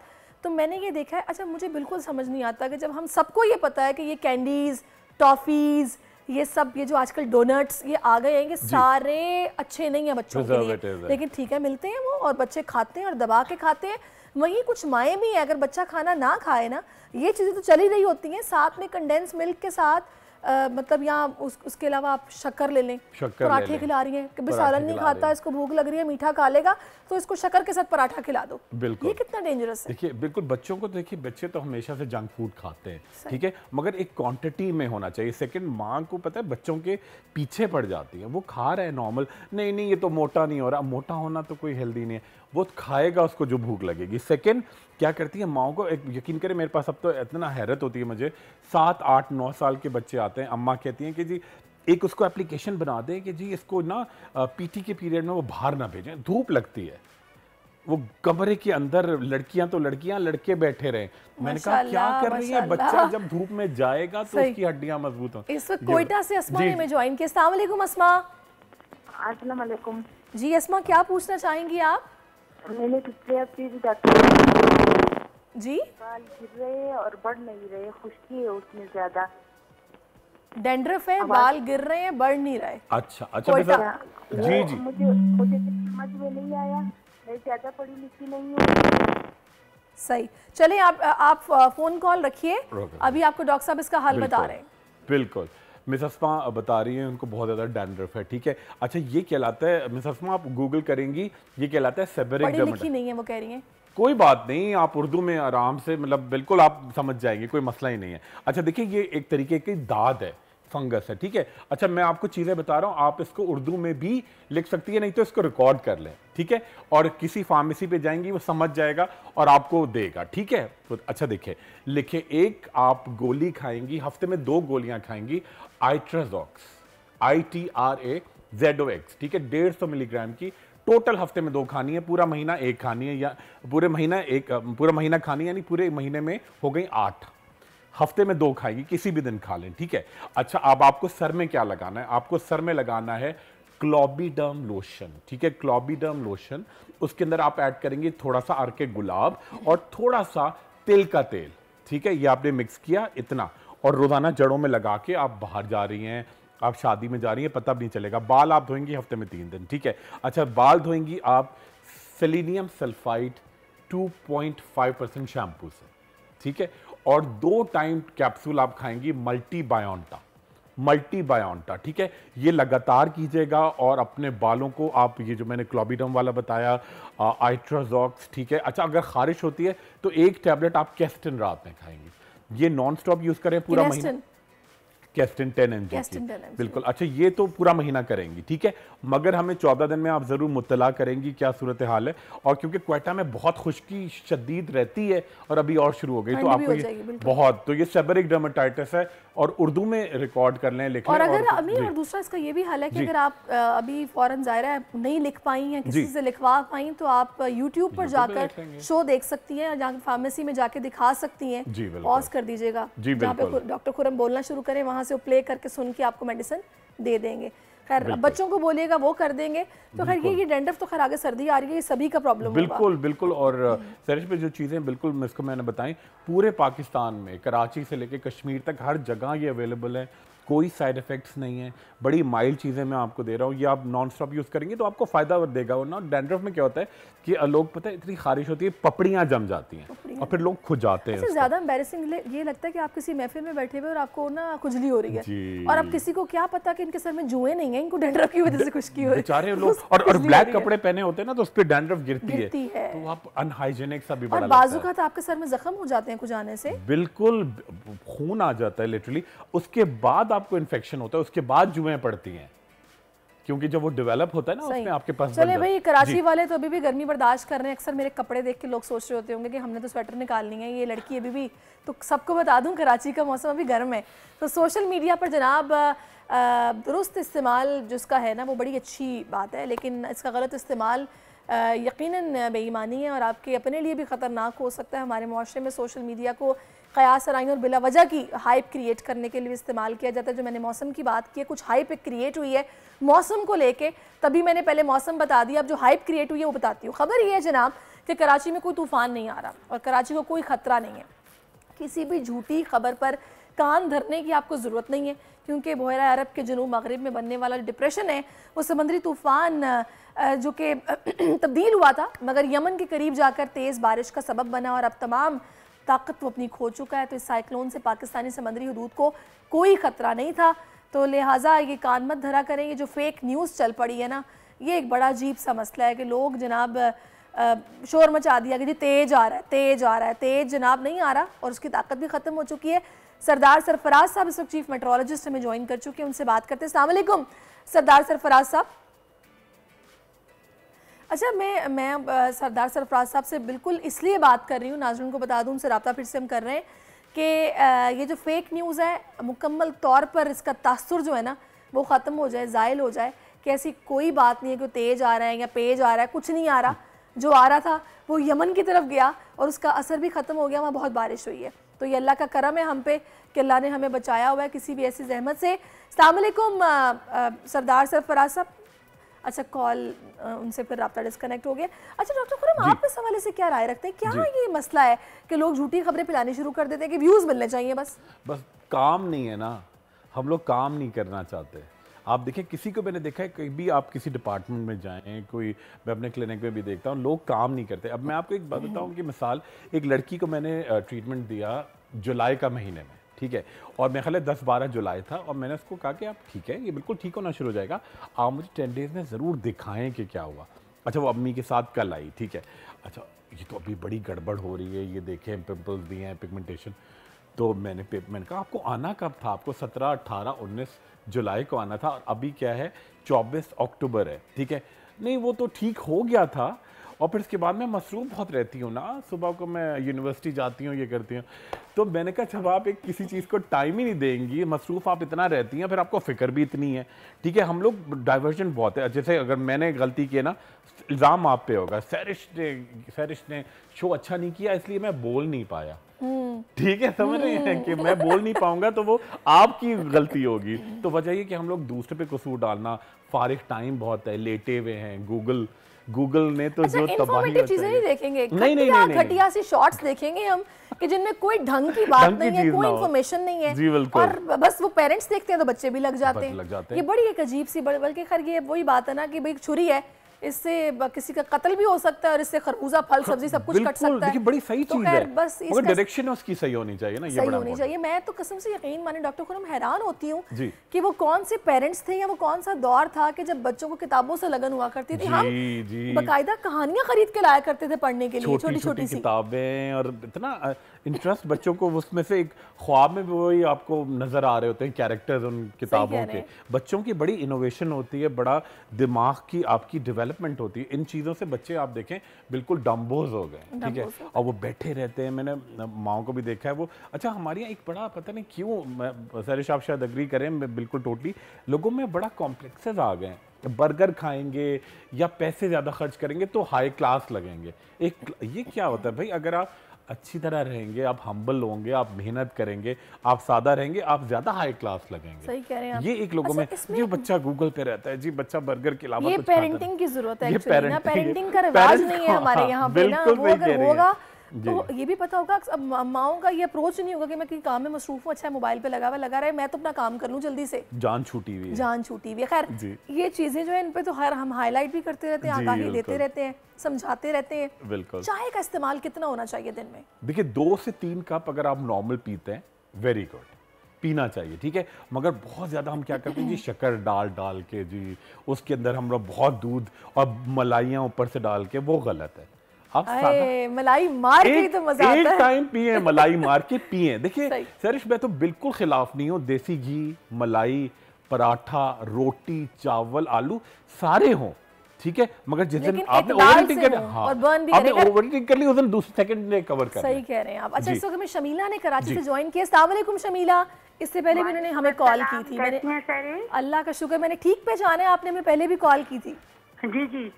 तो मैंने ये देखा है, अच्छा मुझे बिल्कुल समझ नहीं आता कि जब हम सबको ये पता है कि ये कैंडीज़, टॉफ़ीज़, ये सब ये जो आजकल डोनट्स ये आ गए हैं, ये सारे अच्छे नहीं है बच्चों के लिए, लेकिन ठीक है मिलते हैं वो और बच्चे खाते हैं और दबा के खाते हैं। वहीं कुछ माएँ भी हैं, अगर बच्चा खाना ना खाए ना, ये चीज़ें तो चली रही होती हैं, साथ में कंडेंस मिल्क के साथ मतलब यहाँ उसके अलावा आप शक्कर ले लें, पराठे खिला रही हैं कि सालन नहीं खाता, इसको भूख लग रही है, मीठा खा लेगा तो इसको शक्कर के साथ पराठा खिला दो। बिल्कुल, ये कितना डेंजरस है। देखिए बिल्कुल, बच्चों को देखिए, बच्चे तो हमेशा से जंक फूड खाते हैं, ठीक है, मगर एक क्वांटिटी में होना चाहिए। सेकंड, माँ को पता है बच्चों के पीछे पड़ जाती है, वो खा रहे हैं नॉर्मल, नहीं नहीं ये तो मोटा नहीं हो रहा, मोटा होना तो कोई हेल्दी नहीं है, वो खाएगा उसको जो भूख लगेगी। सेकंड, क्या करती है माओ को, एक यकीन करें मेरे पास अब तो इतना हैरत होती है मुझे, 7, 8, 9 साल के बच्चे आते हैं, अम्मा कहती हैं कि जी एक उसको एप्लीकेशन बना दें कि जी इसको ना पीटी के पीरियड में वो बाहर ना भेजें, धूप लगती है, वो कमरे के अंदर लड़कियां तो लड़कियां, लड़के बैठे रहे। मैंने कहा क्या कर रही है, बच्चा जब धूप में जाएगा तो उसकी हड्डियां मजबूत होंगी। इस वक्त कोयटा से अस्मा ने ज्वाइन किया। अस्सलाम वालेकुम अस्मा। अस्सलाम वालेकुम जी अस्मा, क्या पूछना चाहेंगी आप? मैंने पिछले हफ्ते भी डॉक्टर जी बाल गिर रहे हैं और बढ़ नहीं रहे, खुश्की है उसमें ज्यादा, डैंड्रफ है, बाल गिर रहे हैं, बढ़ नहीं रहे। अच्छा अच्छा जी जी, मुझे समझ में नहीं आया, मैं ज्यादा पढ़ी लिखी नहीं हूँ। सही, चलिए आप फोन कॉल रखिए, अभी आपको डॉक्टर साहब इसका हल बता रहे हैं। बिल्कुल, मिस अस्मा बता रही हैं उनको बहुत ज़्यादा डैंड्रफ है, ठीक है। अच्छा ये कहलाता है, मिस अस्मा आप गूगल करेंगी, ये कहलाता है सेबरिक पढ़ी लिखी नहीं है वो कह रही हैं। कोई बात नहीं, आप उर्दू में आराम से, मतलब बिल्कुल आप समझ जाएंगे, कोई मसला ही नहीं है। अच्छा देखिए ये एक तरीके की दाद है, फंगस है, ठीक है। अच्छा मैं आपको चीज़ें बता रहा हूँ, आप इसको उर्दू में भी लिख सकती है, नहीं तो इसको रिकॉर्ड कर लें, ठीक है, और किसी फार्मेसी पे जाएंगी वो समझ जाएगा और आपको देगा, ठीक है। तो अच्छा देखिए, लिखे एक आप गोली खाएंगी, हफ्ते में 2 गोलियां खाएंगी, आइट्राजॉक्स, ITRAZOX, ठीक है, 150 मिलीग्राम की, टोटल हफ्ते में 2 खानी है, पूरा महीना 1 खानी है, या पूरा महीना खानी है, यानी पूरे महीने में हो गई 8, हफ्ते में 2 खाएगी, किसी भी दिन खा लें, ठीक है। अच्छा अब आपको सर में क्या लगाना है, आपको सर में लगाना है क्लोबिडर्म लोशन, ठीक है, क्लोबिडर्म लोशन, उसके अंदर आप ऐड करेंगे थोड़ा सा अर्के गुलाब और थोड़ा सा तिल का तेल, ठीक है, ये आपने मिक्स किया इतना, और रोजाना जड़ों में लगा के आप बाहर जा रही हैं, आप शादी में जा रही हैं, पता भी नहीं चलेगा। बाल आप धोएंगी हफ्ते में 3 दिन, ठीक है। अच्छा, बाल धोएंगी आप सेलेनियम सल्फाइड 2.5% शैम्पू से, ठीक है, और 2 टाइम कैप्सूल आप खाएंगी मल्टी बायोंटा, ठीक है। ये लगातार कीजिएगा और अपने बालों को आप, ये जो मैंने क्लोबिडम वाला बताया, आइट्राजॉक्स, ठीक है। अच्छा, अगर खारिश होती है तो 1 टैबलेट आप कैस्टिन रात में खाएंगे। ये नॉन स्टॉप यूज करें पूरा महीना, कैस्टिन 10 mg की, बिल्कुल। अच्छा, ये तो पूरा महीना करेंगी, ठीक है, मगर हमें 14 दिन में आप जरूर मुत्तला करेंगी क्या सूरत हाल है। और क्योंकि क्वेटा में बहुत खुश्की शदीद रहती है और अभी और शुरू हो गई, तो आपको ये बहुत, तो ये सेबरिक डर्मेटाइटिस है और उर्दू में रिकॉर्ड कर लें, लिख लें। और अगर अमीर, और दूसरा इसका ये भी हल है कि अगर आप अभी फौरन ज़ाहिरा नहीं लिख पाई हैं, किसी से लिखवा पाई, तो आप यूट्यूब पर जाकर शो देख सकती हैं, जाकर फार्मेसी में जाके दिखा सकती हैं, पॉज कर दीजिएगा, जहाँ पे डॉक्टर खुरम बोलना शुरू करें वहाँ से प्ले करके सुन के आपको मेडिसिन दे देंगे। खैर, बच्चों को बोलिएगा वो कर देंगे। तो खैर ये डेंड्रफ तो खैर आगे सर्दी आ रही है, ये सभी का प्रॉब्लम बिल्कुल बिल्कुल। और सरिश पे जो चीज़ें बिल्कुल इसको मैंने बताई, पूरे पाकिस्तान में कराची से लेके कश्मीर तक हर जगह ये अवेलेबल है, कोई साइड इफेक्ट्स नहीं है, बड़ी माइल्ड चीज़ें मैं आपको दे रहा हूँ। ये आप नॉन स्टॉप यूज़ करेंगे तो आपको फ़ायदा देगा। और ना डैंड्रफ में क्या होता है कि लोग, पता है, इतनी खारिश होती है, पपड़ियाँ जम जाती हैं और फिर लोग खुजाते हैं। ज़्यादा एम्बैरेसिंग ये लगता है कि आप किसी महफिल में बैठे हुए और आपको ना खुजली हो रही है, और अब किसी को क्या पता कि इनके सर में जुएं नहीं है, इनको डैंड्रफ की वजह से खुश्की हो रही है। बेचारे लोग, और ब्लैक कपड़े पहने होते हैं ना, तो उस पर डैंड्रफ गिरती है, तो आप अनहाइजीनिक सा भी बड़ा लगता है। बाजू का तो आपके सर में जख्म हो जाते हैं खुजाने से, बिल्कुल खून आ जाता है लिटरली। उसके बाद आपको इन्फेक्शन होता है, उसके बाद जुएं पड़ती हैं, क्योंकि जब वो डेवलप होता है ना उसमें आपके पास। चले भाई, कराची वाले तो अभी भी गर्मी बर्दाश्त कर रहे हैं। अक्सर मेरे कपड़े देख के लोग सोच रहे होते होंगे कि हमने तो स्वेटर निकालनी है, ये लड़की अभी भी, तो सबको बता दूं कराची का मौसम अभी गर्म है। तो सोशल मीडिया पर जनाब दुरुस्त इस्तेमाल जिसका है ना, वो बड़ी अच्छी बात है, लेकिन इसका गलत इस्तेमाल यकीनन बेईमानी है और आपके अपने लिए भी ख़तरनाक हो सकता है। हमारे माशरे में सोशल मीडिया को क़यास आराई और बिला वजह की हाइप क्रिएट करने के लिए इस्तेमाल किया जाता है। जो मैंने मौसम की बात की है, कुछ हाइप क्रिएट हुई है मौसम को लेके, तभी मैंने पहले मौसम बता दिया। अब जो हाइप क्रिएट हुई है वो बताती हूँ। खबर ये है जनाब कि कराची में कोई तूफ़ान नहीं आ रहा और कराची को कोई ख़तरा नहीं है। किसी भी झूठी खबर पर कान धरने की आपको ज़रूरत नहीं है, क्योंकि बहरा अरब के जनूब मगरिब में बनने वाला डिप्रेशन है, वो समंदरी तूफ़ान जो कि तब्दील हुआ था मगर यमन के करीब जाकर तेज़ बारिश का सबब बना और अब तमाम ताकत वो अपनी खो चुका है। तो इस साइक्लोन से पाकिस्तानी समंदरी हदूद को कोई ख़तरा नहीं था, तो लिहाजा ये कान मत धरा करें। ये जो फेक न्यूज़ चल पड़ी है ना, ये एक बड़ा अजीब सा मसला है कि लोग जनाब शोर मचा दिया कि जी तेज़ आ रहा है, तेज़ आ रहा है। तेज़ जनाब नहीं आ रहा और उसकी ताकत भी ख़त्म हो चुकी है। सरदार सरफराज साहब इस वक्त चीफ मेट्रोलॉजिस्ट हमें ज्वाइन कर चुके हैं, उनसे बात करते हैं। अस्सलाम वालेकुम सरदार सरफराज साहब। अच्छा, मैं सरदार सरफराज साहब से बिल्कुल इसलिए बात कर रही हूँ, नाज़रीन को बता दूँ, उनसे रब्ता फिर से हम कर रहे हैं कि ये जो फेक न्यूज़ है मुकम्मल तौर पर इसका तासुर जो है ना वो ख़त्म हो जाए, ज़ाइल हो जाए कि ऐसी कोई बात नहीं है कि तेज़ आ रहा है या पेज आ रहा है, कुछ नहीं आ रहा। जो आ रहा था वो यमन की तरफ गया और उसका असर भी ख़त्म हो गया, वहाँ बहुत बारिश हुई है। तो ये अल्लाह का करम है हम पे कि अल्लाह ने हमें बचाया हुआ है किसी भी ऐसी जहमत से। अस्सलाम वालेकुम सरदार सरफराज साहब। अच्छा, कॉल उनसे फिर रब्ता डिस्कनेक्ट हो गया। अच्छा डॉक्टर खुरम, आप इस हवाले से क्या राय रखते हैं? क्या ये मसला है कि लोग झूठी खबरें फैलानी शुरू कर देते हैं कि व्यूज़ मिलने चाहिए? बस काम नहीं है ना, हम लोग काम नहीं करना चाहते। आप देखें, किसी को मैंने देखा है, कभी आप किसी डिपार्टमेंट में जाएं, कोई, मैं अपने क्लिनिक में भी देखता हूँ, लोग काम नहीं करते। अब मैं आपको एक बात बताऊँ कि मिसाल, एक लड़की को मैंने ट्रीटमेंट दिया जुलाई का महीने में, ठीक है, और मेरे ख्याल 10-12 जुलाई था, और मैंने उसको कहा कि आप ठीक है, ये बिल्कुल ठीक होना शुरू हो जाएगा, आप मुझे 10 डेज़ में ज़रूर दिखाएं कि क्या हुआ। अच्छा, वो अम्मी के साथ कल आई, ठीक है। अच्छा, ये तो अभी बड़ी गड़बड़ हो रही है, ये देखें पिंपल्स भी हैं, पिगमेंटेशन। तो मैंने कहा आपको आना कब था? आपको 17, 18, 19 जुलाई को आना था, और अभी क्या है 24 अक्टूबर है, ठीक है। नहीं, वो तो ठीक हो गया था, और फिर इसके बाद मैं मसरूफ़ बहुत रहती हूँ ना, सुबह को मैं यूनिवर्सिटी जाती हूँ, ये करती हूँ। तो मैंने कहा जब आप एक किसी चीज़ को टाइम ही नहीं देंगी, मसरूफ़ आप इतना रहती हैं, फिर आपको फ़िक्र भी इतनी है, ठीक है। हम लोग डाइवर्जन बहुत है। जैसे अगर मैंने गलती की है ना, इल्ज़ाम आप पे होगा, सैरिश ने शो अच्छा नहीं किया इसलिए मैं बोल नहीं पाया, ठीक है, समझ रहे हैं कि मैं बोल नहीं पाऊंगा तो वो आपकी गलती होगी। तो वजह ये कि हम लोग दूसरे पे कसूर डालना, फारिग टाइम बहुत है, लेटे हुए हैं, गूगल गूगल ने तो जो तबाही इंफॉर्मेटिव चीजें नहीं देखेंगे, नहीं घटिया सी शॉर्ट्स देखेंगे हम कि जिनमें कोई ढंग की बात नहीं है, कोई इन्फॉर्मेशन नहीं है, और बस वो पेरेंट्स देखते हैं तो बच्चे भी लग जाते हैं। ये बड़ी एक अजीब सी, बल्कि खैर ये वही बात है ना कि भाई छुरी है, इससे किसी का कत्ल भी हो सकता है और इससे खरबूजा फल सब्जी सब कुछ कट सकता है। बड़ी सही चीज है, बस मगर डायरेक्शन उसकी सही होनी चाहिए ना, ये सही होनी चाहिए। मैं तो कसम से यकीन माने डॉक्टर खुरम हैरान होती हूँ कि वो कौन से पेरेंट्स थे या वो कौन सा दौर था कि जब बच्चों को किताबों से लगन हुआ करती थी। हम बाकायदा कहानियां खरीद के लाया करते थे पढ़ने के लिए, छोटी छोटी किताबें, और इतना इंटरेस्ट बच्चों को उसमें से एक ख्वाब में भी वही आपको नजर आ रहे होते हैं कैरेक्टर्स उन किताबों के। बच्चों की बड़ी इनोवेशन होती है, बड़ा दिमाग की आपकी डेवलपमेंट होती है। इन चीज़ों से बच्चे आप देखें बिल्कुल डम्बोज हो गए, ठीक है, और वो बैठे रहते हैं। मैंने माओ को भी देखा है वो। अच्छा, हमारे यहाँ एक बड़ा पता नहीं क्यों, सरिश आप शायद अग्री करें, मैं बिल्कुल टोटली, लोगों में बड़ा कॉम्प्लेक्सेस आ गए हैं। बर्गर खाएंगे या पैसे ज़्यादा खर्च करेंगे तो हाई क्लास लगेंगे। ये क्या होता है भाई? अगर आप अच्छी तरह रहेंगे, आप हम्बल होंगे, आप मेहनत करेंगे, आप सादा रहेंगे, आप ज्यादा हाई क्लास लगेंगे। सही कह रहे हैं आप। ये एक लोगों में जी बच्चा गूगल पे रहता है, जी बच्चा बर्गर के अलावा ये कुछ पेरेंटिंग की जरूरत है एक्चुअली ना, पेरेंटिंग का रिवाज नहीं है हमारे यहाँ पे ना। वो अगर होगा तो ये भी पता होगा, अब माओं का ये अप्रोच नहीं होगा कि मैं किसी काम में मसरूफ हूँ, अच्छा मोबाइल पे लगा रहे, मैं तो अपना काम कर लूँ जल्दी से, जान छूटी हुई है। खैर ये चीजें जो है इन पे तो हर हम हाईलाइट भी करते रहते हैं, आगाही देते रहते हैं, समझाते रहते हैं। बिल्कुल। चाय का इस्तेमाल कितना होना चाहिए दिन में? देखिए 2 से 3 कप अगर आप नॉर्मल पीते हैं, वेरी गुड, पीना चाहिए, ठीक है। मगर बहुत ज्यादा हम क्या करते हैं जी, शक्कर डाल के जी, उसके अंदर हम लोग बहुत दूध और मलाइयाँ ऊपर से डाल के, वो गलत है। आप मलाई मार के तो मजा आता है। एक टाइम पिए, मलाई मार के पिए। देखिए सरिश, मैं तो बिल्कुल खिलाफ नहीं हूँ, देसी घी, मलाई, पराठा, रोटी, चावल, आलू सारे हों, ठीक है, मगर जिस दिन आपने ओवरईटिंग कर ली उस दिन दूसरे सेकंड में कवर कर। सही कह रहे हैं आप। अच्छा, इस वक्त में शमीला ने कराची से ज्वाइन किया। अस्सलाम वालेकुम शमीला। इससे पहले भी उन्होंने हमें कॉल की थी। मैंने, अल्लाह का शुक्र, मैंने ठीक पहचाना, आपने हमें पहले भी कॉल की थी। जी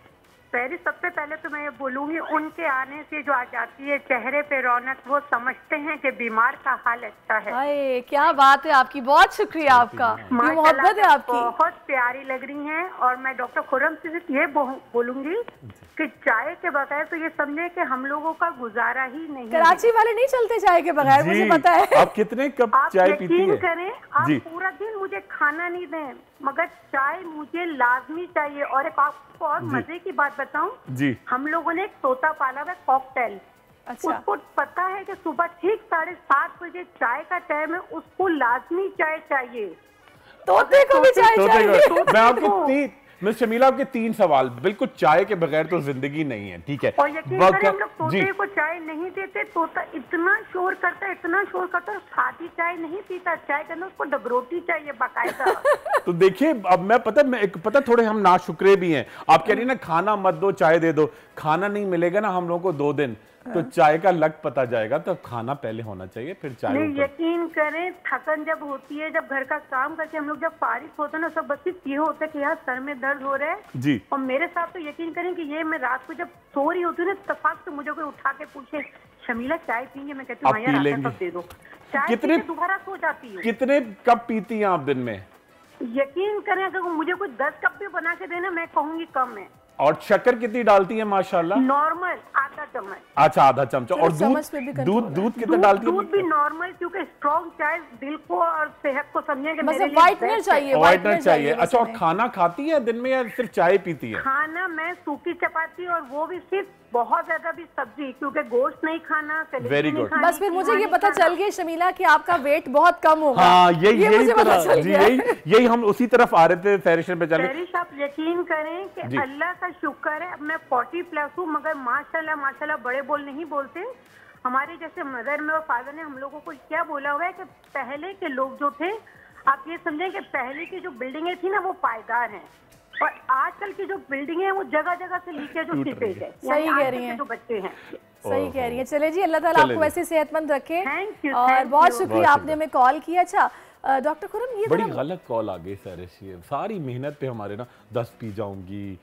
पहले, सबसे पहले तो मैं ये बोलूंगी, उनके आने से जो आ जाती है चेहरे पे रौनक, वो समझते हैं कि बीमार का हाल अच्छा है। हाय क्या बात है आपकी, बहुत शुक्रिया आपका, मोहब्बत है आपकी, बहुत प्यारी लग रही हैं। और मैं डॉक्टर खुरम से ये बोलूंगी कि चाय के बगैर तो ये समझे कि हम लोगों का गुजारा ही नहीं। कराची वाले नहीं चलते चाय के बगैर, मुझे पता है। आप कितने कप चाय पीती हैं? करें आप पूरा दिन मुझे खाना नहीं दें, मगर चाय मुझे लाजमी चाहिए। और एक आपको और मजे की बात बताऊं जी, हम लोगों ने एक तोता पाला हुआ कॉकटेल। अच्छा। उसको पता है कि सुबह ठीक 7:30 बजे चाय का टाइम है, उसको लाजमी चाय चाहिए। तोते को भी चाय चाहिए। मैं आपको मिस शमीला, आपके 3 सवाल। बिल्कुल, चाय के बगैर तो जिंदगी नहीं है, ठीक है। और यकीन करें, हम लोग तोते को चाय नहीं देते, तोता इतना शोर करता है, सादी चाय नहीं पीता, चाय के अंदर उसको डबरोटी चाहिए बाकायदा। तो देखिए, अब मैं पता थोड़े हम नाशुक्रे भी हैं। आप कह रही ना खाना मत दो, चाय दे दो। खाना नहीं मिलेगा ना हम लोगों को 2 दिन, तो चाय का लग पता जाएगा। तो खाना पहले होना चाहिए, फिर चाय। नहीं, यकीन करें, थकन जब होती है, जब घर का काम करके हम लोग जब फारिग होते हैं ना, सब बस सिर्फ ये होता है कि यार सर में दर्द हो रहा है जी। और मेरे साथ तो यकीन करें कि ये मैं रात को जब सो रही होती हूँ ना, इत्तेफाक से मुझे कोई उठा के पूछे शमीला चाय पीएंगे, मैं कहती हूँ यार दे दो चाय, कितने दोबारा सो जाती हूँ। कितने कप पीती हैं आप दिन में? यकीन करें, अगर मुझे कोई 10 कप भी बना के देना, मैं कहूँगी कम है। और शक्कर कितनी डालती है माशाल्लाह? नॉर्मल आधा चम्मच। अच्छा, आधा चमचा। और दूध कितना डालती है? दूध भी नॉर्मल, क्योंकि स्ट्रॉन्ग चाय दिल को और सेहत को समझे व्हाइटनर चाहिए। अच्छा, और खाना खाती है दिन में या सिर्फ चाय पीती है? खाना मैं सूखी चपाती, और वो भी सिर्फ बहुत ज्यादा भी सब्जी, क्योंकि गोश्त नहीं खाना। Very good. बस फिर मुझे ये पता चल गया शमीला कि आपका वेट बहुत कम होगा। हाँ, यही हम उसी तरफ आ रहे थे फैरिशन पे चले। फैरिश, आप यकीन करें कि अल्लाह का शुक्र है, अब मैं 40+ हूँ, मगर माशाल्लाह बड़े बोल नहीं बोलते। हमारे जैसे मदर में और फादर ने हम लोगों को क्या बोला हुआ है कि पहले के लोग जो थे, आप ये समझें कि पहले की जो बिल्डिंगें थी ना, वो पायदार हैं, और आजकल की जो बिल्डिंग है वो जगह जगह से लीकेज और सीपेज है। सही कह रही हैं, जो बच्चे हैं। सही कह रही है। चले जी, अल्लाह ताला आपको ऐसे सेहतमंद रखे। और बहुत शुक्रिया, आपने हमें कॉल किया। अच्छा डॉक्टर खुरम, ये बड़ी गलत कॉल आ गई सर, सारी मेहनत पे हमारे ना 10 पी जाऊंगी,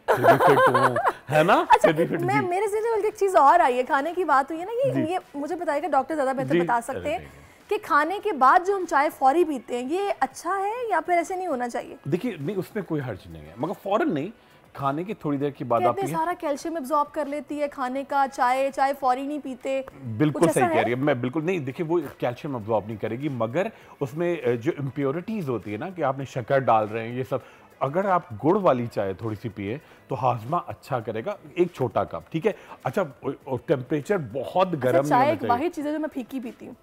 है ना। अच्छा, मैं मेरे ज़हन में एक चीज और आई है, खाने की बात हुई है ना, ये मुझे बताइएगा, डॉक्टर ज्यादा बेहतर बता सकते हैं कि खाने के बाद जो हम चाय फौरी पीते हैं, ये अच्छा है या फिर ऐसे नहीं होना चाहिए? देखिए, नहीं, उसमें कोई हर्ज नहीं है, मगर फौरन नहीं, खाने की थोड़ी देर के बाद आप सारा कैल्शियम एब्जॉर्ब कर लेती है खाने का, चाय फौरी नहीं पीते। बिल्कुल सही कह रही है, मैं बिल्कुल नहीं, देखिए वो कैल्शियम एब्जॉर्ब नहीं करेगी, मगर उसमें जो इम्प्योरिटीज होती है ना कि आपने शक्कर डाल रहे हैं ये सब, अगर आप गुड़ वाली चाय थोड़ी सी पिए तो हाजमा अच्छा करेगा, एक छोटा कप, ठीक है। अच्छा, टेम्परेचर बहुत गर्म नहीं होना चाहिए। वाहिद चीज़ है जो मैं फीकी पीती हूँ,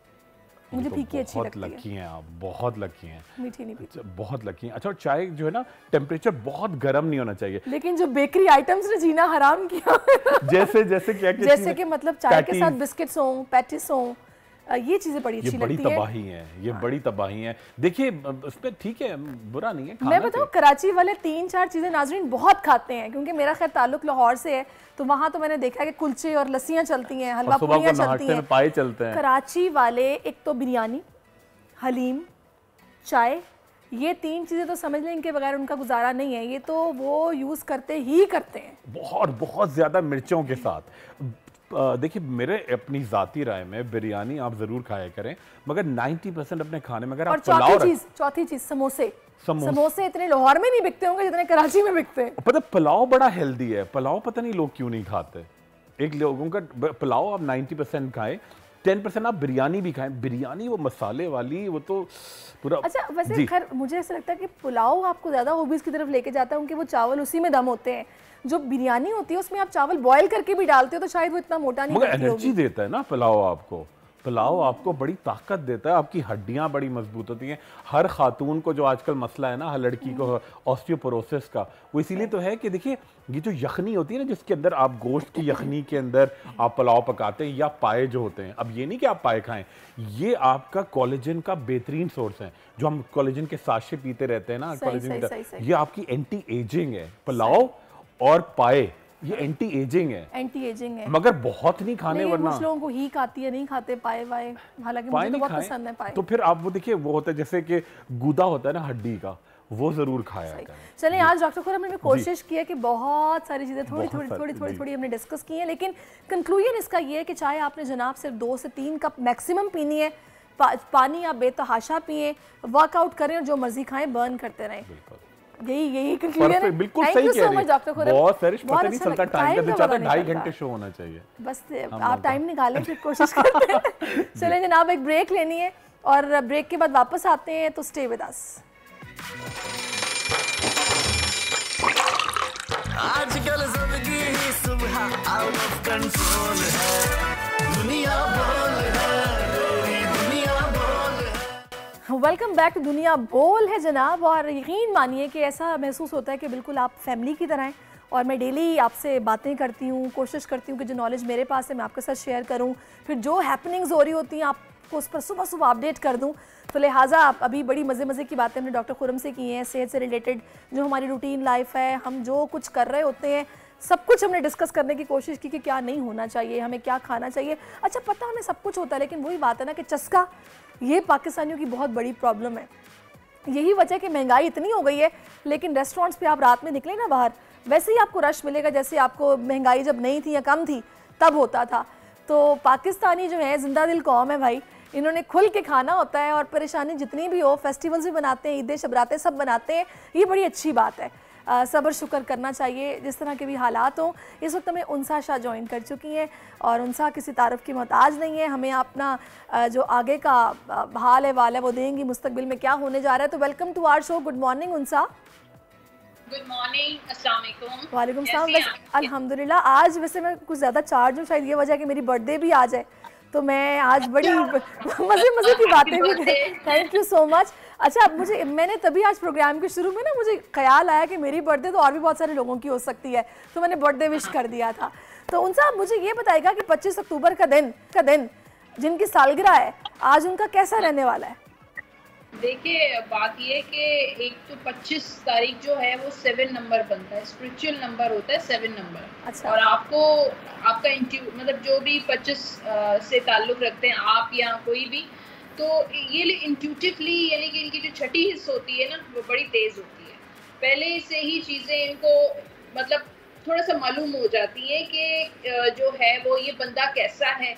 मुझे फीकी अच्छी लगती है। बहुत लकी हैं आप, बहुत लकी हैं, मीठी नहीं पीती। बहुत लकी हैं। अच्छा, चाय जो है ना टेम्परेचर बहुत गर्म नहीं होना चाहिए। लेकिन जो बेकरी आइटम्स ने जीना हराम किया जैसे क्या जैसे कि मतलब चाय के साथ बिस्किट्स हों, पैटिस हों, ये चीजें बड़ी अच्छी लगती है। ये बड़ी तबाही है, ये बड़ी तबाही है। देखिए उसमें ठीक है, बुरा नहीं है, मैं बताऊं कराची वाले 3-4 चीजें नाजरीन बहुत खाते हैं, क्योंकि मेरा खैर ताल्लुक लाहौर से है, तो वहाँ तो मैंने देखा है कि कुलचे और लस्सियाँ चलती हैं, हलवा पूरियाँ चलती हैं, पाए चलते हैं। कराची वाले एक तो बिरयानी, हलीम, चाय, ये 3 चीज़ें तो समझ लें इनके बगैर उनका गुजारा नहीं है। ये तो वो यूज़ करते ही करते हैं, बहुत ज़्यादा मिर्चों के साथ। देखिए मेरे अपनी ज़ाती राय में बिरयानी आप ज़रूर खाया करें, मगर 90% अपने खाने में अगर आप चौथी चीज़ समोसे इतने लाहौर में नहीं बिकते होंगे जितने कराची में बिकते हैं। पता पुलाव बड़ा हेल्दी है, पुलाव पता नहीं लोग क्यों नहीं खाते। एक लोगों का पुलाव आप 90% खाएं, 10% आप बिरयानी भी खाएं। बिरयानी वो मसाले वाली, वो तो पूरा। अच्छा वैसे खैर मुझे ऐसा लगता है कि पुलाव आपको ज़्यादा ओबीज की तरफ लेके जाता है, क्योंकि वो चावल उसी में दम होते हैं। जो बिरयानी होती है उसमें आप चावल बॉयल करके भी डालते हो तो शायद वो इतना मोटा नहीं मगर एनर्जी देता है ना पुलाव आपको। पुलाव आपको बड़ी ताकत देता है, आपकी हड्डियां बड़ी मजबूत होती हैं। हर खातून को जो आजकल मसला है ना, हर लड़की को ऑस्टियोपोरोसिस का, वो इसीलिए तो है कि देखिए ये जो यखनी होती है ना, जिसके अंदर आप गोश्त की यखनी के अंदर आप पुलाव पकाते हैं, या पाए जो होते हैं, अब ये नहीं कि आप पाए खाएं, ये आपका कोलेजन का बेहतरीन सोर्स है। जो हम कोलेजन के साशे पीते रहते हैं ना, कोलेजन, ये आपकी एंटी एजिंग है। पुलाव और पाए ये एंटी एजिंग है, मगर बहुत नहीं खाने, वरना कुछ लोगों को हीक आती है, नहीं खाते पाए वाए, हालांकि मुझे तो बहुत पसंद है पाए। तो फिर आप वो देखिए वो होता है जैसे कि गुदा होता है ना हड्डी का, वो जरूर खाया करें। चलिए आज डॉक्टर खुरम ने कोशिश की है कि बहुत सारी चीजें थोड़ी हमने डिस्कस की हैं, लेकिन कंक्लूजन इसका ये है कि चाहे आपने जनाब सिर्फ 2 से 3 कप मैक्सिमम पीनी है, पानी आप बेतहाशा पिए, वर्कआउट करें और जो मर्जी खाएं, बर्न करते रहें। यही कंक्लूजन है। बिल्कुल सही कह रही है। बहुत फरिश पता नहीं चलता टाइम का, चाहता 2.5 घंटे शो होना चाहिए। बस आप टाइम निकालें, फिर कोशिश करते हैं। चलें जनाब, एक ब्रेक लेनी है और ब्रेक के बाद वापस आते हैं, तो स्टे विद अस। आजकल जिंदगी ही सुबह आउट ऑफ कंट्रोल है, दुनिया बोल है, दुनिया बोल है। वेलकम बैक टू दुनिया बोल है जनाब, और यकीन मानिए कि ऐसा महसूस होता है कि बिल्कुल आप फैमिली की तरह हैं, और मैं डेली आपसे बातें करती हूँ, कोशिश करती हूँ कि जो नॉलेज मेरे पास है मैं आपके साथ शेयर करूँ, फिर जो हैपनिंग्स हो रही होती हैं आपको उस पर सुबह सुबह अपडेट कर दूँ। तो लिहाजा आप अभी बड़ी मज़े की बातें हमने डॉक्टर खुरम से की हैं, सेहत से रिलेटेड जो हमारी रूटीन लाइफ है, हम जो कुछ कर रहे होते हैं, सब कुछ हमने डिस्कस करने की कोशिश की कि क्या नहीं होना चाहिए, हमें क्या खाना चाहिए। अच्छा पता हमें सब कुछ होता है, लेकिन वही बात है ना कि चस्का, ये पाकिस्तानियों की बहुत बड़ी प्रॉब्लम है। यही वजह कि महंगाई इतनी हो गई है, लेकिन रेस्टोरेंट्स पे आप रात में निकले ना बाहर, वैसे ही आपको रश मिलेगा जैसे आपको महंगाई जब नहीं थी या कम थी तब होता था। तो पाकिस्तानी जो है जिंदा दिल कौम है भाई, इन्होंने खुल के खाना होता है, और परेशानी जितनी भी हो, फेस्टिवल्स भी बनाते हैं, ईदें शबरातें सब बनाते हैं, ये बड़ी अच्छी बात है। सब्र शुक्र करना चाहिए जिस तरह के भी हालात हों। इस वक्त हमें उनसा शाह ज्वाइन कर चुकी हैं, और उनसा किसी तारफ़ की मोहताज नहीं है, हमें अपना जो आगे का हाल है वाल है वो देंगी, मुस्तकबिल में क्या होने जा रहा है। तो welcome to our show. Good morning Unsa. Good morning, अस्सलाम वालेकुम। वालेकुम सलाम। अल्हम्दुलिल्लाह। आज वैसे मैं कुछ ज़्यादा चार्ज हूँ, शायद ये वजह कि मेरी बर्थडे भी आ जाए, तो मैं आज बड़ी मज़े की बातें भी। Thank you so much. अच्छा मैंने तभी आज प्रोग्राम के शुरू में ना मुझे ख्याल आया कि मेरी बर्थडे तो और भी बहुत सारे लोगों की हो सकती है, तो मैंने बर्थडे विश कर दिया था। तो उनसे आप मुझे ये बताइएगा कि 25 अक्टूबर का दिन जिनकी सालगिरह है, आज उनका कैसा रहने वाला है? देखिए बात ये कि एक तो 25 तारीख जो है वो 7 नंबर बनता है, स्पिरिचुअल नंबर होता है 7 नंबर। अच्छा। और आपको आपका मतलब जो भी 25 से ताल्लुक रखते हैं आप या कोई भी, तो ये इंट्यूटिवली यानी कि इनकी जो छठी हिस्स होती है ना वो बड़ी तेज़ होती है। पहले से ही चीज़ें इनको मतलब थोड़ा सा मालूम हो जाती है कि जो है वो ये बंदा कैसा है,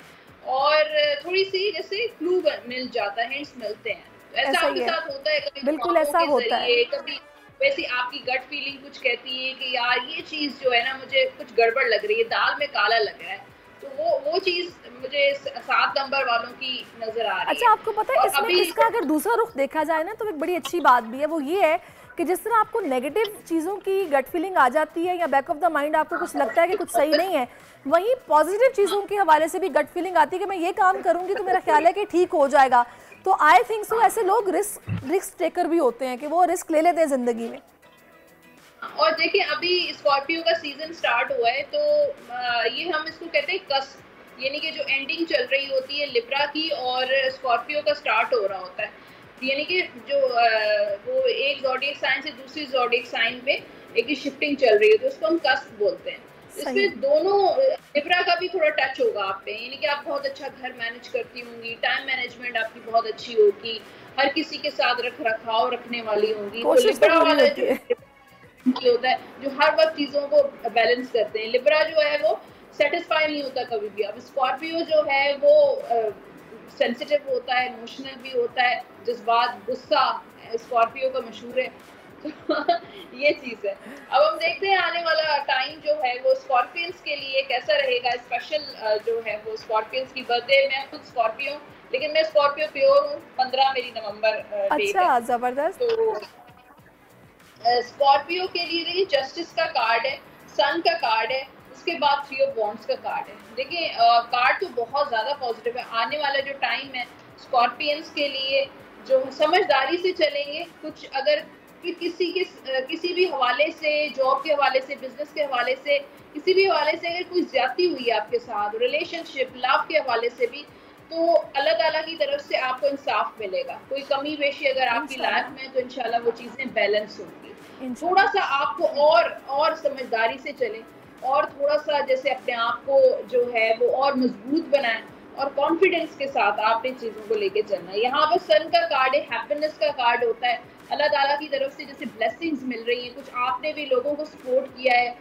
और थोड़ी सी जैसे क्लू मिल जाता है, हिंट्स मिलते हैं। ऐसा आपके साथ होता है कभी? बिल्कुल ऐसा होता है। कभी वैसे आपकी गट फीलिंग कुछ कहती है कि यार ये चीज जो है ना मुझे कुछ गड़बड़ लग रही है, दाल में काला लग रहा है, तो वो चीज मुझे 7 नंबर वालों की नजर आ रही है। अच्छा, आपको पता है इसमें इसका अगर दूसरा रुख देखा जाए ना तो एक बड़ी अच्छी बात भी है, वो ये है कि जिस तरह आपको नेगेटिव चीज़ों की गट फीलिंग आ जाती है या बैक ऑफ द माइंड आपको कुछ लगता है कि कुछ सही नहीं है, वहीं पॉजिटिव चीज़ों के हवाले से भी गट फीलिंग आती है कि मैं ये काम करूंगी तो मेरा ख्याल है कि ठीक हो जाएगा। तो आई थिंक सो ऐसे लोग रिस्क टेकर भी होते हैं कि वो रिस्क ले लेते हैं ज़िंदगी में। और देखिए अभी स्कॉर्पियो का सीजन स्टार्ट हुआ है, तो ये हम इसको कहते हैं कस्प, यानी कि जो एंडिंग चल रही होती है लिब्रा की और स्कॉर्पियो का स्टार्ट हो रहा होता है, यानी कि जो वो एक ज़ोडिएक साइन से दूसरी ज़ोडिएक साइन पे एक शिफ्टिंग चल रही है, तो उसको हम कस्प बोलते हैं। इसमें दोनों लिब्रा का भी थोड़ा टच होगा आप पे, यानी कि आप बहुत अच्छा घर मैनेज करती होंगी, टाइम मैनेजमेंट आपकी बहुत अच्छी होगी, हर किसी के साथ रख रखाव रखने वाली होंगी। तो लिब्रा वाला जो होता है जो हर वक्त चीजों को बैलेंस करते हैं, लिब्रा जो है वो सेटिस्फाई नहीं होता कभी भी। अब स्कॉर्पियो जो है वो सेंसिटिव होता है, इमोशनल भी होता है, जज्बात गुस्सा स्कॉर्पियो का मशहूर है। ये चीज है। अब हम देखते हैं आने वाला टाइम जो है वो स्कॉर्पियंस के लिए कैसा रहेगा। स्पेशल जो है वो स्कॉर्पियंस की बर्थडे, मैं खुद स्कॉर्पियो लेकिन मैं स्कॉर्पियो प्योर हूँ, 15 मेरी नवंबर डेट है। अच्छा, जबरदस्त। तो स्कॉर्पियो के लिए देखिए जस्टिस का कार्ड है, सन का कार्ड है, उसके बाद 3 ऑफ वॉन्ड्स का कार्ड है। देखिए कार्ड तो बहुत ज़्यादा पॉजिटिव है। आने वाला जो टाइम है स्कॉर्पियंस के लिए जो समझदारी से चलेंगे, कुछ अगर किसी भी हवाले से, जॉब के हवाले से, बिजनेस के हवाले से, किसी भी हवाले से अगर कोई ज्यादती हुई है आपके साथ, रिलेशनशिप लव के हवाले से भी, तो अल्लाह ताला की तरफ से आपको इंसाफ मिलेगा। कोई कमी बेशी अगर आपकी लाइफ में, तो इंशाल्लाह वो चीज़ें बैलेंस होंगी। थोड़ा सा आपको और समझदारी से चलें और थोड़ा सा जैसे अपने आप को जो है वो और मजबूत बनाएं और कॉन्फिडेंस के साथ आपने चीज़ों को लेके चलना है। यहाँ पर सन का कार्ड है, हैप्पीनेस का कार्ड होता है। अल्लाह ताला की तरफ से जैसे ब्लेसिंग्स मिल रही हैं, कुछ आपने भी लोगों को सपोर्ट किया है,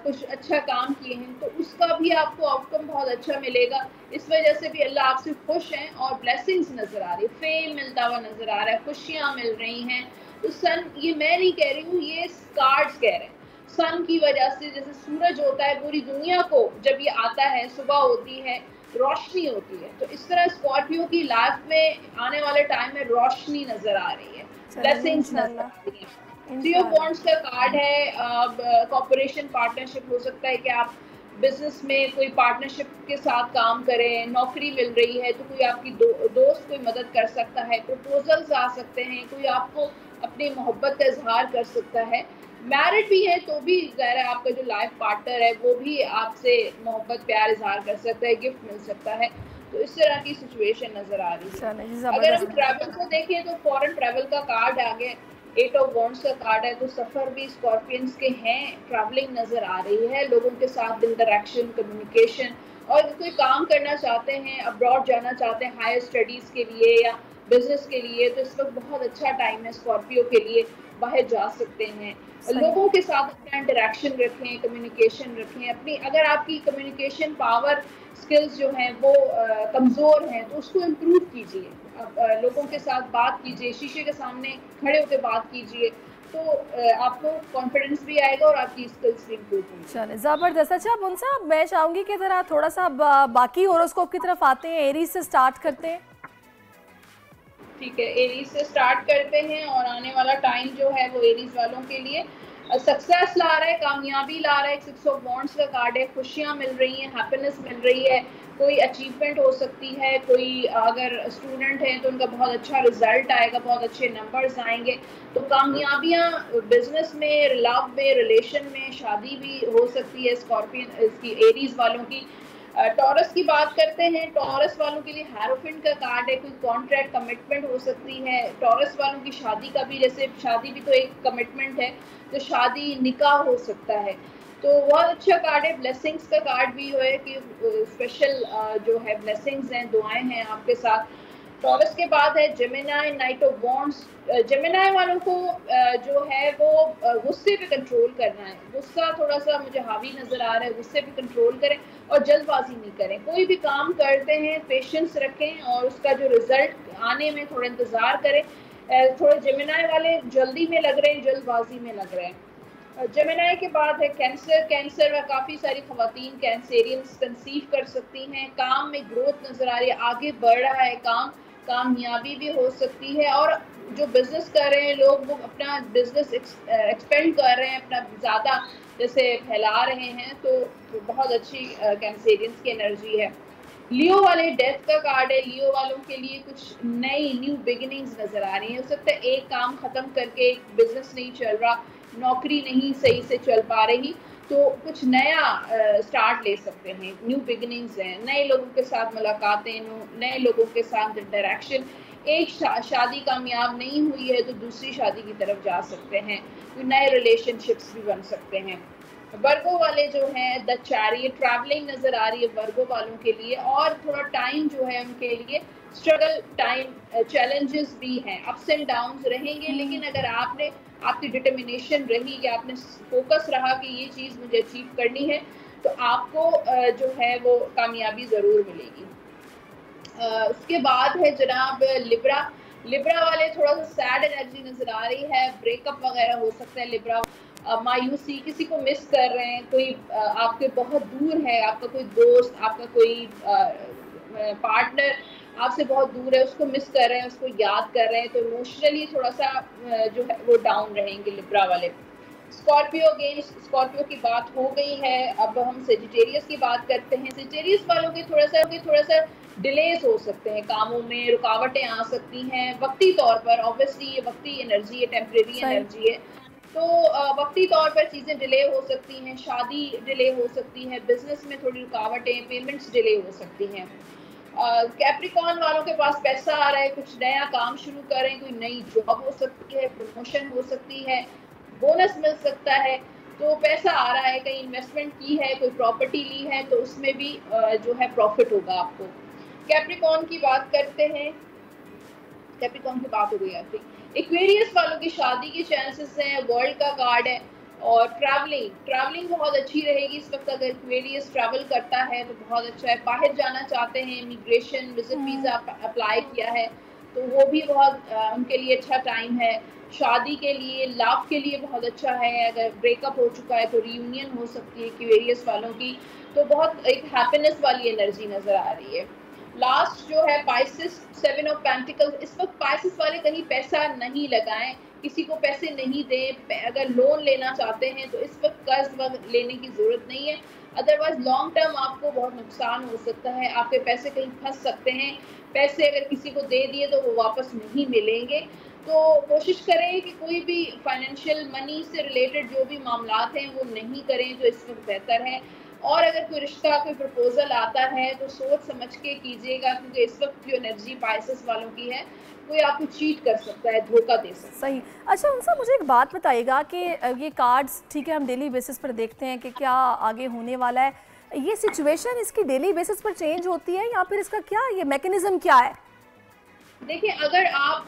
कुछ अच्छा काम किए हैं, तो उसका भी आपको आउटकम बहुत अच्छा मिलेगा। इस वजह से भी अल्लाह आपसे खुश हैं और ब्लेसिंग्स नज़र आ रही है, फेम मिलता हुआ नज़र आ रहा है, खुशियाँ मिल रही हैं। तो सन, ये मैं नहीं कह रही हूँ, ये कार्ड्स कह रहे हैं। सन की वजह से जैसे सूरज होता है पूरी दुनिया को, जब ये आता है सुबह होती है, रोशनी होती है, तो इस तरह स्कॉर्पियो की लाइफ में आने वाले टाइम में रोशनी नजर आ रही है, ब्लेसिंग्स नजर आ रही है। 3 ऑफ वॉन्ड्स का कार्ड है, कॉर्पोरेशन पार्टनरशिप हो सकता है कि आप बिजनेस में कोई पार्टनरशिप के साथ काम करें, नौकरी मिल रही है तो कोई आपकी दोस्त कोई मदद कर सकता है, प्रपोजल्स आ सकते हैं, कोई आपको अपनी मोहब्बत का इजहार कर सकता है। मैरिड भी है तो भी ज़ाहिर है आपका जो लाइफ पार्टनर है वो भी आपसे मोहब्बत प्यार इजहार कर सकता है, गिफ्ट मिल सकता है। तो इस तरह की सिचुएशन नज़र आ रही है। अगर हम ट्रैवल को देखें तो फॉरेन ट्रैवल का कार्ड आ गया, 8 ऑफ वॉन्ड्स का कार्ड है, तो सफ़र भी स्कॉर्पियंस के हैं, ट्रैवलिंग नज़र आ रही है, लोगों के साथ इंटरेक्शन, कम्युनिकेशन, और कोई काम करना चाहते हैं, अब्रॉड जाना चाहते हैं हायर स्टडीज़ के लिए या बिजनेस के लिए, तो इस वक्त बहुत अच्छा टाइम है स्कॉर्पियो के लिए, बाहर जा सकते हैं। लोगों के साथ अपना इंटरेक्शन रखें, कम्युनिकेशन रखें अपनी। अगर आपकी कम्युनिकेशन पावर स्किल्स जो हैं वो कमज़ोर हैं तो उसको इम्प्रूव कीजिए, लोगों के साथ बात कीजिए, शीशे के सामने खड़े होकर बात कीजिए, तो आपको कॉन्फिडेंस भी आएगा और आपकी स्किल्स भी इम्प्रूव होंगी। चलिए, ज़बरदस्त। अच्छा मुंसा, मैं चाहूँगी कि ज़रा थोड़ा सा बाकी हॉरोस्कोप की तरफ आते हैं, एरीज से स्टार्ट करते हैं। ठीक है, एरीज से स्टार्ट करते हैं और आने वाला टाइम जो है वो एरीज वालों के लिए सक्सेस ला रहा है, कामयाबी ला रहा है। 6 ऑफ वॉन्ड्स का कार्ड है, खुशियाँ मिल रही हैं, हैप्पीनेस मिल रही है, कोई अचीवमेंट हो सकती है, कोई अगर स्टूडेंट हैं तो उनका बहुत अच्छा रिजल्ट आएगा, बहुत अच्छे नंबर्स आएंगे। तो कामयाबियाँ बिजनेस में, लव में, रिलेशन में, शादी भी हो सकती है स्कॉर्पियन इसकी एरीज वालों की। टॉरस की बात करते हैं, टॉरस वालों के लिए हेरोफिन का कार्ड है, कोई कॉन्ट्रैक्ट कमिटमेंट हो सकती है। टॉरस वालों की शादी का भी, जैसे शादी भी तो एक कमिटमेंट है, तो शादी निकाह हो सकता है, तो बहुत अच्छा कार्ड है। ब्लेसिंग्स का कार्ड भी है कि स्पेशल जो है ब्लेसिंग्स हैं, दुआएं हैं आपके साथ। टॉरस के बाद है Gemini, night of wands. Gemini वालों को जो है वो गुस्से पे कंट्रोल करना है, गुस्सा थोड़ा सा मुझे हावी नज़र आ रहा है, गुस्से पे कंट्रोल करें और जल्दबाजी नहीं करें। कोई भी काम करते हैं पेशेंस रखें और उसका जो रिजल्ट आने में थोड़ा इंतज़ार करें। थोड़े जेमिनाई वाले जल्दी में लग रहे हैं, जल्दबाजी में लग रहे हैं। जेमिनाई के बाद है कैंसर में काफ़ी सारी खवातीन कैंसेरियंस कंसीव कर सकती हैं। काम में ग्रोथ नज़र आ रही है, आगे बढ़ रहा है काम, कामयाबी भी हो सकती है। और जो बिजनेस कर रहे हैं लोग, वो अपना बिजनेस एक्सपेंड कर रहे हैं, अपना ज़्यादा जैसे फैला रहे हैं, तो बहुत अच्छी कैंसेरियंस की एनर्जी है। लियो वाले डेथ का कार्ड है, लियो वालों के लिए कुछ नई न्यू बिगिनिंग्स नज़र आ रही है। हो सकता है एक काम ख़त्म करके एक बिजनेस नहीं चल रहा, नौकरी नहीं सही से चल पा रही, तो कुछ नया स्टार्ट ले सकते हैं। न्यू बिगिनिंग्स हैं, नए लोगों के साथ मुलाकातें, नए लोगों के साथ इंटरेक्शन। एक शादी कामयाब नहीं हुई है तो दूसरी शादी की तरफ जा सकते हैं, नए रिलेशनशिप्स भी बन सकते हैं। वर्गो वाले जो हैं, द चैरियट, ट्रैवलिंग नज़र आ रही है वर्गो वालों के लिए, और थोड़ा टाइम जो है उनके लिए स्ट्रगल टाइम, चैलेंजेस भी हैं, अप्स एंड डाउन्स रहेंगे। लेकिन अगर आपकी डिटर्मिनेशन रही कि आपने फोकस रहा कि ये चीज़ मुझे अचीव करनी है, तो आपको जो है वो कामयाबी ज़रूर मिलेगी। उसके बाद है जनाब लिब्रा वाले, थोड़ा सा सैड एनर्जी नज़र आ रही है, ब्रेकअप वगैरह हो सकता है। लिब्रा मायूसी, किसी को मिस कर रहे हैं, कोई आपके बहुत दूर है, आपका कोई दोस्त, आपका कोई पार्टनर आपसे बहुत दूर है, उसको मिस कर रहे हैं, उसको याद कर रहे हैं, तो इमोशनली थोड़ा सा जो है वो डाउन रहेंगे लिब्रा वाले। स्कॉर्पियो, अगेन स्कॉर्पियो की बात हो गई है, अब हम सेजिटेरियस की बात करते हैं। सेजिटेरियस वालों के थोड़ा सा डिलेज हो सकते हैं, कामों में रुकावटें आ सकती हैं वक्ती तौर पर। ऑब्वियसली ये वक्ती एनर्जी है, टेम्परेरी एनर्जी है, तो वक्ती तौर पर चीज़ें डिले हो सकती हैं, शादी डिले हो सकती है, बिजनेस में थोड़ी रुकावटें, पेमेंट्स डिले हो सकती हैं। कैप्रिकॉर्न वालों के पास पैसा आ रहा है, कुछ नया काम शुरू करें, कोई नई जॉब हो सकती है, प्रमोशन हो सकती है, बोनस मिल सकता है, तो पैसा आ रहा है, कहीं इन्वेस्टमेंट की है, कोई प्रॉपर्टी ली है, तो उसमें भी जो है प्रॉफिट होगा आपको। कैप्रिकॉर्न की बात करते हैं, कैप्रिकॉर्न की बात हो गई आपकी। एक्वेरियस वालों की शादी के चांसेस हैं, वर्ल्ड का कार्ड है। और ट्रैवलिंग बहुत अच्छी रहेगी इस वक्त, अगर एक्वेरियस ट्रैवल करता है तो बहुत अच्छा है। बाहर जाना चाहते हैं, इमिग्रेशन विजिट वीज़ा अप्लाई किया है, तो वो भी बहुत उनके लिए अच्छा टाइम है। शादी के लिए, लव के लिए बहुत अच्छा है। अगर ब्रेकअप हो चुका है तो रीयूनियन हो सकती है एक्वेरियस वालों की, तो बहुत एक हैप्पीनेस वाली एनर्जी नज़र आ रही है। लास्ट जो है पाइसिस, 7 ऑफ पेंटिकल्स, इस वक्त पाइसिस वाले कहीं पैसा नहीं लगाएं, किसी को पैसे नहीं दें। अगर लोन लेना चाहते हैं तो इस वक्त कर्ज लेने की ज़रूरत नहीं है, अदरवाइज लॉन्ग टर्म आपको बहुत नुकसान हो सकता है, आपके पैसे कहीं फंस सकते हैं। पैसे अगर किसी को दे दिए तो वो वापस नहीं मिलेंगे, तो कोशिश करें कि कोई भी फाइनेंशियल मनी से रिलेटेड जो भी मामलात हैं वो नहीं करें, जो इस वक्त बेहतर है। और अगर कोई रिश्ता, कोई प्रपोजल आता है तो सोच समझ के कीजिएगा, क्योंकि इस वक्त जो एनर्जी पाइसेस वालों की है, कोई आपको चीट कर सकता है, धोखा दे सकता है। सही। अच्छा उनसे मुझे एक बात बताइएगा कि ये कार्ड्स, ठीक है, हम डेली बेसिस पर देखते हैं कि क्या आगे होने वाला है, ये सिचुएशन इसकी डेली बेसिस पर चेंज होती है या फिर इसका क्या ये मैकेनिज्म क्या है? देखिए, अगर आप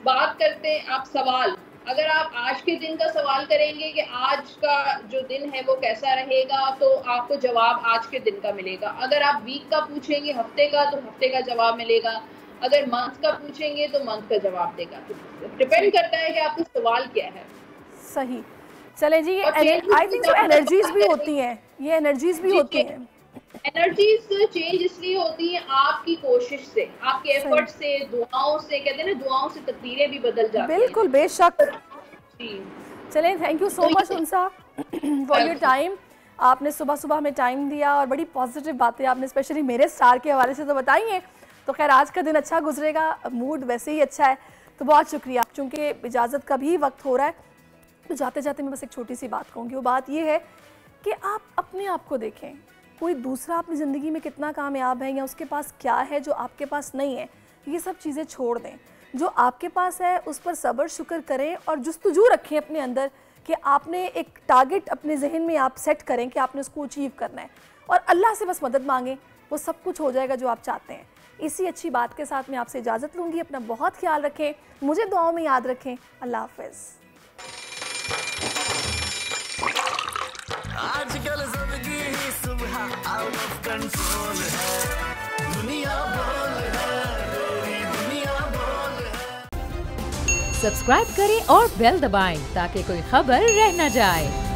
बात करते हैं, आप सवाल, अगर आप आज के दिन का सवाल करेंगे कि आज का जो दिन है वो कैसा रहेगा, तो आपको जवाब आज के दिन का मिलेगा। अगर आप वीक का पूछेंगे, हफ्ते का, तो हफ्ते का जवाब मिलेगा। अगर मंथ का पूछेंगे तो मंथ का जवाब देगा। तो डिपेंड करता है कि आपका सवाल क्या है। सही। चले जी, आई थिंक एनर्जीज भी होती हैं, ये एनर्जीज भी होती हैं। एनर्जीज चेंज इसलिए होती हैं आपकी कोशिश से, आपके एफर्ट से, दुआओं से, कहते हैं ना, दुआओं से तकदीरें भी बदल जाती हैं। बिल्कुल, बेशक। चलें, thank you so much Unsa for your time. आपने सुबह सुबह हमें टाइम दिया और बड़ी पॉजिटिव बातें आपने स्पेशली मेरे स्टार के हवाले से तो बताई हैं। तो खैर आज का दिन अच्छा गुजरेगा, मूड वैसे ही अच्छा है, तो बहुत शुक्रिया। चूँकि इजाज़त का भी वक्त हो रहा है, तो जाते जाते मैं बस एक छोटी सी बात कहूँगी। वो बात ये है कि आप अपने आप को देखें, कोई दूसरा अपनी ज़िंदगी में कितना कामयाब है या उसके पास क्या है जो आपके पास नहीं है, ये सब चीज़ें छोड़ दें। जो आपके पास है उस पर सब्र शुक्र करें और जुस्तजू रखें अपने अंदर कि आपने एक टारगेट अपने जहन में आप सेट करें कि आपने उसको अचीव करना है, और अल्लाह से बस मदद मांगें, वो सब कुछ हो जाएगा जो आप चाहते हैं। इसी अच्छी बात के साथ मैं आपसे इजाज़त लूँगी। अपना बहुत ख्याल रखें, मुझे दुआओं में याद रखें। अल्लाह हाफ़िज़। आजकल ज़िंदगी ही सुबह आउट ऑफ कंट्रोल है, दुनिया बोल है, तेरी दुनिया बोल है। सब्सक्राइब करें और बेल दबाएं ताकि कोई खबर रह न जाए।